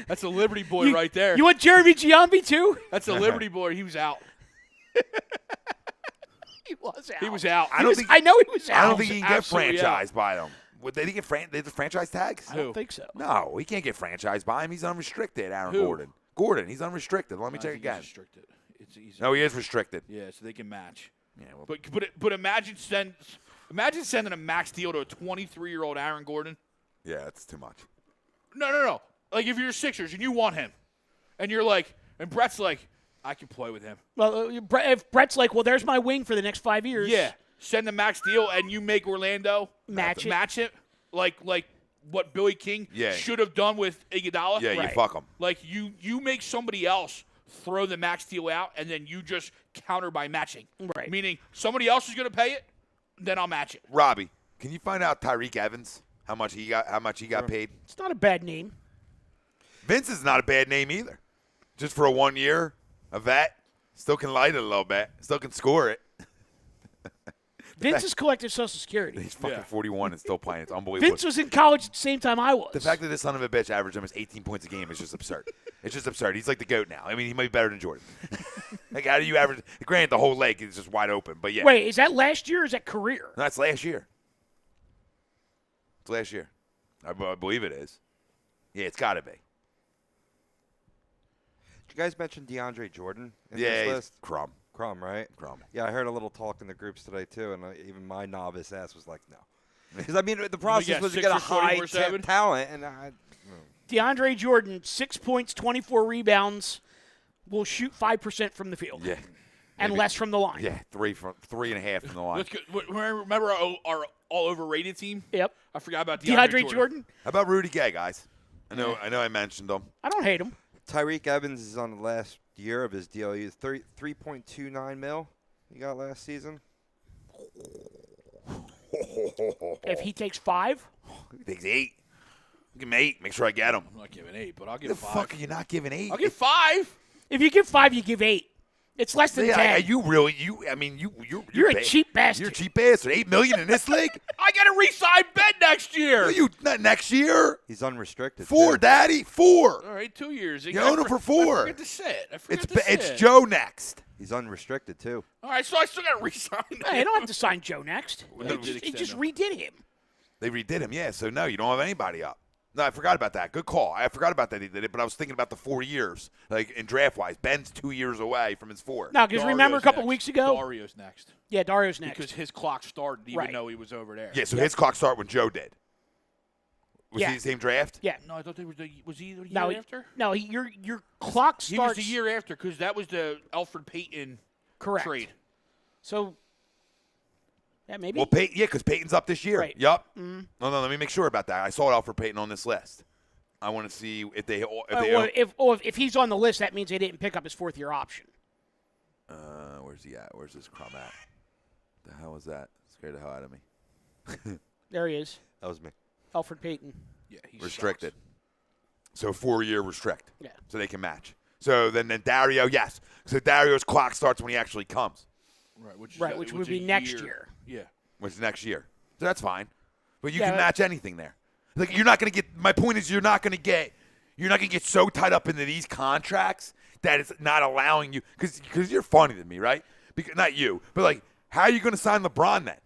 That's a Liberty boy right there. You want Jeremy Giambi, too? That's a Liberty boy. He was out. He was out. He was out. I know he was out. I don't think he can get franchised by them. Would they get the franchise tags? I don't think so. No, he can't get franchised by him. He's unrestricted, Aaron Who? Gordon, he's unrestricted. Let me check again. He's restricted. It's easy. No, he is restricted. Yeah, so they can match. Yeah, well, But imagine sending a max deal to a 23-year-old Aaron Gordon. yeah, that's too much. No. Like, if you're Sixers and you want him, and you're like, and Brett's like, I can play with him. Well, if Brett's like, well, there's my wing for the next 5 years. Yeah. Send the max deal, and you make Orlando match it. Like what Billy King should have done with Iguodala. Yeah, Right. you fuck him. Like, you make somebody else throw the max deal out, and then you just counter by matching. Right. Meaning somebody else is going to pay it, then I'll match it. Robbie, can you find out Tyreek Evans how much he got paid? It's not a bad name. Vince is not a bad name either. Just for a 1 year, a vet, still can light it a little bit, still can score it. Vince is collecting Social Security. He's fucking 41 and still playing. It's unbelievable. Vince was in college at the same time I was. The fact that this son of a bitch averaged almost 18 points a game is just absurd. It's just absurd. He's like the GOAT now. I mean, he might be better than Jordan. Like, how do you average? Granted, the whole leg is just wide open, but yeah. Wait, is that last year or is that career? No, that's last year. It's last year. I believe it is. Yeah, it's got to be. Did you guys mention DeAndre Jordan in Yeah, this he's list? crumb. Crumb, right? Crumb. Yeah, I heard a little talk in the groups today, too, and even my novice ass was like, no. Because, I mean, the process was to get a 6 or 44/7? high talent, and DeAndre Jordan, 6 points, 24 rebounds, will shoot 5% from the field. Yeah. And Maybe. less from the line. Yeah, 3.5 from the line. Let's go. Remember our all overrated team? Yep. I forgot about DeAndre Jordan? How about Rudy Gay, guys? I know I mentioned him. I don't hate him. Tyreek Evans is on the last year of his deal. He's $3.29 mil he got last season. If he takes 5, He takes 8. Give him 8. Make sure I get him. I'm not giving 8, but I'll The give 5. fuck are you not giving 8? I'll give 5. if you give 5, you give 8. It's less than 10. Yeah, you're You're a ba- cheap bastard. You're a cheap bastard. $8 million in this league? I got to re-sign Ben next year. You not next year? He's unrestricted. 4, too. Daddy. 4. All right, 2 years. You own him for 4. I forget to say it. It's Joe next. He's unrestricted, too. All right, so I still got to re-sign him. Hey, they don't have to sign Joe next. Well, They they did just extend redid him. They redid him, yeah. So no, you don't have anybody up. No, I forgot about that. Good call. I forgot about that he did it, but I was thinking about the 4 years, like in draft wise. Ben's 2 years away from his 4. No, because remember a couple next. weeks ago? Dario's next. Yeah, Dario's next. Because his clock started even Right. though he was over there. Yeah, so his clock started when Joe did. Was Yeah. he the same draft? Yeah. No, I thought was he the year No, after? No, your clock He was starts. the year after because that was the Alfred Payton Correct. trade. So, yeah, maybe. Well, because Peyton's up this year. Right. Yup. No, let me make sure about that. I saw it out for Peyton on this list. I want to see if they. If he's on the list, that means they didn't pick up his 4th-year option. Where's he at? Where's this crumb at? The hell was that? Scared the hell out of me. There he is, That was me. Alfred Payton. Yeah, he Restricted. sucks. So 4-year restrict. Yeah. So they can match. So then Dario, yes. So Dario's clock starts when he actually comes, Right, Which would be next year. Yeah. which is next year. So that's fine. But you Yeah, can but- match anything there. Like you're not going to get. My point is, you're not going to get so tied up into these contracts that it's not allowing you. Because you're funny to me, right? Because not you, but like, how are you going to sign LeBron then?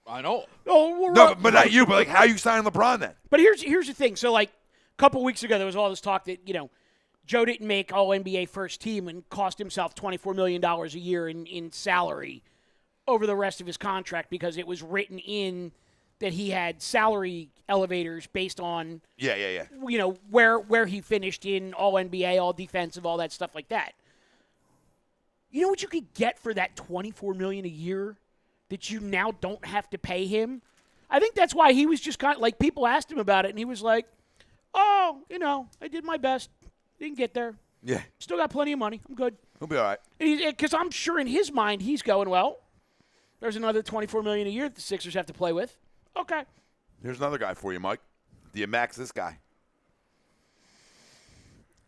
I know. Oh, we're No, but not you. But like, how are you signing LeBron then? But here's the thing. So, like, a couple weeks ago, there was all this talk that, Joe didn't make All-NBA first team and cost himself $24 million a year in salary over the rest of his contract because it was written in that he had salary elevators based on, Yeah. where he finished in All-NBA, All-Defensive, all that stuff like that. You know what you could get for that $24 million a year that you now don't have to pay him? I think that's why he was just kind of like, people asked him about it, and he was like, oh, I did my best. Didn't get there. Yeah. Still got plenty of money. I'm good. He'll be all right. Because I'm sure in his mind he's going, well, there's another $24 million a year that the Sixers have to play with. Okay. Here's another guy for you, Mike. Do you max this guy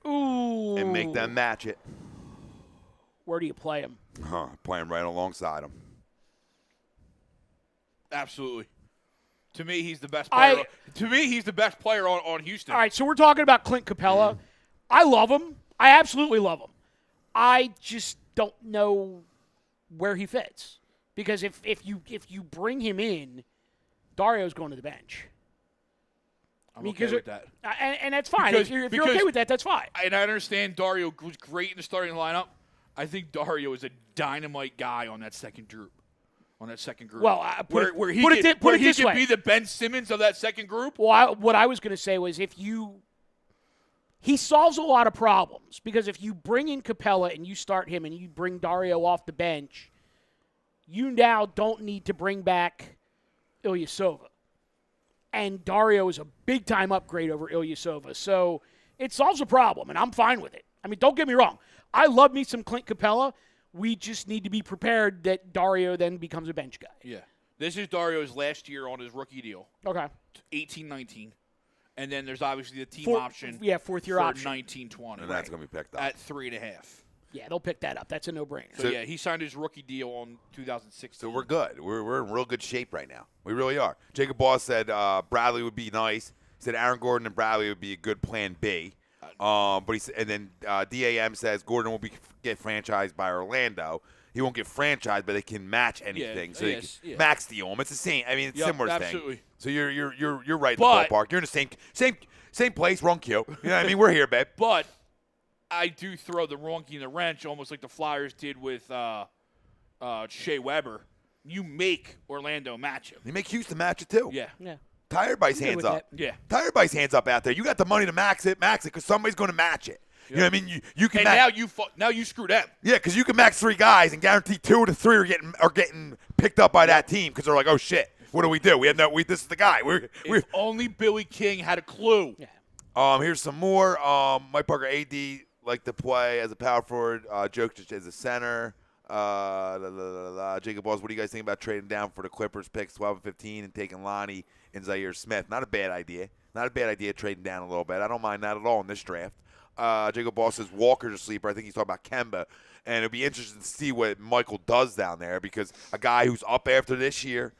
Ooh. and make them match it? Where do you play him? Play him right alongside him. Absolutely. To me, he's the best player. On Houston. All right, so we're talking about Clint Capella. I love him. I absolutely love him. I just don't know where he fits. Because if you bring him in, Dario's going to the bench. I'm okay with that. And that's fine. Because- if you're okay with that, that's fine. And I understand Dario was great in the starting lineup. I think Dario is a dynamite guy on that second group. Well, where he put it could this way. be the Ben Simmons of that second group. Well, what I was going to say was he solves a lot of problems because if you bring in Capella and you start him and you bring Dario off the bench, you now don't need to bring back Ilyasova. And Dario is a big-time upgrade over Ilyasova. So it solves a problem, and I'm fine with it. I mean, don't get me wrong. I love me some Clint Capella. We just need to be prepared that Dario then becomes a bench guy. Yeah. This is Dario's last year on his rookie deal, Okay. 18-19. And then there's obviously the team option. Yeah, 4th-year for option. 19-20. And that's going to be picked up. At 3.5. Yeah, they'll pick that up. That's a no-brainer. So, yeah, he signed his rookie deal on 2016. So we're good. We're in real good shape right now. We really are. Jacob Boss said Bradley would be nice. He said Aaron Gordon and Bradley would be a good plan B. But he said, and then DAM says Gordon will get franchised by Orlando. He won't get franchised, but they can match anything. So they can max deal him. It's the same. I mean, it's similar absolutely. thing. So you're right in the ballpark. You're in the same place, wrong queue. You know what I mean? We're here, babe. But I do throw the wonky in the wrench, almost like the Flyers did with Shea Weber. You make Orlando match him. You make Houston match it too. Yeah. Tie everybody's hands up. Yeah. Tie everybody's hands up out there. You got the money to max it, because somebody's going to match it. You know what I mean? You can. And now you screw them. Yeah, because you can max 3 guys and guarantee 2 to 3 are getting picked up by that team because they're like, oh shit, what do? This is the guy. If only Billy King had a clue. Yeah. Here's some more. Mike Parker, AD like to play as a power forward. Jokic as a center. Jacob Balls, what do you guys think about trading down for the Clippers picks 12 and 15 and taking Lonnie and Zaire Smith? Not a bad idea. Not a bad idea trading down a little bit. I don't mind that at all in this draft. Jacob Ball says Walker's a sleeper. I think he's talking about Kemba. And it'll be interesting to see what Michael does down there because a guy who's up after this year,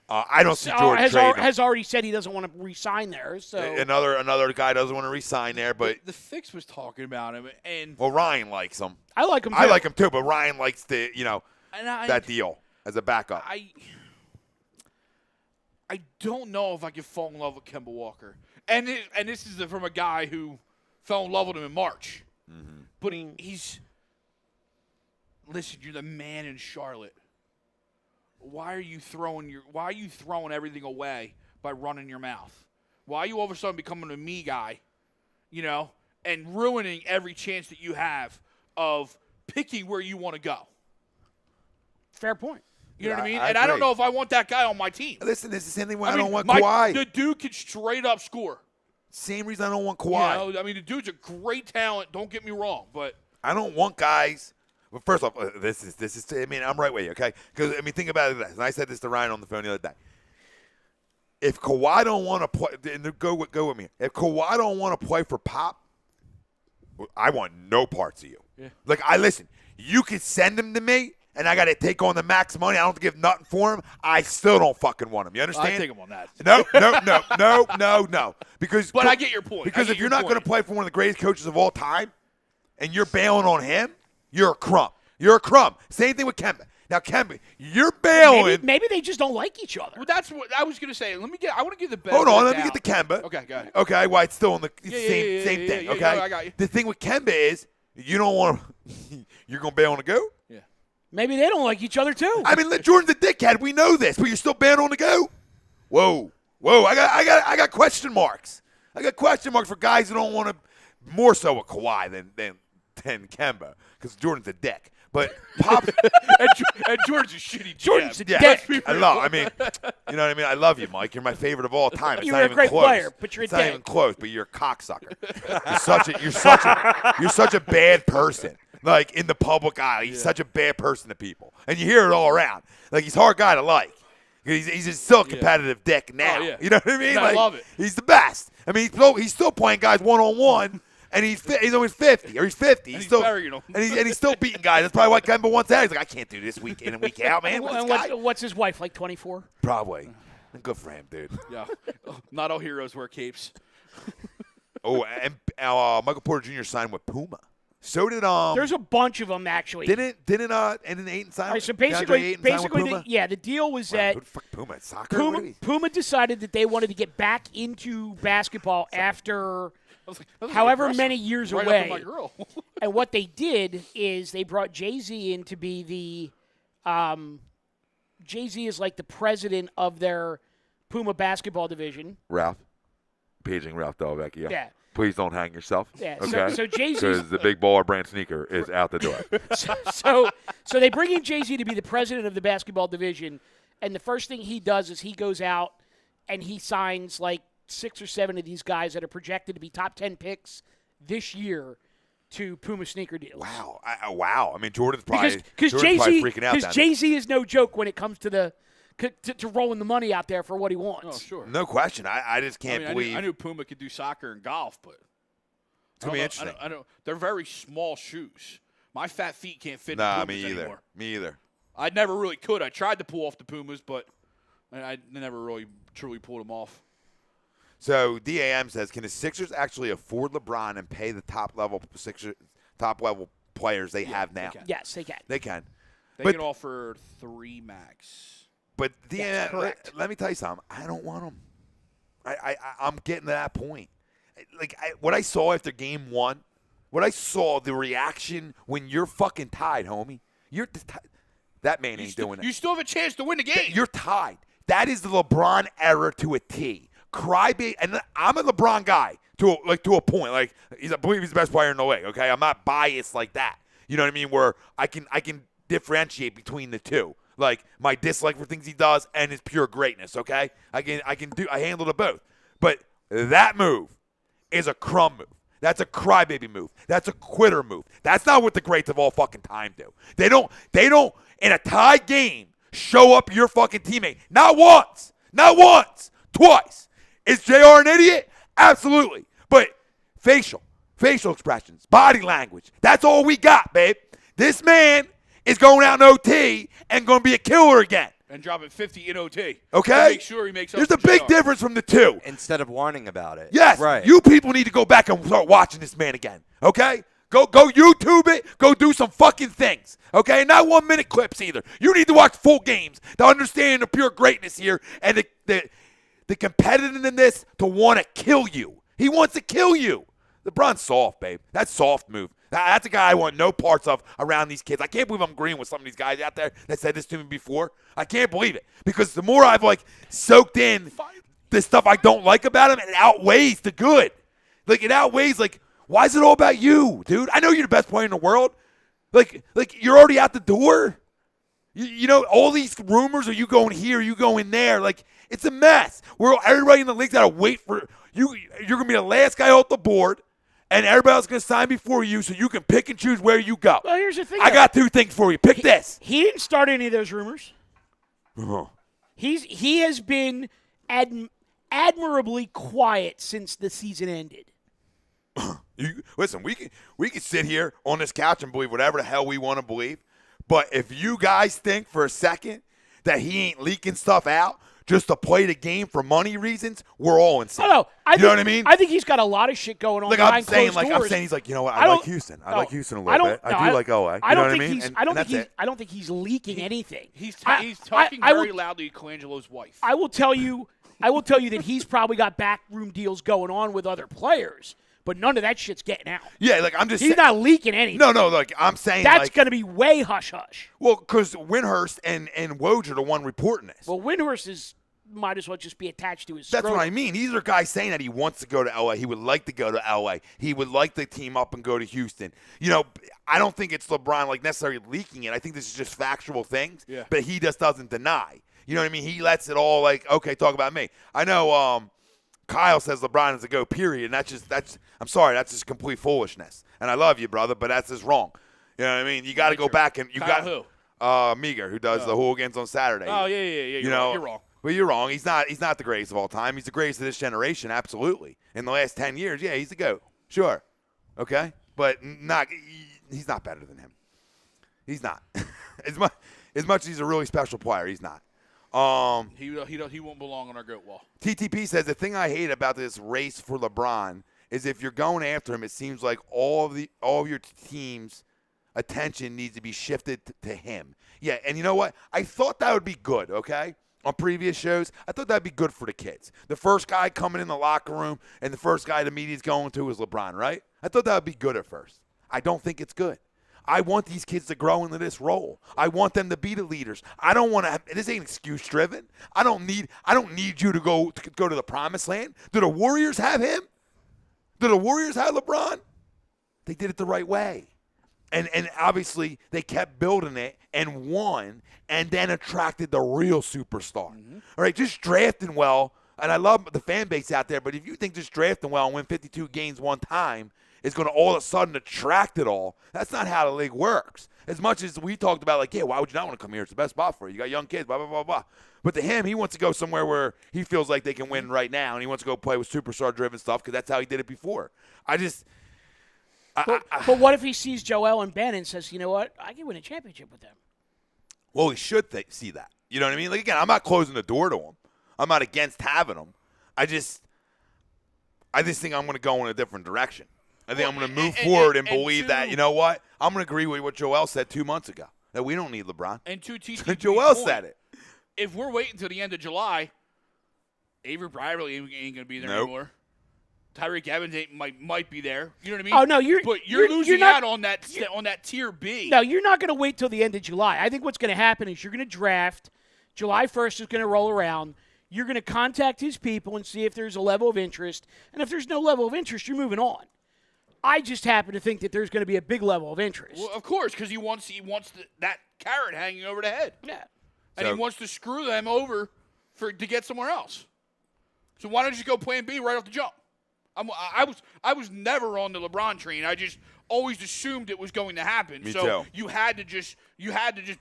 I don't see Jordan trading has already said he doesn't want to re-sign there. So another guy doesn't want to re-sign there. But the Fix was talking about him, and Ryan likes him. I like him too. I like him too, but Ryan likes that deal as a backup. I don't know if I could fall in love with Kemba Walker, and this is from a guy who fell in love with him in March. Mm-hmm. But listen, you're the man in Charlotte. Why are you throwing everything away by running your mouth? Why are you all of a sudden becoming a me guy, and ruining every chance that you have of picking where you want to go? Fair point. You know what I mean? I and I don't know if I want that guy on my team. Listen, it's the same thing when I don't want Kawhi. The dude can straight up score. Same reason I don't want Kawhi. The dude's a great talent. Don't get me wrong, but I don't want guys. Well, first off, this is. I mean, I'm right with you, okay? Because think about it. And I said this to Ryan on the phone the other day. If Kawhi don't want to play, go with me. If Kawhi don't want to play for Pop, I want no parts of you. Yeah. Like listen, you could send him to me, and I got to take on the max money. I don't have to give nothing for him. I still don't fucking want him. You understand? I take him on that. No. Because, but I get your point. Because if you're not going to play for one of the greatest coaches of all time, and you're bailing on him, you're a crumb. You're a crumb. Same thing with Kemba. Now, Kemba, you're bailing. Maybe they just don't like each other. Well, that's what I was going to say. I want to give the benefit. Hold on. Let me get the Kemba. Okay, go ahead. Okay, well, it's still in the same thing. Okay, I got you. The thing with Kemba is you don't want to. You're going to bail on the go. Yeah. Maybe they don't like each other too. I mean, Jordan's a dickhead. We know this, but you're still bailing on the go. Whoa. I got question marks. I got question marks for guys who don't want to. More so with Kawhi than Kemba, because Jordan's a dick. But Pop and Jordan's a shitty GM. Jordan's a dick. You know what I mean? I love you, Mike. You're my favorite of all time. It's You're not a even great close. player, but you're a it's not dick. even close, but you're a cocksucker. You're such a bad person. Like in the public eye, he's such a bad person to people, and you hear it all around. Like he's a hard guy to like. He's just still a competitive dick now. Oh, yeah. You know what I mean? No, I love it. He's the best. I mean, he's still playing guys one-on-one. And he's always 50, or he's 50. He's still burying them. and he's still beating guys. That's probably why Kemba wants out. He's like, I can't do this week in and week out, man. What's his wife, like 24? Probably. Good for him, dude. Yeah. Not all heroes wear capes. And Michael Porter Jr. signed with Puma. So did There's a bunch of them actually. Didn't Ayton sign? All right, so basically, the deal was that who the fuck Puma? Soccer? Puma decided that they wanted to get back into basketball after however many years right away. Up my girl. And what they did is they brought Jay-Z in to be the Jay-Z is like the president of their Puma basketball division. Ralph. Paging Ralph Delvecchio. Yeah. Please don't hang yourself. Yeah. Okay? So Jay-Z, because the big baller brand sneaker is out the door. so they bring in Jay-Z to be the president of the basketball division, and the first thing he does is he goes out and he signs like 6 or 7 of these guys that are projected to be top 10 picks this year to Puma sneaker deals. Wow. Wow. I mean, Jordan's probably freaking out. Because Jay-Z is no joke when it comes to the to rolling the money out there for what he wants. Oh, sure. No question. I just can't believe. I knew Puma could do soccer and golf, but it's going to be interesting. they're very small shoes. My fat feet can't fit in Nah, Pumas me either. anymore. Me either. I never really could. I tried to pull off the Pumas, but I never really truly pulled them off. So DAM says, can the Sixers actually afford LeBron and pay the top level players they have now? they can. Yes, they can. They can. They But- can offer 3 max. But That's DAM, correct. let me tell you something. I don't want them. I'm getting to that point. Like what I saw after game 1, what I saw, the reaction when you're fucking tied, homie. That man ain't doing it. You still have a chance to win the game. You're tied. That is the LeBron era to a T. Crybaby, and I'm a LeBron guy to a point. Like I believe he's the best player in the league. Okay, I'm not biased like that. You know what I mean? Where I can differentiate between the two. Like my dislike for things he does and his pure greatness. Okay, I handle the both. But that move is a crumb move. That's a crybaby move. That's a quitter move. That's not what the greats of all fucking time do. They don't in a tied game show up your fucking teammate. Not once. Twice. Is JR an idiot? Absolutely. But facial expressions, body language. That's all we got, babe. This man is going out in OT and going to be a killer again. And dropping 50 in OT. Okay? To make sure he makes up There's a for big JR. difference from the two. Instead of whining about it. Yes. Right. You people need to go back and start watching this man again. Okay? Go YouTube it. Go do some fucking things. Okay? Not 1-minute clips either. You need to watch full games to understand the pure greatness here and the competitiveness to want to kill you. He wants to kill you. LeBron's soft, babe. That's soft move. That's a guy I want no parts of around these kids. I can't believe I'm agreeing with some of these guys out there that said this to me before. I can't believe it. Because the more I've, soaked in the stuff I don't like about him, it outweighs the good. It outweighs, why is it all about you, dude? I know you're the best player in the world. You're already out the door. You know, all these rumors of you going here, you going there. It's a mess. Everybody in the league's got to wait for you. You're going to be the last guy off the board. And everybody else is going to sign before you so you can pick and choose where you go. Well, here's the thing. I got 2 things for you. Pick this. He didn't start any of those rumors. Uh-huh. He has been admirably quiet since the season ended. Listen, we can sit here on this couch and believe whatever the hell we want to believe. But if you guys think for a second that he ain't leaking stuff out just to play the game for money reasons, we're all insane. Oh, no. You know what I mean? I think he's got a lot of shit going on behind closed doors. I'm saying he's like, you know what? I like Houston. I like Houston a little bit. I do like LA. You know what I mean? I don't think he's leaking anything. He's talking very loudly to Colangelo's wife. I will tell you that he's probably got backroom deals going on with other players, but none of that shit's getting out. Yeah, I'm just He's not leaking anything. No, I'm saying that's going to be way hush hush. Well, because Windhurst and Woj are the one reporting this. Well, Windhurst might as well just be attached to his That's scrotum. what I mean. These are guys saying that he wants to go to LA. He would like to go to LA. He would like to team up and go to Houston. You know, I don't think it's LeBron necessarily leaking it. I think this is just factual things. Yeah. But he just doesn't deny. You know what I mean? He lets it all okay, talk about me. I know Kyle says LeBron is a go, period, and that's I'm sorry, that's just complete foolishness. And I love you, brother, but that's just wrong. You know what I mean? You got to go back and Kyle got Meager, who does the hooligans on Saturday. Oh, yeah. You're wrong. Well, you're wrong. He's not the greatest of all time. He's the greatest of this generation, absolutely. In the last 10 years, yeah, he's the GOAT. Sure. Okay? But he's not better than him. He's not. as much as he's a really special player, he's not. He won't belong on our GOAT wall. TTP says, the thing I hate about this race for LeBron is if you're going after him, it seems like all of your team's attention needs to be shifted to him. Yeah, and you know what? I thought that would be good, okay? On previous shows, I thought that'd be good for the kids. The first guy coming in the locker room and the first guy the media's going to is LeBron, right? I thought that would be good at first. I don't think it's good. I want these kids to grow into this role. I want them to be the leaders. I don't want to. This ain't excuse driven. I don't need you to go to the promised land. Do the Warriors have him? Do the Warriors have LeBron? They did it the right way. And obviously they kept building it and won and then attracted the real superstar. Mm-hmm. All right, just drafting well, and I love the fan base out there, but if you think just drafting well and win 52 games one time is going to all of a sudden attract it all, that's not how the league works. As much as we talked about, why would you not want to come here? It's the best spot for you. You got young kids, blah, blah, blah, blah. But to him, he wants to go somewhere where he feels like they can win right now, and he wants to go play with superstar-driven stuff because that's how he did it before. But what if he sees Joel and Ben and says, you know what, I can win a championship with them? Well, he should see that. You know what I mean? Like, again, I'm not closing the door to him. I'm not against having him. I just think I'm going to go in a different direction. I think I'm going to move forward and believe that, you know what? I'm going to agree with what Joel said 2 months ago, that we don't need LeBron. And to TCP's Joel point, said it. If we're waiting until the end of July, Avery Bradley ain't going to be there anymore. Tyreek Evans might be there. You know what I mean? Oh, no, you're losing not, out on that tier B. No, you're not going to wait till the end of July. I think what's going to happen is you're going to draft. July 1st is going to roll around. You're going to contact his people and see if there's a level of interest. And if there's no level of interest, you're moving on. I just happen to think that there's going to be a big level of interest. Well, of course, because he wants that carrot hanging over the head. Yeah. And he wants to screw them over to get somewhere else. So why don't you just go plan B right off the jump? I was never on the LeBron train. I just always assumed it was going to happen. Me so too. you had to just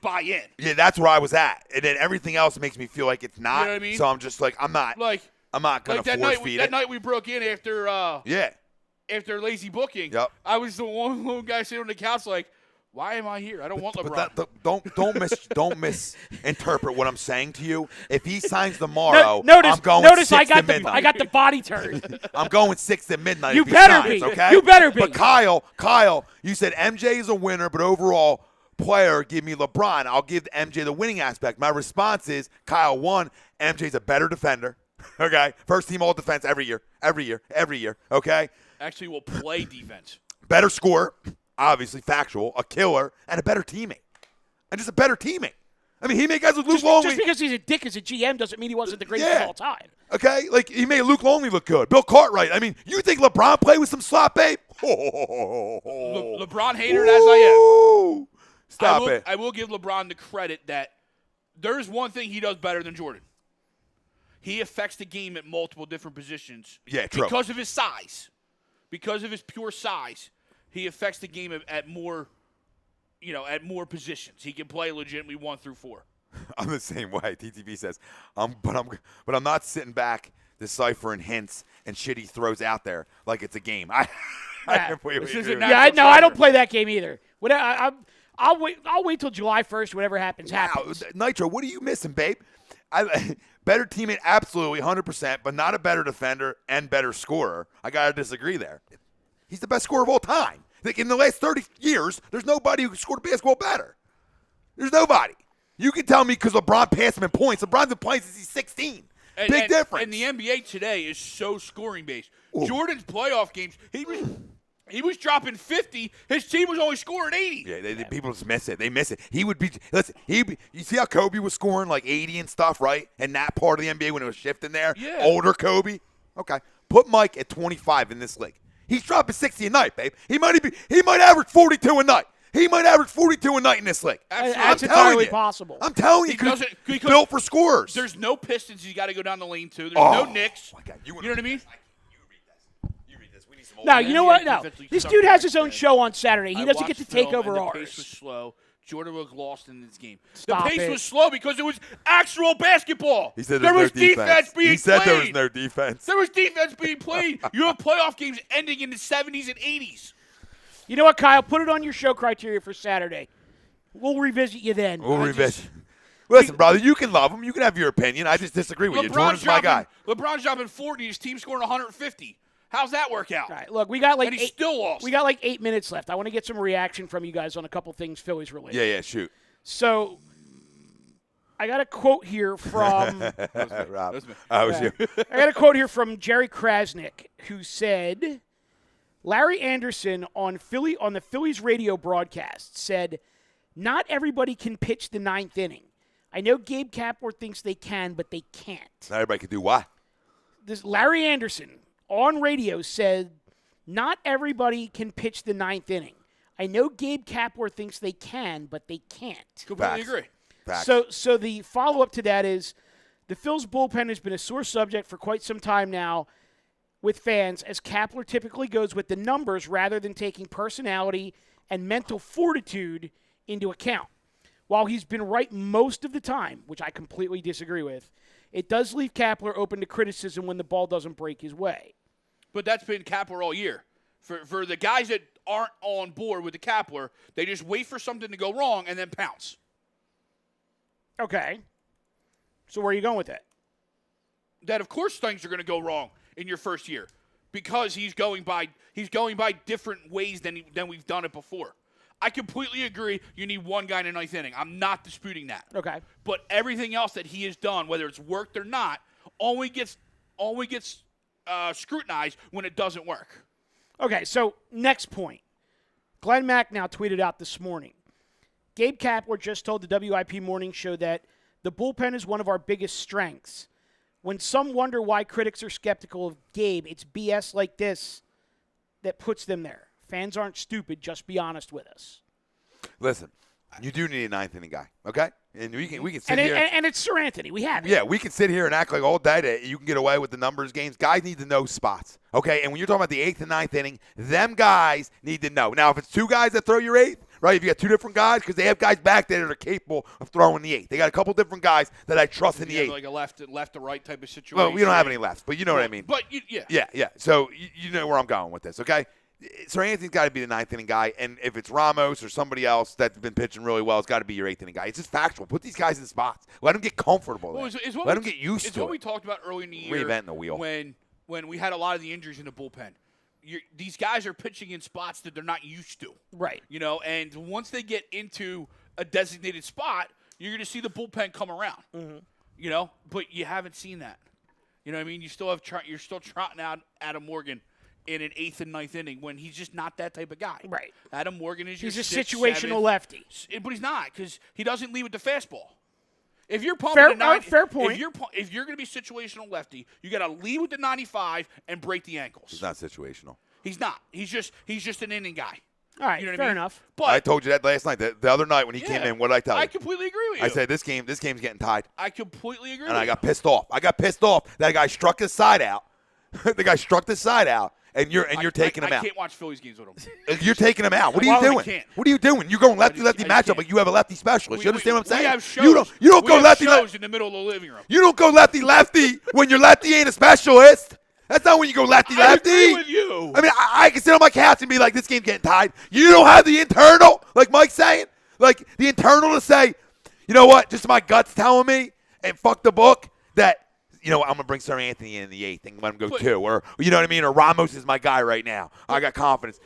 buy in. Yeah, that's where I was at. And then everything else makes me feel like it's not. You know what I mean? So I'm just like, I'm not going to force feed it. That night we broke in after after lazy booking. Yep. I was the one little guy sitting on the couch like, why am I here? I don't want LeBron. But don't misinterpret what I'm saying to you. If he signs tomorrow, notice, I'm going notice 6 I got to the midnight. I got the body turned. I'm going 6 to midnight. You if he better signs, be. Okay? You better be. But Kyle, you said MJ is a winner, but overall player, give me LeBron. I'll give MJ the winning aspect. My response is Kyle won. MJ's a better defender. Okay, first team all defense every year. Okay, Actually, will play defense. better scorer. Obviously, factual, a killer, and a better teammate. And just a better teammate. I mean, he made guys with Luke Longley. Just because he's a dick as a GM doesn't mean he wasn't the greatest of all time. Okay? Like, he made Luke Longley look good. Bill Cartwright. I mean, you think LeBron played with some slop, babe? LeBron hater as I am. Stop it. I will give LeBron the credit that there's one thing he does better than Jordan. He affects the game at multiple different positions. Yeah, true. Because of his size. Because of his pure size. He affects the game at more positions. He can play legitimately 1 through 4. I'm the same way. TTB says, but I'm not sitting back deciphering hints and shit he throws out there like it's a game. I completely agree with you. I don't play that game either. I'll wait till July 1st. Whatever happens. Nitro, what are you missing, babe? Better teammate, absolutely, 100%, but not a better defender and better scorer. I got to disagree there. He's the best scorer of all time. Like in the last 30 years, there's nobody who scored a basketball better. There's nobody. You can tell me because LeBron passed him in points. LeBron's in points since he's 16. Big difference. And the NBA today is so scoring-based. Ooh. Jordan's playoff games, he was dropping 50. His team was only scoring 80. Yeah, people just miss it. They miss it. He would be – listen, you see how Kobe was scoring like 80 and stuff, right? And that part of the NBA when it was shifting there? Yeah. Older Kobe? Okay. Put Mike at 25 in this league. He's dropping 60 a night, babe. He might average 42 a night. He might average 42 a night in this league. That's entirely possible. I'm telling you, because he's built for scorers. There's no Pistons he's got to go down the lane to. There's no Knicks. My God, you know what I mean? You read this. We need some old No, you know what? No. This dude has his own show on Saturday. He doesn't get to take over ours. The pace was slow. Jordan was lost in this game. Stop the pace it. was slow because it was actual basketball. He said there was no defense being He said played. there was no defense. There was defense being played. You have playoff games ending in the 70s and 80s. You know what, Kyle? Put it on your show criteria for Saturday. We'll revisit you then. We'll revisit. Listen, brother, you can love him. You can have your opinion. I just disagree with you. Jordan's my guy. LeBron's dropping 40. His team scoring 150. How's that work out? All right, look, we got like and he's still lost. We got like 8 minutes left. I want to get some reaction from you guys on a couple things Phillies related. Yeah, shoot. So, I got a quote here from Rob. I was you. I got a quote here from Jerry Krasnick, who said, Larry Anderson on the Phillies radio broadcast said, "Not everybody can pitch the 9th inning. I know Gabe Kapler thinks they can, but they can't." Not everybody can do what? This Larry Anderson on radio said, "Not everybody can pitch the 9th inning. I know Gabe Kapler thinks they can, but they can't." Completely agree. Facts. So the follow-up to that is the Phil's bullpen has been a sore subject for quite some time now with fans, as Kapler typically goes with the numbers rather than taking personality and mental fortitude into account. While he's been right most of the time, which I completely disagree with, it does leave Kapler open to criticism when the ball doesn't break his way. But that's been Kapler all year. For the guys that aren't on board with the Kapler, they just wait for something to go wrong and then pounce. Okay. So where are you going with that? That of course things are going to go wrong in your first year because he's going by different ways than we've done it before. I completely agree. You need one guy in the ninth inning. I'm not disputing that. Okay. But everything else that he has done, whether it's worked or not, only gets scrutinized when it doesn't work. Okay, so next point. Glenn Mack now tweeted out this morning. Gabe Kapler just told the WIP Morning Show that the bullpen is one of our biggest strengths. When some wonder why critics are skeptical of Gabe, it's BS like this that puts them there. Fans aren't stupid. Just be honest with us. Listen, you do need a ninth inning guy, okay? And we can sit And, here. and it's Sir Anthony. We have it. Yeah, we can sit here and act like all day that you can get away with the numbers games. Guys need to know spots, okay? And when you're talking about the eighth and ninth inning, them guys need to know. Now, if it's two guys that throw your eighth, right, if you got two different guys, because they have guys back there that are capable of throwing the eighth. They got a couple different guys that I trust in the eighth. Like a left to right type of situation. Well, we don't have any left, but you know what I mean. But, yeah. Yeah. So you know where I'm going with this, okay? Sir Anthony's got to be the ninth inning guy, and if it's Ramos or somebody else that's been pitching really well, it's got to be your eighth inning guy. It's just factual. Put these guys in spots. Let them get comfortable. Well, Let them get used to it. It's what we talked about early in the year. Reinventing the wheel. When we had a lot of the injuries in the bullpen. These guys are pitching in spots that they're not used to. Right. And once they get into a designated spot, you're going to see the bullpen come around. Mm-hmm. But you haven't seen that. You know what I mean? You're still trotting out Adam Morgan in an eighth and ninth inning when he's just not that type of guy. Right. Adam Morgan is He's your a sixth, situational seventh, lefty. but he's not because he doesn't lead with the fastball. If you're pumping fair point. If you're going to be situational lefty, you got to lead with the 95 and break the ankles. He's not situational. He's not. He's just an inning guy. All right, you know what fair I mean? enough. But I told you that last night. The other night when he came in, what did I tell you? I completely agree with you. I said this game's getting tied. I completely agree. And I got pissed off. That guy struck his side out. The guy struck the side out, and you're taking him out. I can't watch Phillies games with him. You're taking him out. What are you doing? Can't. What are you doing? You're going lefty-lefty matchup, can't. but you have a lefty specialist. You understand what I'm saying? We have shows. You don't go lefty shows in the middle of the living room. You don't go lefty-lefty when your lefty ain't a specialist. That's not when you go lefty-lefty. I agree with you. I mean, I can sit on my couch and be like, this game's getting tied. You don't have the internal, like Mike's saying, like the internal to say, you know what, just my gut's telling me, and fuck the book, that, I'm going to bring Sir Anthony in the eighth and let him go two. Or, you know what I mean? Or Ramos is my guy right now. I got confidence.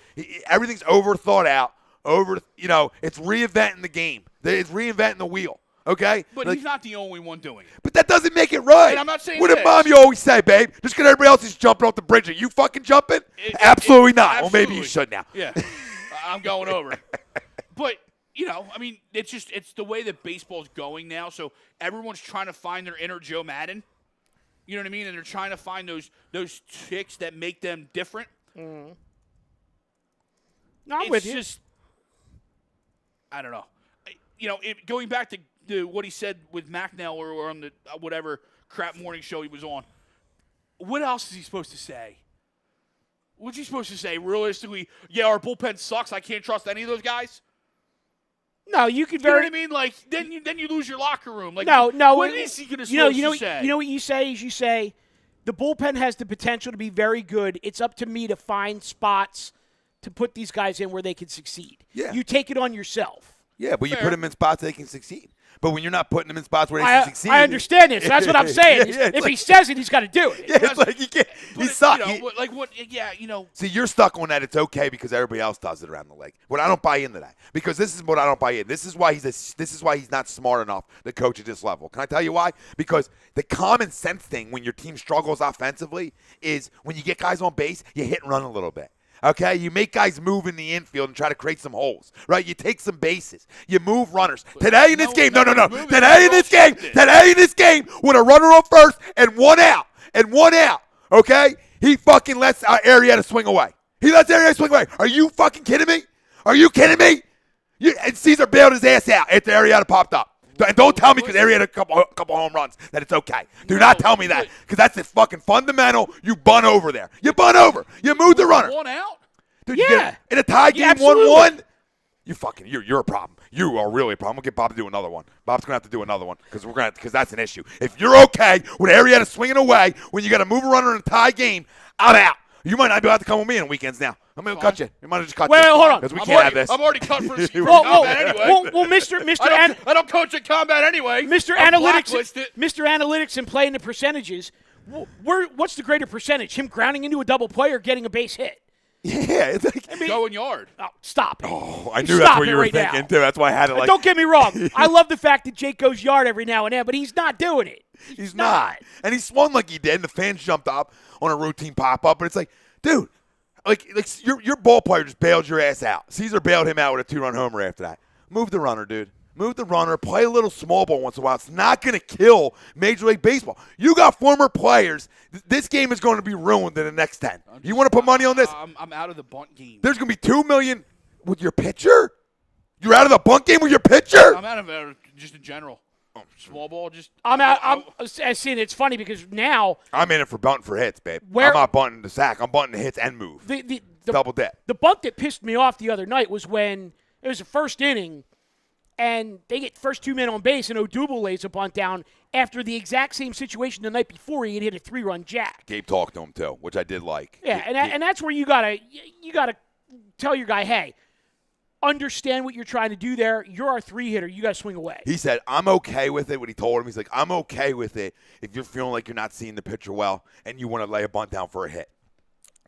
Everything's over-thought out. It's reinventing the game. It's reinventing the wheel. Okay? But he's not the only one doing it. But that doesn't make it right. And I'm not saying what did Mommy always say, babe? Just because everybody else is jumping off the bridge, are you fucking jumping? Absolutely not. Absolutely. Well, maybe you should now. Yeah. I'm going over. But, it's the way that baseball's going now. So everyone's trying to find their inner Joe Madden. You know what I mean? And they're trying to find those chicks that make them different. Mm-hmm. No, I'm with you. It's just, I don't know. Going back to what he said with Macnell or on the whatever crap morning show he was on, what else is he supposed to say? What's he supposed to say? Realistically, our bullpen sucks. I can't trust any of those guys. No, you could You know what I mean? Like then you lose your locker room. Like no. What is he going to say? You know what you say is you say the bullpen has the potential to be very good. It's up to me to find spots to put these guys in where they can succeed. Yeah. You take it on yourself. Yeah, but Fair. you put them in spots they can succeed. But when you're not putting them in spots where they can succeed. I understand this. That's what I'm saying. If he says it, he's got to do it. Yeah, it's like he can't. He sucks. See, you're stuck on that. It's okay because everybody else does it around the league. But I don't buy into that because this is what I don't buy in. This is why he's not smart enough to coach at this level. Can I tell you why? Because the common sense thing when your team struggles offensively is when you get guys on base, you hit and run a little bit. Okay, you make guys move in the infield and try to create some holes, right? You take some bases. You move runners. Today in this game, no. Today in this game, with a runner on first and one out, okay? He fucking lets Arrieta swing away. Are you fucking kidding me? And Caesar bailed his ass out after Arrieta popped up. And don't tell me because Arrieta a couple home runs that it's okay. Do not tell me that because that's the fucking fundamental. You bun over there. You bun over. You move the runner. One out? Dude, Yeah. In a tie game, absolutely. 1-1. You're a problem. You are really a problem. We'll get Bob to do another one. Bob's gonna have to do another one because that's an issue. If you're okay with Arrieta swinging away when you got to move a runner in a tie game, I'm out. You might not be allowed to come with me on weekends now. I'm going to cut you. You might have just cut you. Well, hold on. Because we can't have this. I'm already cut for Whoa, combat anyway. well, Mr. I don't coach at combat anyway. Mr. I'm Analytics, blacklisted. Mr. Analytics, and playing the percentages. What's the greater percentage? Him grounding into a double play or getting a base hit? Yeah, it's like, Going yard. Oh, stop it. oh, I You knew that's stop what it you were right thinking now. too. That's why I had it like. Don't get me wrong. I love the fact that Jake goes yard every now and then, but he's not doing it. He's not. And he swung like he did, and the fans jumped up on a routine pop-up. But it's like, dude, like your ball player just bailed your ass out. Caesar bailed him out with a 2-run homer after that. Move the runner, dude. Move the runner. Play a little small ball once in a while. It's not going to kill Major League Baseball. You got former players. This game is going to be ruined in the next 10. You want to put money on this? I'm out of the bunt game. There's going to be $2 million with your pitcher? You're out of the bunt game with your pitcher? I'm out of it just in general. Small ball, just. I'm out. I see. It's funny because now I'm in it for bunting for hits, babe. Where- I'm not bunting the sack. I'm bunting the hits and move. the Double dip. The bunt that pissed me off the other night was when it was the first inning, and they get first 2 men on base, and Odubel lays a bunt down after the exact same situation the night before he had hit a 3-run jack. Gabe talked to him too, which I did like. Yeah, and that's where you gotta tell your guy, hey, understand what you're trying to do there. You're our 3-hitter. You got to swing away. He said, I'm okay with it. What he told him, he's like, I'm okay with it if you're feeling like you're not seeing the pitcher well and you want to lay a bunt down for a hit.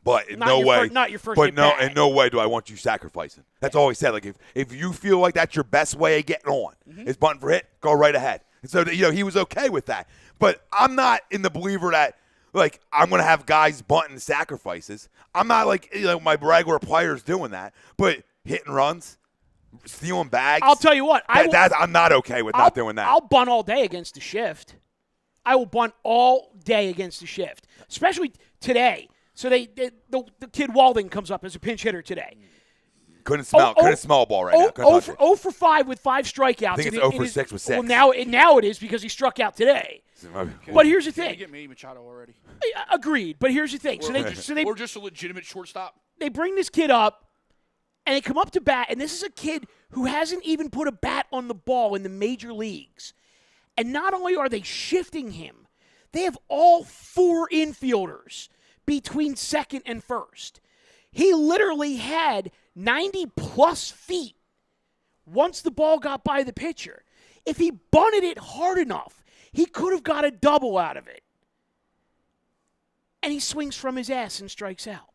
But in no way, not your first but hit no, back. in no way do I want you sacrificing. That's all he said. Like if you feel like that's your best way of getting on is bunting for hit, go right ahead. And so he was okay with that. But I'm not in the believer that like I'm gonna have guys bunting sacrifices. I'm not like my regular players doing that. But hitting runs, stealing bags. I'll tell you what. I'm not okay with not doing that. I'll bunt all day against the shift. I will bunt all day against the shift, especially today. So the kid Walden comes up as a pinch hitter today. Couldn't smell a ball right now. Couldn't touch it. 0 for 5 with 5 strikeouts. I think it's 0 for 6 with 6. Well, now it is because he struck out today. But here's the Can you thing. get Manny Machado already? Agreed. But here's the thing. Or just a legitimate shortstop. They bring this kid up, and they come up to bat, and this is a kid who hasn't even put a bat on the ball in the major leagues. And not only are they shifting him, they have all 4 infielders between second and first. He literally had 90-plus feet once the ball got by the pitcher. If he bunted it hard enough, he could have got a double out of it. And he swings from his ass and strikes out.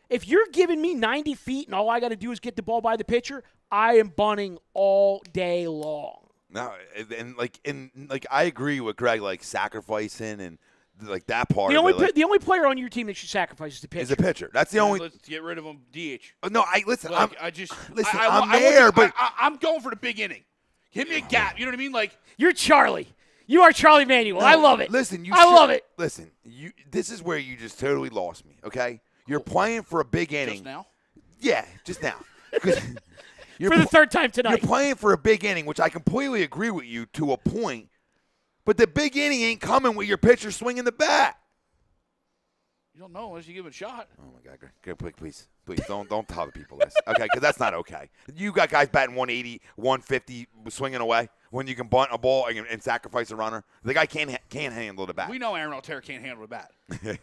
If you're giving me 90 feet and all I got to do is get the ball by the pitcher, I am bunting all day long. No, and I agree with Greg, like sacrificing and like that part. The only player on your team that should sacrifice is the pitcher. Is a pitcher. That's the only. Let's get rid of him. DH. No, listen. Like, I'm going for the big inning. Give me a gap. You know what I mean? Like You're Charlie. You are Charlie Manuel. I love it. Listen, I love it. Listen, this is where you just totally lost me. Okay, you're playing for a big inning. just now. Yeah, just now. For the third time tonight. You're playing for a big inning, which I completely agree with you to a point. But the big inning ain't coming with your pitcher swinging the bat. You don't know unless you give it a shot. Oh my God, Greg, please, don't tell the people this, okay? Because that's not okay. You got guys batting 180, 150, swinging away when you can bunt a ball and sacrifice a runner. The guy can't handle the bat. We know Aaron Altera can't handle the bat.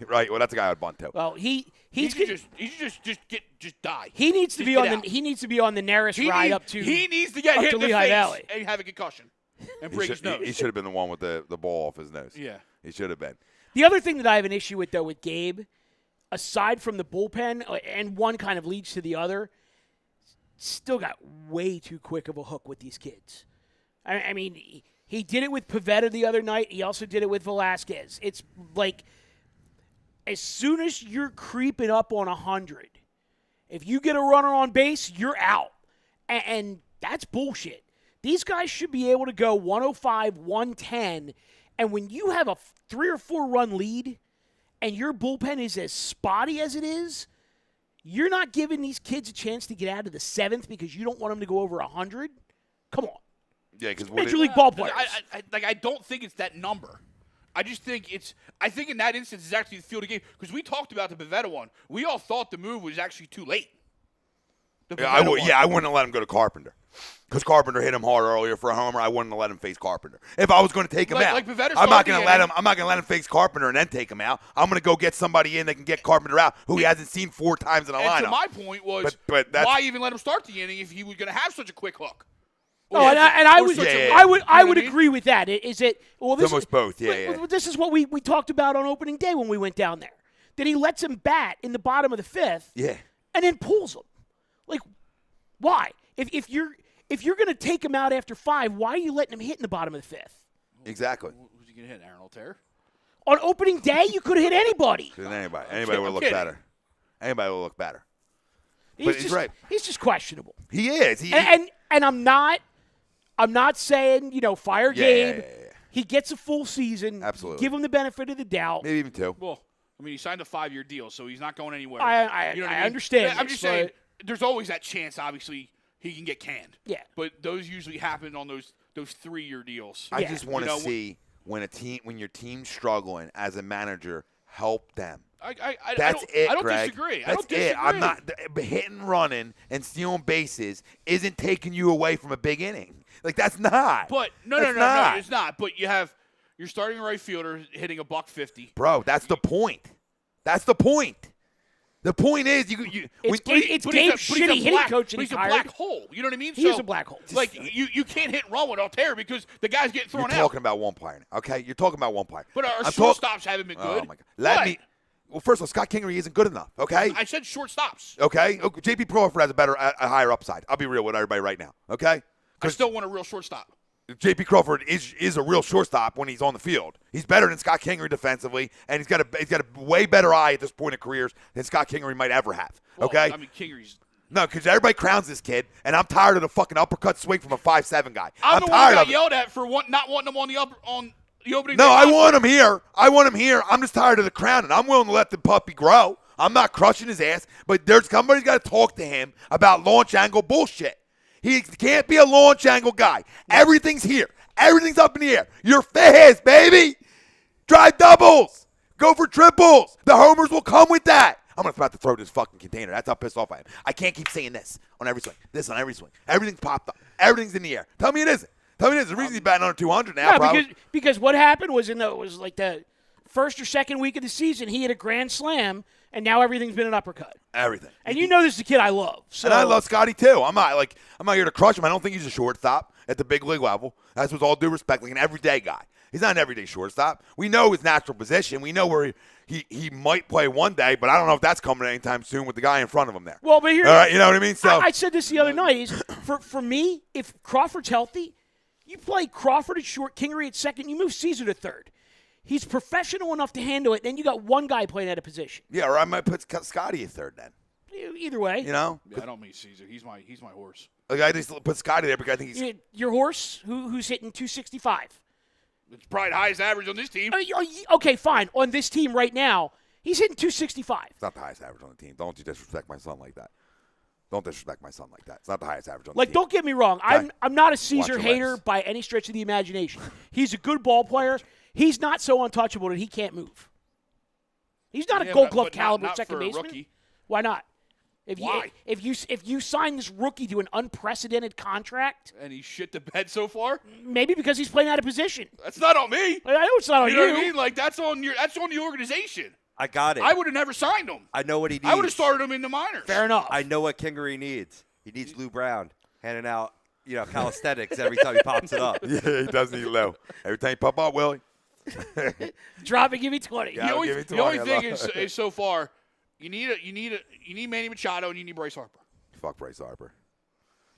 Right. Well, that's a guy I'd bunt to. Well, he just die. He needs to be on the Neris ride up to. He needs to get hit in the Lehigh face Valley and have a concussion and break his nose. He should have been the one with the ball off his nose. Yeah, he should have been. The other thing that I have an issue with, though, with Gabe, aside from the bullpen, and one kind of leads to the other, still got way too quick of a hook with these kids. I mean, he did it with Pivetta the other night. He also did it with Velasquez. It's like as soon as you're creeping up on 100, if you get a runner on base, you're out. And that's bullshit. These guys should be able to go 105, 110, and when you have a 3 or 4 run lead and your bullpen is as spotty as it is, you're not giving these kids a chance to get out of the 7th because you don't want them to go over 100? Come on. Yeah, because Major League ball players. I don't think it's that number. I just think I think in that instance it's actually the field of game because we talked about the Pivetta one. We all thought the move was actually too late. I wouldn't have let him go to Carpenter. Because Carpenter hit him hard earlier for a homer. I wouldn't have let him face Carpenter. If I was going to take him out, like Pivetta I'm not started going to let him. I'm not going to let him face Carpenter and then take him out. I'm going to go get somebody in that can get Carpenter out, who he hasn't seen 4 times in a lineup. And to my point was, but why even let him start the inning if he was going to have such a quick hook? Oh, and I would agree with that. Is it? Well, this almost is, both. Yeah. This is what we talked about on opening day when we went down there. That he lets him bat in the bottom of the 5th. Yeah. And then pulls him. Like, why? If you're going to take him out after 5, why are you letting him hit in the bottom of the 5th? Exactly. Who's he going to hit? Aaron Altair? On opening day, you could have hit anybody. Anybody would have looked better. Anybody would look better. He's right. He's just questionable. He is. And I'm not saying, fire Gabe. Yeah. He gets a full season. Absolutely. Give him the benefit of the doubt. Maybe even 2. Well, I mean, he signed a 5-year deal, so he's not going anywhere. I understand. I'm just saying, there's always that chance, obviously, he can get canned. Yeah. But those usually happen on those 3-year deals. I just want to see when your team's struggling as a manager, help them. I don't Greg. disagree. That's it. I'm not hitting, running, and stealing bases isn't taking you away from a big inning. Like that's not. But no, it's not. But you have your starting right fielder hitting a $150. Bro, that's the point. That's the point. The point is, it's Gabe's shitty hitting coach, and he's a black hole. You know what I mean? He is a black hole. Like you can't hit and run with Altair because the guy's getting thrown out. You're talking about one player now, okay? You're talking about one player. But our shortstops haven't been good. Oh my God! Well, first of all, Scott Kingery isn't good enough, okay? I said shortstops. Okay? JP Crawford has a higher upside. I'll be real with everybody right now, okay? I still want a real shortstop. JP Crawford is a real shortstop when he's on the field. He's better than Scott Kingery defensively, and he's got a way better eye at this point in careers than Scott Kingery might ever have, okay? Well, I mean, Kingery's... No, because everybody crowns this kid, and I'm tired of the fucking uppercut swing from a 5'7" guy. I'm the one tired who got of it. yelled at for not wanting him on the opening No, day. I want him here. I'm just tired of the crowning. I'm willing to let the puppy grow. I'm not crushing his ass, but somebody's got to talk to him about launch angle bullshit. He can't be a launch angle guy. Everything's here. Everything's up in the air. You're fast, baby. Drive doubles. Go for triples. The homers will come with that. I'm about to throw this fucking container. That's how pissed off I am. I can't keep saying this on every swing. This on every swing. Everything's popped up. Everything's in the air. Tell me it isn't. Tell me it isn't. The reason he's batting under 200 now, probably. Because what happened was like the first or second week of the season, he hit a grand slam, and now everything's been an uppercut. Everything. And you know this is a kid I love. So. And I love Scotty too. I'm not here to crush him. I don't think he's a shortstop at the big league level. That's with all due respect, like an everyday guy. He's not an everyday shortstop. We know his natural position. We know where he might play one day, but I don't know if that's coming anytime soon with the guy in front of him there. Well, but here, all right, you know what I mean? So I said this the other night. Is for me, if Crawford's healthy, you play Crawford at short, Kingery at second, you move Caesar to third. He's professional enough to handle it. Then you got one guy playing at a position. Yeah, or I might put Scotty at third then. Either way, you know. Yeah, I don't mean Caesar. He's my horse. Like I just put Scotty there because I think he's your horse who's hitting 265. It's probably the highest average on this team. Okay, fine. On this team right now, he's hitting 265. It's not the highest average on the team. Don't you disrespect my son like that. Don't disrespect my son like that. It's not the highest average on the team. Don't get me wrong. Okay. I'm not a Caesar hater by any stretch of the imagination. He's a good ball player. He's not so untouchable that he can't move. He's not a Gold Glove caliber second baseman. Rookie. Why not? Why? If you sign this rookie to an unprecedented contract, and he shit the bed so far, maybe because he's playing out of position. That's not on me. I know it's not on you. You know what I mean? Like that's on the organization. I got it. I would have never signed him. I know what he needs. I would have started him in the minors. Fair enough. I know what Kingery needs. He needs Lou Brown handing out, calisthenics every time he pops it up. Yeah, he does need Lou. Every time you pop up, Willie. Drop it, give me 20. Yeah, the only thing is so far, you need Manny Machado and you need Bryce Harper. Fuck Bryce Harper.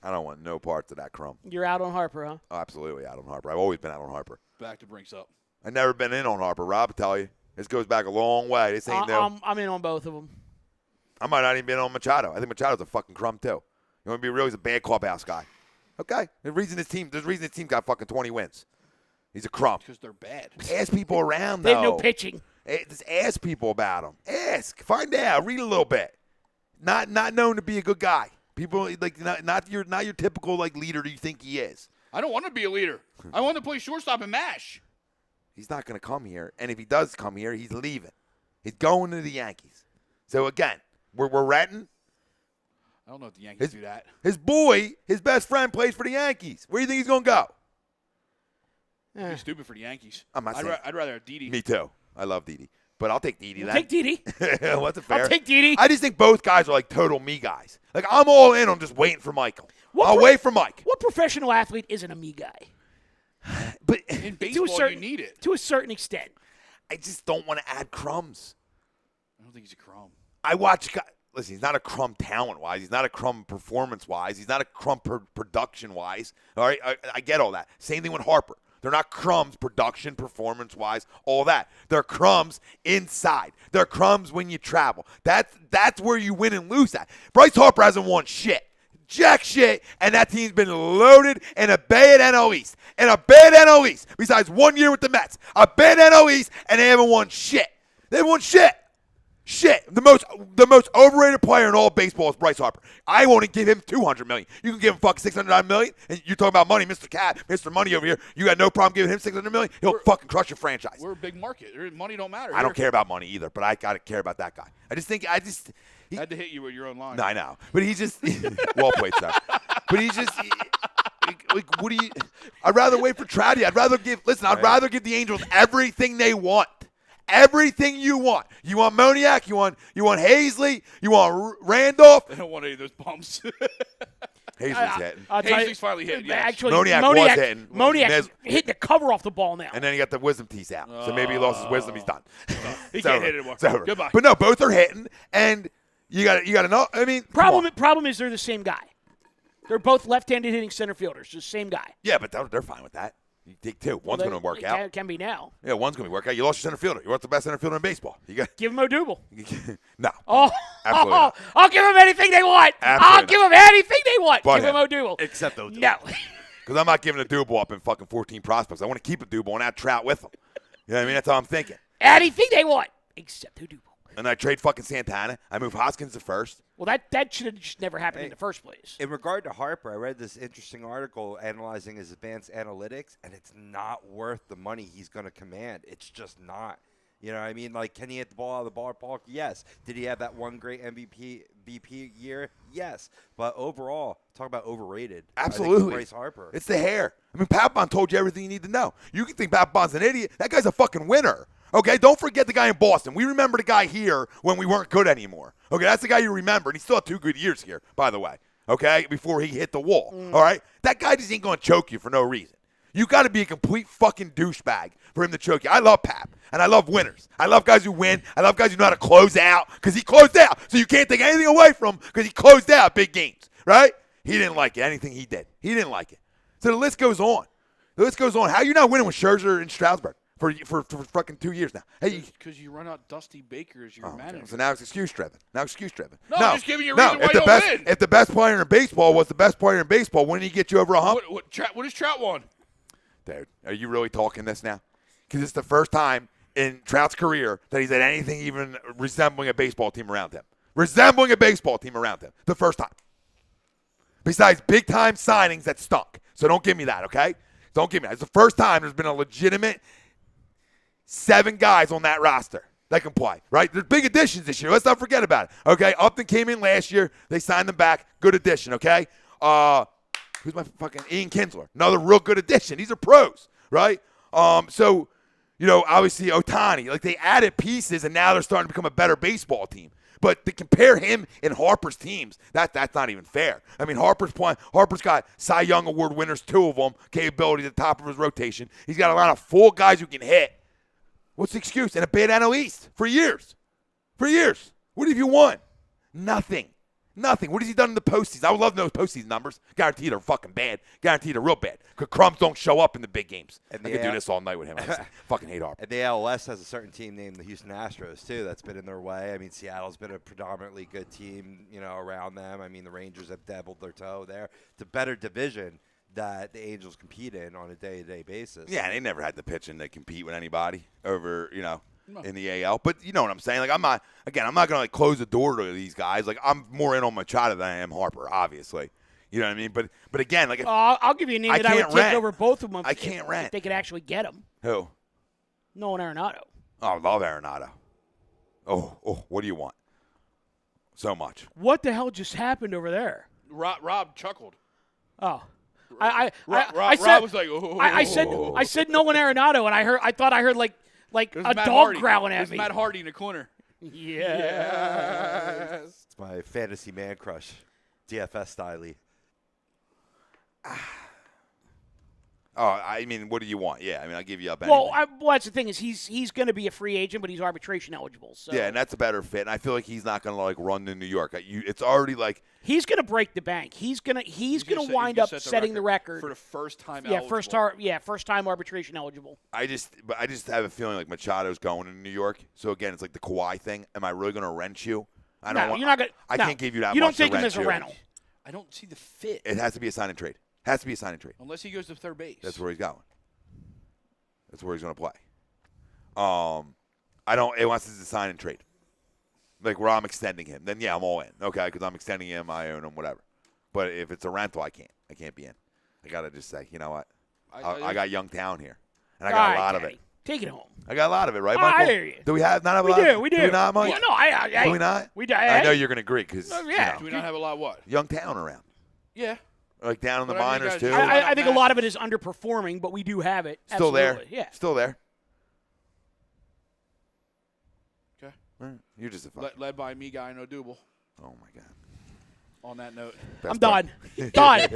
I don't want no parts of that crumb. You're out on Harper, huh? Oh, absolutely out on Harper. I've always been out on Harper. Back to Brinks up. I've never been in on Harper, Rob, I tell you. This goes back a long way. This ain't new. I'm in on both of them. I might not even be in on Machado. I think Machado's a fucking crumb, too. You want to be real? He's a bad clubhouse guy. Okay. There's a reason his team got fucking 20 wins. He's a crumb. Because they're bad. Ask people around, though. They have no pitching. Just ask people about him. Ask. Find out. Read a little bit. Not known to be a good guy. People like not your typical leader you think he is. I don't want to be a leader. I want to play shortstop and mash. He's not going to come here, and if he does come here, he's leaving. He's going to the Yankees. So again, we're renting. I don't know if the Yankees do that. His boy, his best friend, plays for the Yankees. Where do you think he's going to go? It'd be stupid for the Yankees. I'm not saying. I'd rather have Didi. Me too. I love Didi. But I'll take Didi. Take Didi. What's it fair? I'll take Didi. I just think both guys are like total me guys. Like, I'm all in on just waiting for Michael. I'll wait for Mike. What professional athlete isn't a me guy? But In baseball, you need it. To a certain extent. I just don't want to add crumbs. I don't think he's a crumb. I watch guys. Listen, he's not a crumb talent-wise. He's not a crumb performance-wise. He's not a crumb production-wise. All right? I get all that. Same thing with Harper. They're not crumbs production, performance-wise, all that. They're crumbs inside. They're crumbs when you travel. That's where you win and lose at. Bryce Harper hasn't won shit. Jack shit, and that team's been loaded in a bad NL East. In a bad NL East, besides 1 year with the Mets. A bad NL East, and they haven't won shit. They haven't won shit. Shit. The most overrated player in all baseball is Bryce Harper. I won't give him $200 million. You can give him fucking $609 million, and you're talking about money, Mr. Cat, Mr. Money over here. You got no problem giving him $600 million. He'll fucking crush your franchise. We're a big market. Money don't matter. I don't care about money either, but I gotta care about that guy. I had to hit you with your own line. No, I know, but he's just well played, sir. But he's just. Like, what do you? I'd rather wait for Trae. I'd rather give the Angels everything they want. Everything you want. You want Moniak. You want Hazley. You want Randolph. I don't want any of those bumps. Hazley's hitting. Hazley's finally hitting. Yes. Actually, Moniak was hitting. Moniak hitting the cover off the ball now. And then he got the wisdom teeth out. So maybe he lost his wisdom. He's done. He can't hit it anymore. Goodbye. But no, both are hitting, and you got to know. I mean, problem is they're the same guy. They're both left-handed hitting center fielders. The same guy. Yeah, but they're fine with that. You take two. One's going to work out. It can be now. Yeah, one's going to work out. You lost your center fielder. You want the best center fielder in baseball. You got give him O'Doubel. No. Oh, absolutely not. I'll give him anything they want. I'll give him anything they want. But give him O'Doubel. Except O'Doubel. No. Because I'm not giving O'Doubel up in fucking 14 prospects. I want to keep O'Doubel and add Trout with him. You know what I mean? That's how I'm thinking. Anything they want except O'Doubel. And I trade fucking Santana. I move Hoskins to first. Well, that should have just never happened in the first place. In regard to Harper, I read this interesting article analyzing his advanced analytics, and it's not worth the money he's going to command. It's just not. You know what I mean? Like, can he hit the ball out of the ballpark? Yes. Did he have that one great BP year? Yes. But overall, talk about overrated. Absolutely. Bryce Harper. It's the hair. I mean, Papon told you everything you need to know. You can think Papon's an idiot. That guy's a fucking winner. Okay, don't forget the guy in Boston. We remember the guy here when we weren't good anymore. Okay, that's the guy you remember, and he still had 2 good years here, by the way. Okay, before he hit the wall. All right, that guy just ain't gonna choke you for no reason. You got to be a complete fucking douchebag for him to choke you. I love Pap, and I love winners. I love guys who win. I love guys who know how to close out, because he closed out, so you can't take anything away from him because he closed out big games. Right? He didn't like it. Anything he did, he didn't like it. So the list goes on. The list goes on. How are you not winning with Scherzer and Strasburg? For fucking 2 years now. Hey, because you run out Dusty Baker as your manager. So now it's excuse driven. No, I'm just giving you a reason why you don't win. If the best player in baseball was the best player in baseball, wouldn't he get you over a hump? What does Trout want? Dude, are you really talking this now? Because it's the first time in Trout's career that he's had anything even resembling a baseball team around him. Resembling a baseball team around him. The first time. Besides big-time signings that stunk. So don't give me that, okay? Don't give me that. It's the first time there's been a legitimate 7 guys on that roster that can play, right? There's big additions this year. Let's not forget about it, okay? Upton came in last year. They signed them back. Good addition, okay? Who's my fucking Ian Kinsler? Another real good addition. These are pros, right? So, you know, obviously Ohtani. Like, they added pieces, and now they're starting to become a better baseball team. But to compare him and Harper's teams, that's not even fair. I mean, Harper's got Cy Young Award winners, 2 of them, capability at the top of his rotation. He's got a lot of full guys who can hit. What's the excuse? And a bad NL East for years. For years. What have you won? Nothing. What has he done in the postseason? I would love to know his postseason numbers. Guaranteed they're fucking bad. Guaranteed they're real bad. Because crumbs don't show up in the big games. And I could do this all night with him. I fucking hate Harper. And the ALS has a certain team named the Houston Astros, too, that's been in their way. I mean, Seattle's been a predominantly good team, you know, around them. I mean, the Rangers have dabbled their toe there. It's a better division that the Angels compete in on a day-to-day basis. Yeah, they never had the pitching to compete with anybody over, you know, in the AL. But you know what I'm saying? Like, I'm not going to, like, close the door to these guys. Like, I'm more in on Machado than I am Harper, obviously. You know what I mean? But again, like, if I'll give you a name that I would take over both of them. I can't rent. If they could actually get him. Who? Nolan Arenado. Oh, I love Arenado. Oh, what do you want? So much. What the hell just happened over there? Rob chuckled. Oh. Rob was like, oh. I said Nolan Arenado, and I thought I heard like It was a Matt dog Hardy. growling It at was me. Matt Hardy in the corner. Yes. It's my fantasy man crush, DFS style. Oh, I mean, what do you want? Yeah, I mean, I'll give you up. Well, anything. that's the thing is he's going to be a free agent, but he's arbitration eligible. So Yeah, and that's a better fit. And I feel like he's not going to like run to New York. It's already like he's going to break the bank. He's going to wind up setting the record for the first time. Yeah, first time arbitration eligible. I just have a feeling like Machado's going to New York. So again, it's like the Kawhi thing. Am I really going to rent you? I don't. No, you're not going. I can't give you that. You much don't take to him rent as a you. rental. I don't see the fit. It has to be a sign and trade. Has to be a sign and trade. Unless he goes to third base. That's where he's going. That's where he's going to play. I don't. It wants to sign and trade. Like where I'm extending him, then yeah, I'm all in. Okay, because I'm extending him, I own him, whatever. But if it's a rental, I can't. I can't be in. I gotta just say, you know what? I got Youngtown here, and I got a lot of it. Take it home. I got a lot of it, right, Michael? I hear you. Do we not have a We lot? do. We do. Do we not, Mike? Well, no, do we not? We do. I know you're going to agree because yeah. Do we not have a lot of what? Youngtown around, Yeah. like down in the But I mean, minors guys, too. I think a lot of it is underperforming, but we do have it. Still there. Absolutely. Yeah. Still there. Okay. You're just a fuck. Led by me guy, no double. Oh my god. On that note, I'm done. Done.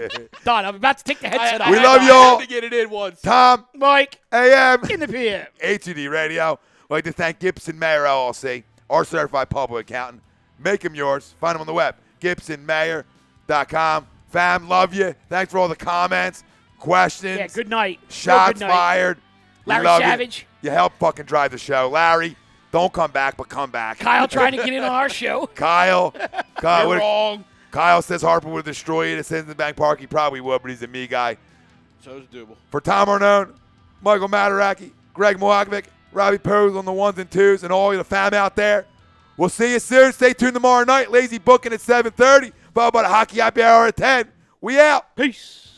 I'm about to take the headset off. We love y'all. I had to get it in once. Tom, Mike AM, in the PM. A2D Radio. I'd like to thank Gibson Mayer LLC, our certified public accountant. Make him yours. Find him on the web, gibsonmayer.com. Fam, love you. Thanks for all the comments, questions. Yeah. Good night. Shots Good night. fired. We Larry love Savage. You help fucking drive the show. Larry, don't come back, but come back. Kyle trying to get in on our show. Kyle. You're wrong. Kyle says Harper would destroy you at Citizens Bank Park. He probably would, but he's a me guy. So is double. For Tom Arnone, Michael Mataraki, Greg Moakovic, Robbie Pose on the ones and twos, and all you the fam out there. We'll see you soon. Stay tuned tomorrow night. Lazy booking at 7:30. Followed by the hockey happy hour at 10. We out. Peace.